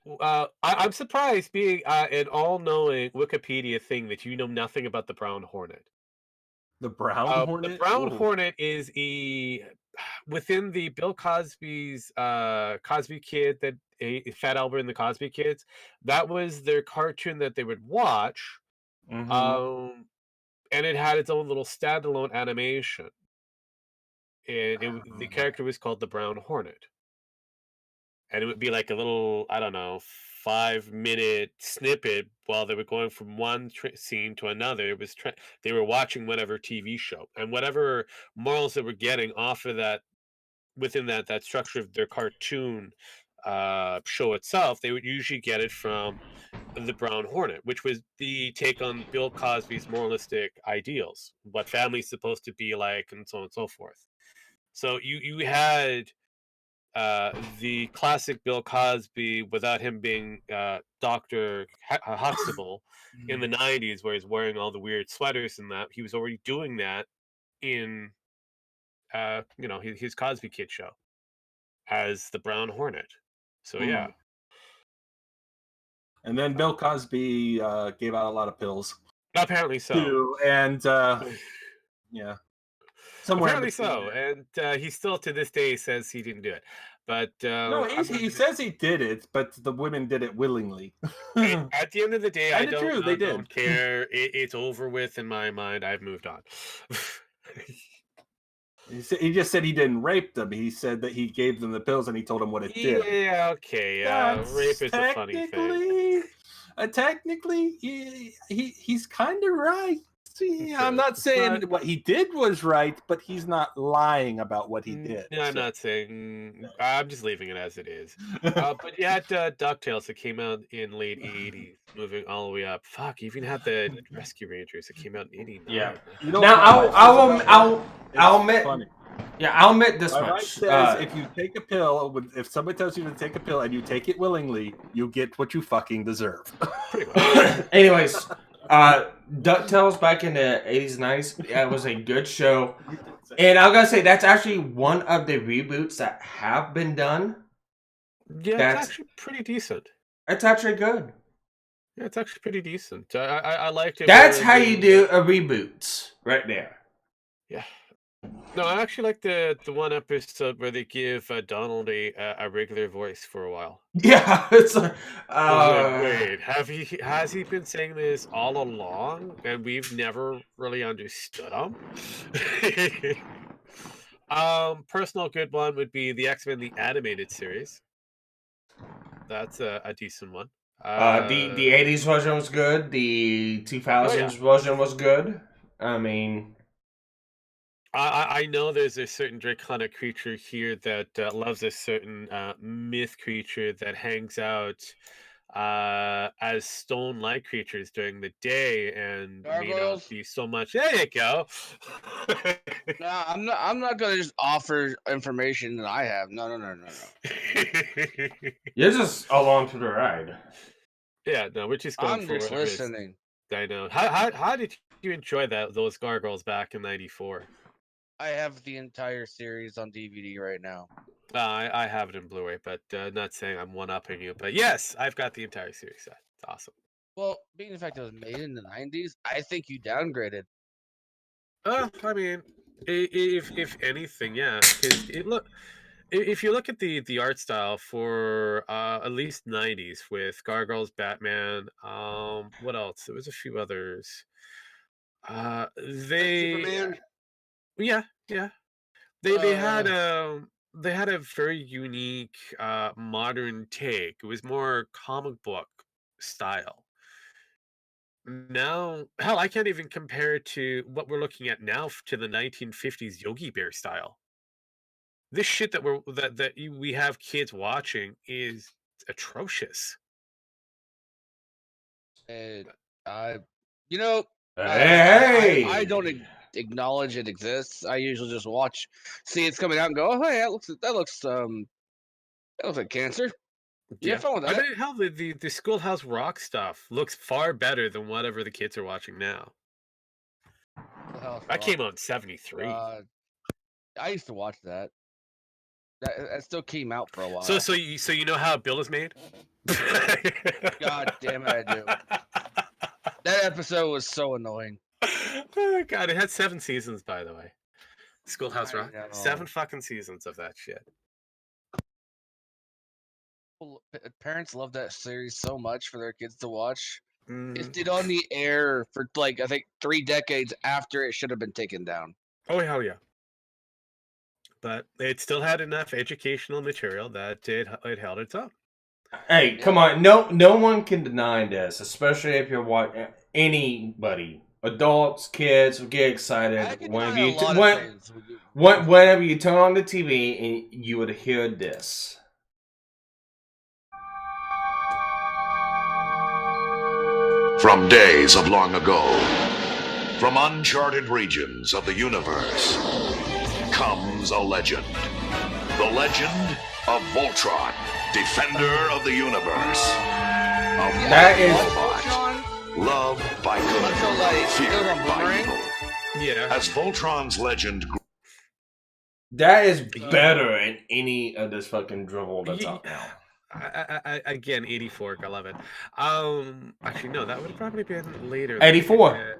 I'm surprised, being an all-knowing Wikipedia thing, that you know nothing about the Brown Hornet. The Brown Hornet? The Brown Hornet is within the Bill Cosby's Cosby Kid, that Fat Albert and the Cosby Kids. That was their cartoon that they would watch. Mm-hmm. And it had its own little standalone animation. And the character was called the Brown Hornet. And it would be like a little, 5-minute snippet while they were going from one scene to another. It was they were watching whatever TV show. And whatever morals they were getting off of that, within that structure of their cartoon show itself, they would usually get it from the Brown Hornet, which was the take on Bill Cosby's moralistic ideals, what family's supposed to be like, and so on and so forth. So you had the classic Bill Cosby without him being Dr. Huxtable in the 90s, where he's wearing all the weird sweaters and that. He was already doing that in his Cosby Kid show as the Brown Hornet. So yeah. And then Bill Cosby gave out a lot of pills. Apparently so. Too, and yeah. Apparently so. And he still to this day says he didn't do it. But No, he says he did it, but the women did it willingly. at the end of the day, I Kinda true, they don't did. care. It's over with in my mind. I've moved on. He just said he didn't rape them. He said that he gave them the pills and he told them what it did. Yeah, okay. Rape is a funny thing. Technically, he's kind of right. See, I'm not saying what he did was right, but he's not lying about what he did. No, I'm not saying. I'm just leaving it as it is. But you had DuckTales that came out in late '80s, moving all the way up. Fuck, you even had the Rescue Rangers that came out in '89. Yeah. You know, Now I'll admit. Funny. Yeah, I'll admit this My much. right says if you take a pill, if somebody tells you to take a pill and you take it willingly, you get what you fucking deserve. Pretty much. Anyways, DuckTales back in the 80s, 90s, yeah, it was a good show. And I gotta say, that's actually one of the reboots that have been done. Yeah, it's actually pretty decent. It's actually good. Yeah, it's actually pretty decent. I liked it. That's how you do a reboot, right there. Yeah. No, I actually like the one episode where they give Donald a regular voice for a while. Yeah, it's like, wait, has he been saying this all along, and we've never really understood him? Personal good one would be the X-Men the animated series. That's a decent one. The 80s version was good. The 2000s version was good. I mean, I know there's a certain draconic creature here that loves a certain myth creature that hangs out as stone-like creatures during the day and may not be so much. There you go. No, I'm not gonna just offer information that I have. No. You're just along for the ride. Yeah, no, we're just going. I'm just listening. I know. How did you enjoy those gargoyles back in '94? I have the entire series on DVD right now. I have it in Blu-ray, but not saying I'm one-upping you. But yes, I've got the entire series set. It's awesome. Well, being the fact it was made in the 90s, I think you downgraded. I mean, if anything, yeah. Because if you look at the art style for at least '90s with Gargoyles, Batman, what else? There was a few others. Superman. Yeah. They had a very unique modern take. It was more comic book style. Now, hell, I can't even compare it to what we're looking at now to the 1950s Yogi Bear style. This shit that we have kids watching is atrocious. Hey. Hey! I don't acknowledge it exists. I usually just watch, see it's coming out, and go, "Oh, hey, that looks like cancer." Yeah, fun with that. I mean, hell, the Schoolhouse Rock stuff looks far better than whatever the kids are watching now. That came out in '73. I used to watch that. That still came out for a while. So you know how Bill is made? God damn it, I do. That episode was so annoying. Oh God, it had 7 seasons, by the way. Schoolhouse Rock, 7 fucking seasons of that shit. Well, parents love that series so much for their kids to watch. It stayed on the air for I think 3 decades after it should have been taken down. Oh hell yeah! But it still had enough educational material that it held its own. Hey, come on! No one can deny this, especially if you're watching. Anybody, adults, kids, will get excited whenever you turn on the TV and you would hear this. From days of long ago, from uncharted regions of the universe, comes a legend. The legend of Voltron, defender of the universe. That is loved by good, feared by evil. Yeah. As Voltron's legend grew. That is better than any of this fucking drivel that's out now. Again, 84. I love it. Actually, no, that would have probably been later. 84.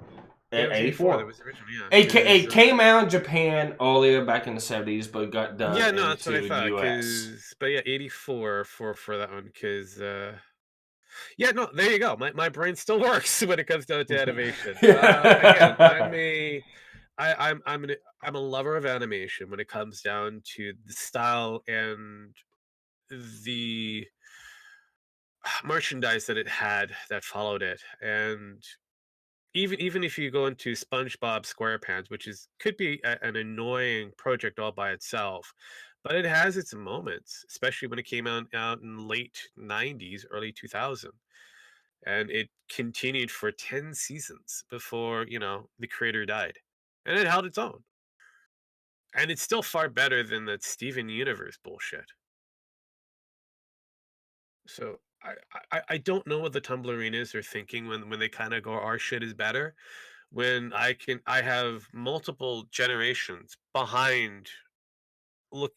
Yeah, it was 84. That was the original, yeah. It came out in Japan earlier back in the 70s, but got done Yeah, no, that's what I into thought. US. But yeah, 84 for that one, because yeah, no, there you go. My brain still works when it comes down to animation. Again, I'm a lover of animation when it comes down to the style and the merchandise that it had that followed it. And even if you go into SpongeBob SquarePants, which could be an annoying project all by itself, but it has its moments, especially when it came out in late 90s, early 2000. And it continued for 10 seasons before, the creator died. And it held its own. And it's still far better than that Steven Universe bullshit. So I don't know what the Tumblrinas are thinking when they kind of go, our shit is better, when I have multiple generations behind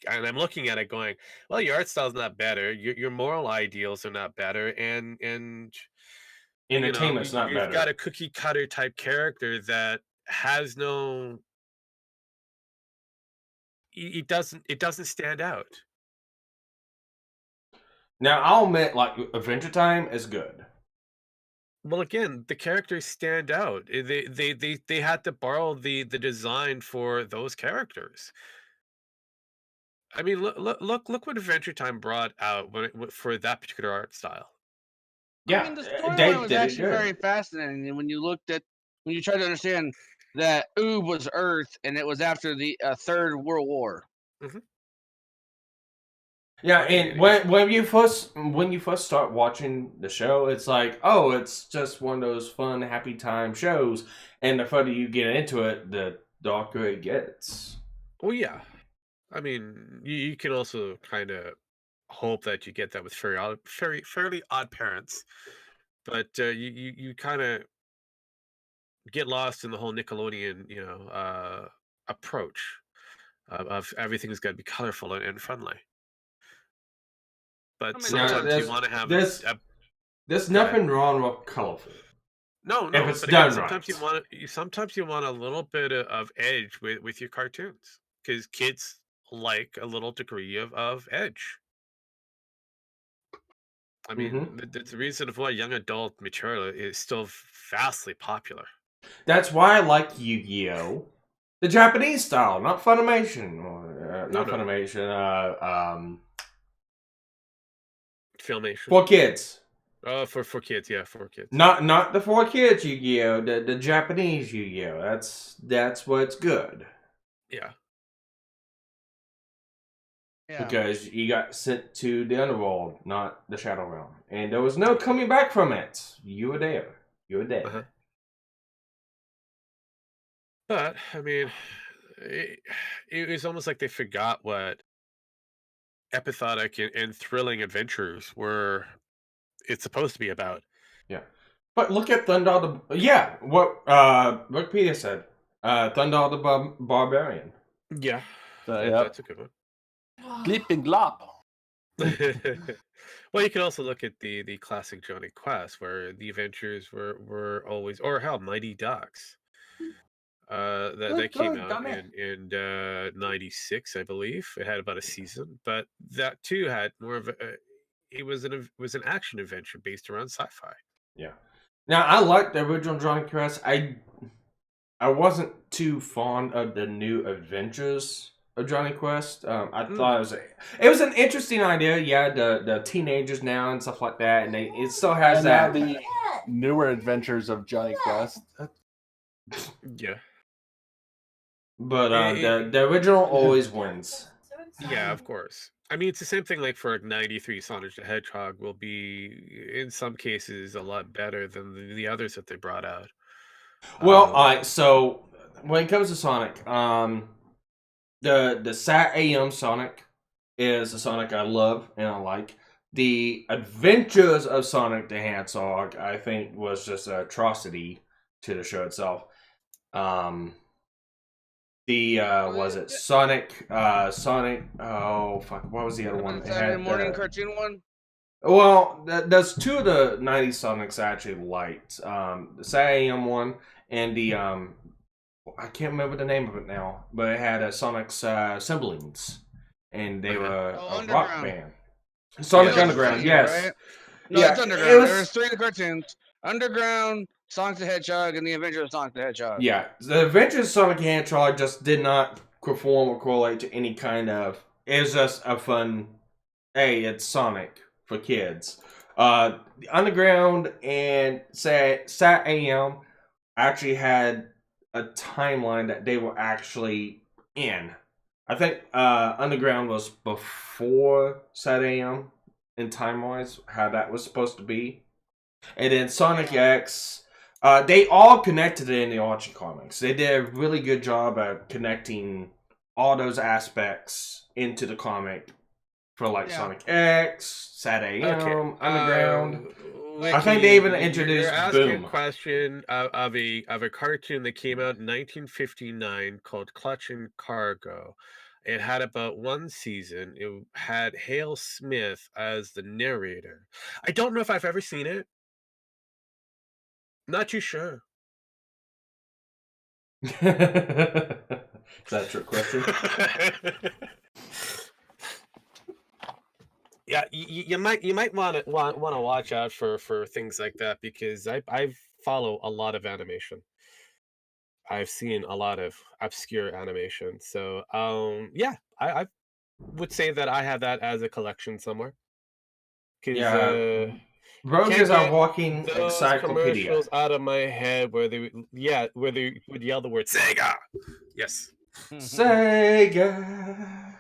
and I'm looking at it going, well, your art style's not better, your moral ideals are not better, and Entertainment's not you've better. got a cookie cutter type character that has no, it doesn't stand out. Now, I'll admit, like, Adventure Time is good. Well, again, the characters stand out. They had to borrow the design for those characters. I mean, look what Adventure Time brought out for that particular art style. Yeah, I mean, the storyline was actually very fascinating, and when you tried to understand that Oob was Earth, and it was after the Third World War. Mm-hmm. Yeah, and when you first start watching the show, it's like, oh, it's just one of those fun, happy time shows, and the further you get into it, the darker it gets. Well, yeah, I mean, you can also kind of hope that you get that with fairly odd parents, but you kind of get lost in the whole Nickelodeon, approach of everything's got to be colorful and friendly. But sometimes you want to have there's nothing wrong with colorful. No, if it's but done again, right. Sometimes you want a little bit of edge with your cartoons, because kids like a little degree of edge. I mean, there's a reason why young adult material is still vastly popular. That's why I like Yu-Gi-Oh! The Japanese style, not Funimation. Funimation. Filmation. For kids. Oh, for kids, yeah, for kids. Not the for kids Yu-Gi-Oh! The Japanese Yu-Gi-Oh! That's what's good. Yeah. Because you got sent to the underworld, not the Shadow Realm. And there was no coming back from it. You were there. You were dead. Uh-huh. But, I mean, it was almost like they forgot what episodic and thrilling adventures were it's supposed to be about. Yeah. But look at Thundar the... Yeah, what Peter said. Thundar the Barbarian. Yeah. That's a good one. Sleeping Glop. Well, you can also look at the classic Johnny Quest, where the adventures were always, or hell, Mighty Ducks. That came out in 96, I believe. It had about a season, but that too had more of it was an action adventure based around sci-fi. Yeah. Now, I liked the original Johnny Quest. I wasn't too fond of the new adventures of Johnny Quest. I thought it was an interesting idea. Yeah, the teenagers now and stuff like that, and it still has that. The newer adventures of Johnny Quest. Yeah. But the original always wins. Yeah, of course. I mean, it's the same thing like for 93 Sonic the Hedgehog will be, in some cases, a lot better than the others that they brought out. Well, alright, so when it comes to Sonic, the Sat AM Sonic is a Sonic I love and I like. The Adventures of Sonic the Hedgehog, I think, was just an atrocity to the show itself. Was it Sonic, oh fuck, what was the other one? Saturday morning cartoon one? Well, there's two of the 90s Sonics I actually liked. The Sat AM one and the I can't remember the name of it now, but it had a Sonic's siblings, and they were a rock band. Sonic Underground, yes. Right? No, Yeah, it's it Underground. was- There's 3 of the cartoons: Underground, Sonic the Hedgehog, and the Adventures of Sonic the Hedgehog. Yeah, the Adventures of Sonic the Hedgehog just did not conform or correlate to any kind of. It was just a fun. Hey, it's Sonic for kids. The Underground and Sat AM actually had a timeline that they were actually in. I think Underground was before Sat AM in time wise, how that was supposed to be. And then Sonic X, they all connected in the Archie comics. They did a really good job at connecting all those aspects into the comic for like Sonic X, Sat AM, Underground. I think they even introduced You're asking Boom. a question of a cartoon that came out in 1959 called Clutch and Cargo. It had about 1 season. It had Hale Smith as the narrator. I don't know if I've ever seen it. Not too sure. Is that a trick question? Yeah, you might want to watch out for things like that, because I follow a lot of animation. I've seen a lot of obscure animation, so yeah, I would say that I have that as a collection somewhere. Yeah, Rogue is our walking those encyclopedia. commercials out of my head where they would yell the word Sega. Yes. Sega.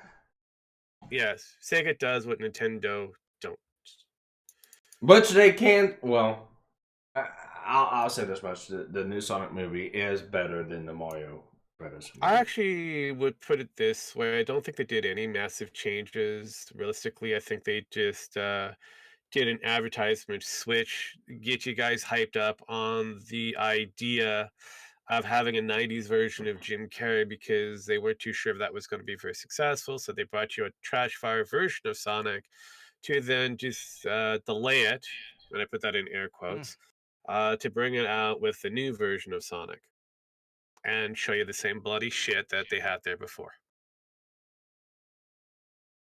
Yes, Sega does what Nintendo don't. But they can't. Well, I'll say this much: the new Sonic movie is better than the Mario Brothers movie. I actually would put it this way: I don't think they did any massive changes. Realistically, I think they just did an advertisement switch, get you guys hyped up on the idea of having a 90s version of Jim Carrey, because they weren't too sure if that was going to be very successful. So they brought you a trash fire version of Sonic to then just delay it, and I put that in air quotes, to bring it out with the new version of Sonic and show you the same bloody shit that they had there before.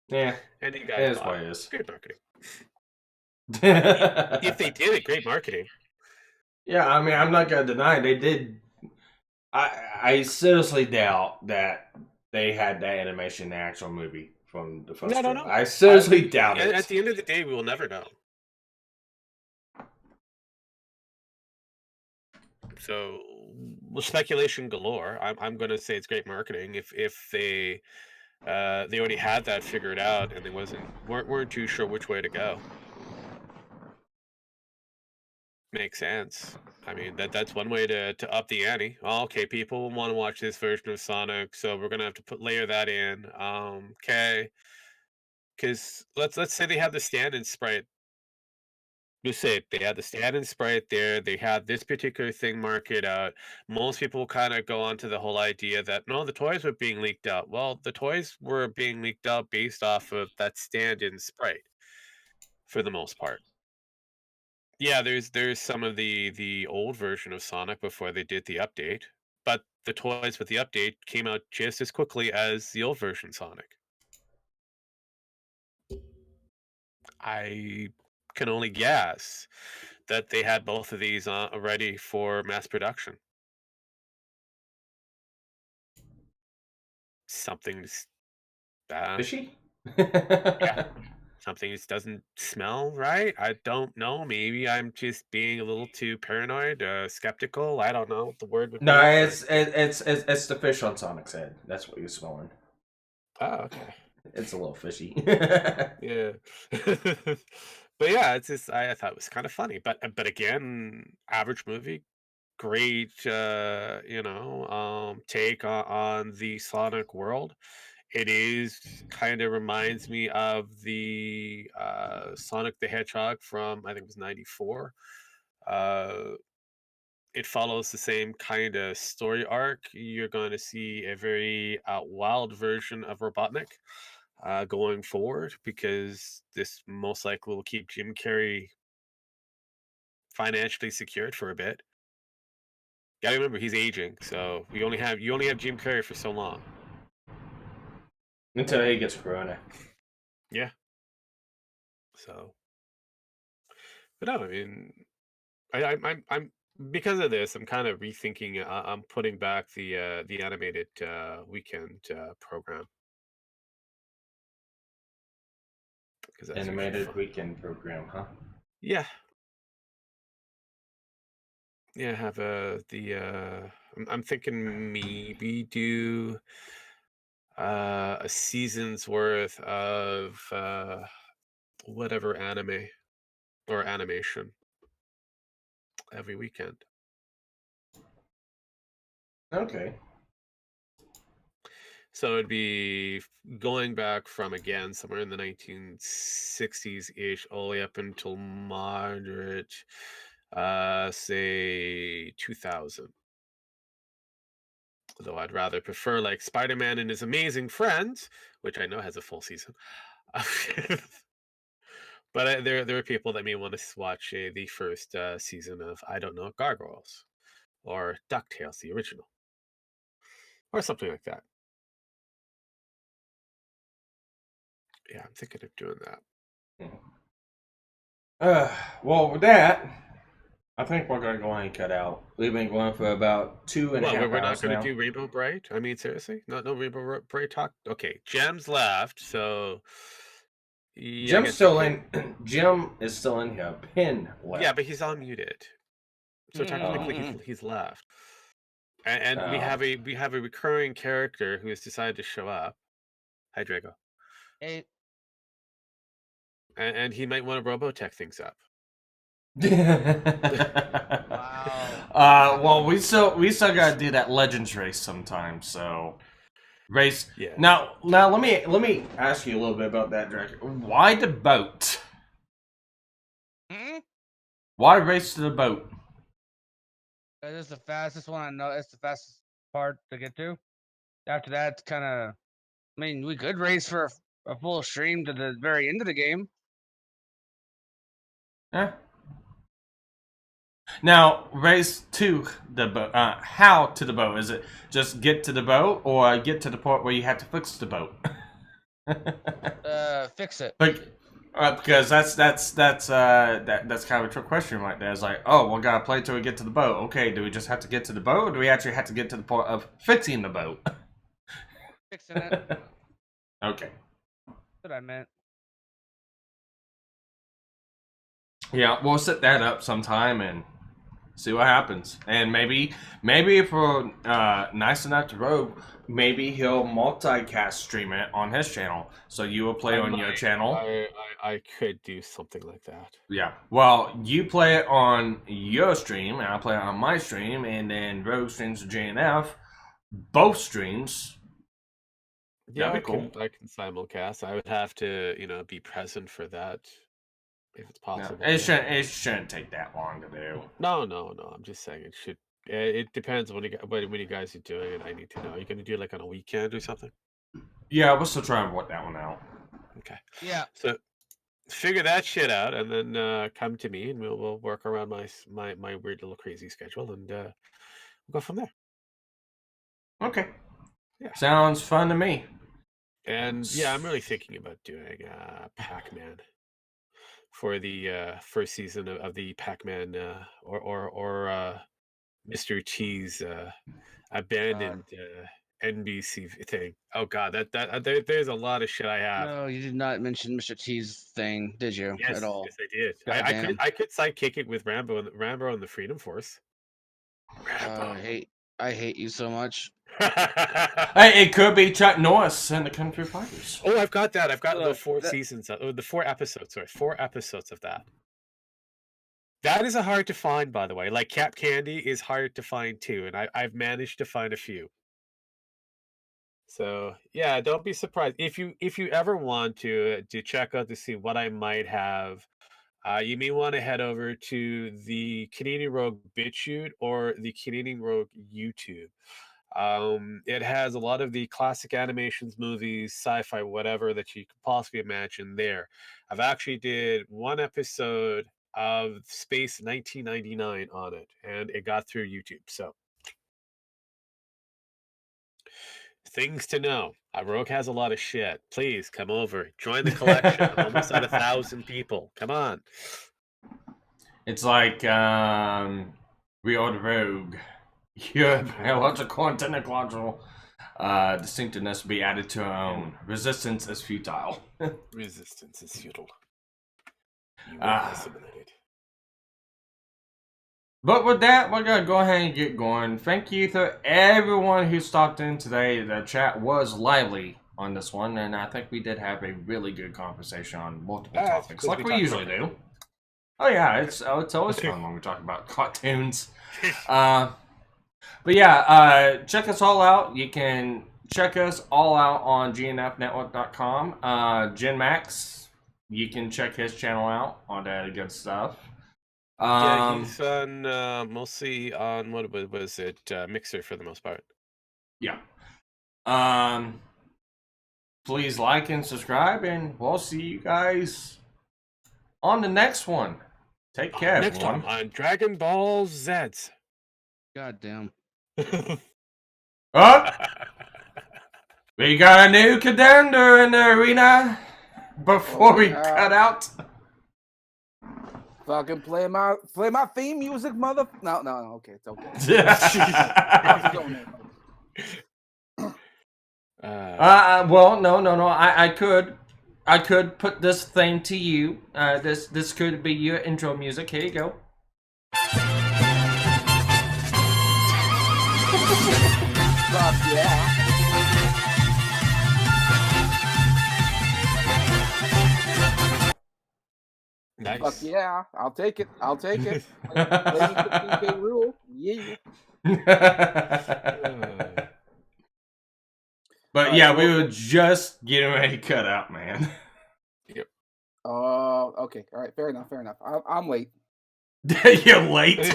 Yeah, and you it guys is bought what it. it is. Good marketing. If they did it, great marketing. Yeah, I mean, I'm not gonna deny they did. I seriously doubt that they had that animation in the actual movie from the first No. trailer. I seriously doubt it. At the end of the day, we will never know. So, speculation galore. I'm going to say it's great marketing. If they already had that figured out and they weren't too sure which way to go. Makes sense. I mean, that's one way to up the ante. Oh, okay, people want to watch this version of Sonic, so we're gonna have to layer that in. Okay, because let's say they have the stand-in sprite. Just say they had the stand-in sprite there. They had this particular thing marketed out. Most people kind of go on to the whole idea that no, the toys were being leaked out. Well, the toys were being leaked out based off of that stand-in sprite, for the most part. Yeah, there's some of the old version of Sonic before they did the update, but the toys with the update came out just as quickly as the old version Sonic. I can only guess that they had both of these ready for mass production. Something's Fishy? Yeah. Something just doesn't smell right. I don't know. Maybe I'm just being a little too paranoid, skeptical. I don't know what the word would No, be. it's the fish on Sonic's head. That's what you're smelling. Oh, okay. It's a little fishy. Yeah. But yeah, it's just I thought it was kind of funny. But again, average movie, great take on the Sonic world. It is kind of reminds me of the Sonic the Hedgehog from I think it was 94. It follows the same kind of story arc. You're going to see a very wild version of Robotnik going forward, because this most likely will keep Jim Carrey financially secured for a bit. Gotta remember, he's aging, so you only have Jim Carrey for so long. Until he gets corona. Yeah. So, but no, I mean, I'm because of this, I'm kind of rethinking. I'm putting back the animated weekend program because that's usually Animated fun. weekend program, huh? Yeah. Yeah, have I'm thinking maybe do a season's worth of whatever anime or animation every weekend. Okay. So it'd be going back from, again, somewhere in the 1960s-ish all the way up until moderate, say 2000. Though I'd rather prefer like Spider-Man and His Amazing Friends, which I know has a full season. But there are people that may want to watch the first season of, I don't know, Gargoyles or DuckTales, the original, or something like that. Yeah, I'm thinking of doing that. Well, with that, I think we're gonna go ahead and cut out. We've been going for about 2.5 hours We're not going now. to do Rainbow Bright? I mean, seriously? No Rainbow Bright talk? Okay, Jem's left, so... Yeah, Jim's still in. Jim is still in here. Pin left. Yeah, but he's unmuted. So technically he's left. And we have a recurring character who has decided to show up. Hi, Drago. Hey. And he might want to Robotech things up. Wow. Well, we still gotta do that Legends race sometime. So, race. Yeah. Now let me ask you a little bit about that, Drake. Why the boat? Why race to the boat? That is the fastest one I know. It's the fastest part to get to. After that, it's kind of. I mean, we could race for a full stream to the very end of the game. Yeah. Now, race to the boat. How to the boat? Is it just get to the boat, or get to the point where you have to fix the boat? Fix it. Because that's kind of a trick question right there. It's like, oh, we gotta play till we get to the boat. Okay, do we just have to get to the boat, or do we actually have to get to the point of fixing the boat? Fixing it. Okay. That's what I meant. Yeah, we'll set that up sometime and see what happens. And maybe if we're nice enough to Rogue, maybe he'll multicast stream it on his channel. So you will play on your channel. I could do something like that. Yeah. Well, you play it on your stream, and I'll play it on my stream, and then Rogue streams to JNF. Both streams. Yeah, That'd be cool. I can simulcast. I would have to, be present for that. If it's possible. No, it shouldn't take that long to do. No. I'm just saying it should. It depends when you guys are doing it. I need to know. Are you going to do it like on a weekend or something? Yeah, we'll still try and work that one out. Okay. Yeah. So figure that shit out, and then come to me, and we'll work around my weird little crazy schedule, and we'll go from there. Okay. Yeah. Sounds fun to me. And yeah, I'm really thinking about doing Pac-Man for the first season of the Pac-Man or Mr. T's abandoned NBC thing. Oh God, there's a lot of shit I have. No, you did not mention Mr. T's thing, did you? Yes, At all? Yes, I did. I could sidekick it with Rambo and the Freedom Force. I hate you so much. Hey, it could be Chuck Norris and the Kung Fu Fighters. Oh, I've got that. I've got the 4 seasons, the 4 episodes. Sorry, 4 episodes of that. That is hard to find, by the way. Like Cap Candy is hard to find too, and I've managed to find a few. So yeah, don't be surprised if you ever want to check out to see what I might have. You may want to head over to the Canadian Rogue BitChute or the Canadian Rogue YouTube. It has a lot of the classic animations, movies, sci-fi, whatever that you could possibly imagine there. I've actually did 1 episode of Space 1999 on it, and it got through YouTube. So things to know. Rogue has a lot of shit. Please come over. Join the collection. I'm almost at 1,000 people. Come on. It's like we are the Rogue. Your biological and technological distinctiveness be added to our own. Resistance is futile. Resistance is futile. You are assimilated. But with that, we're going to go ahead and get going. Thank you to everyone who stopped in today. The chat was lively on this one, and I think we did have a really good conversation on multiple topics, like we usually do. Oh yeah, it's always fun when we talk about cartoons. But yeah, check us all out. You can check us all out on gnfnetwork.com. GenMax, you can check his channel out on that good stuff. Yeah, he's on mostly on what was it? Mixer for the most part. Yeah. Please like and subscribe, and we'll see you guys on the next one. Take care, next everyone. time on Dragon Ball Z. God damn. Oh! We got a new contender in the arena before we cut out. Fucking play my theme music, mother. No, okay, it's okay. Well, no. I could put this thing to you. This could be your intro music. Here you go. Fuck yeah. Nice. Fuck yeah, I'll take it. Play PK rule. Yeah. But yeah, we were just getting ready to cut out, man. Yep. Okay. All right. Fair enough. I'm late. You're late.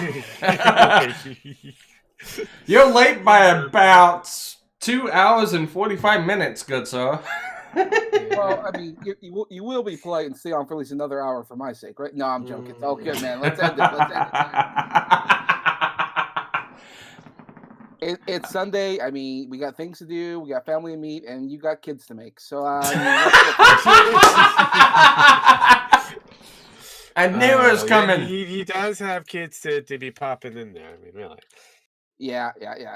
You're late by about 2 hours and 45 minutes, good sir. Well, I mean, you will be polite and stay on for at least another hour for my sake, right? No, I'm joking. It's all good, man. Let's end it. It's Sunday. I mean, we got things to do. We got family to meet, and you got kids to make. So, I knew it was coming. He does have kids to be popping in there. I mean, really. Yeah.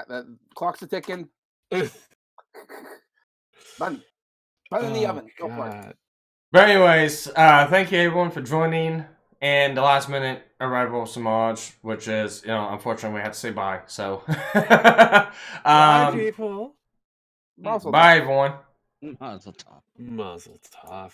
The clocks are ticking. Bun in the oven. Go for it. But anyways, thank you everyone for joining. And the last minute arrival of Samaj, which is, unfortunately we had to say bye. So, bye people. Bye everyone. Mazel tov. Mazel tov.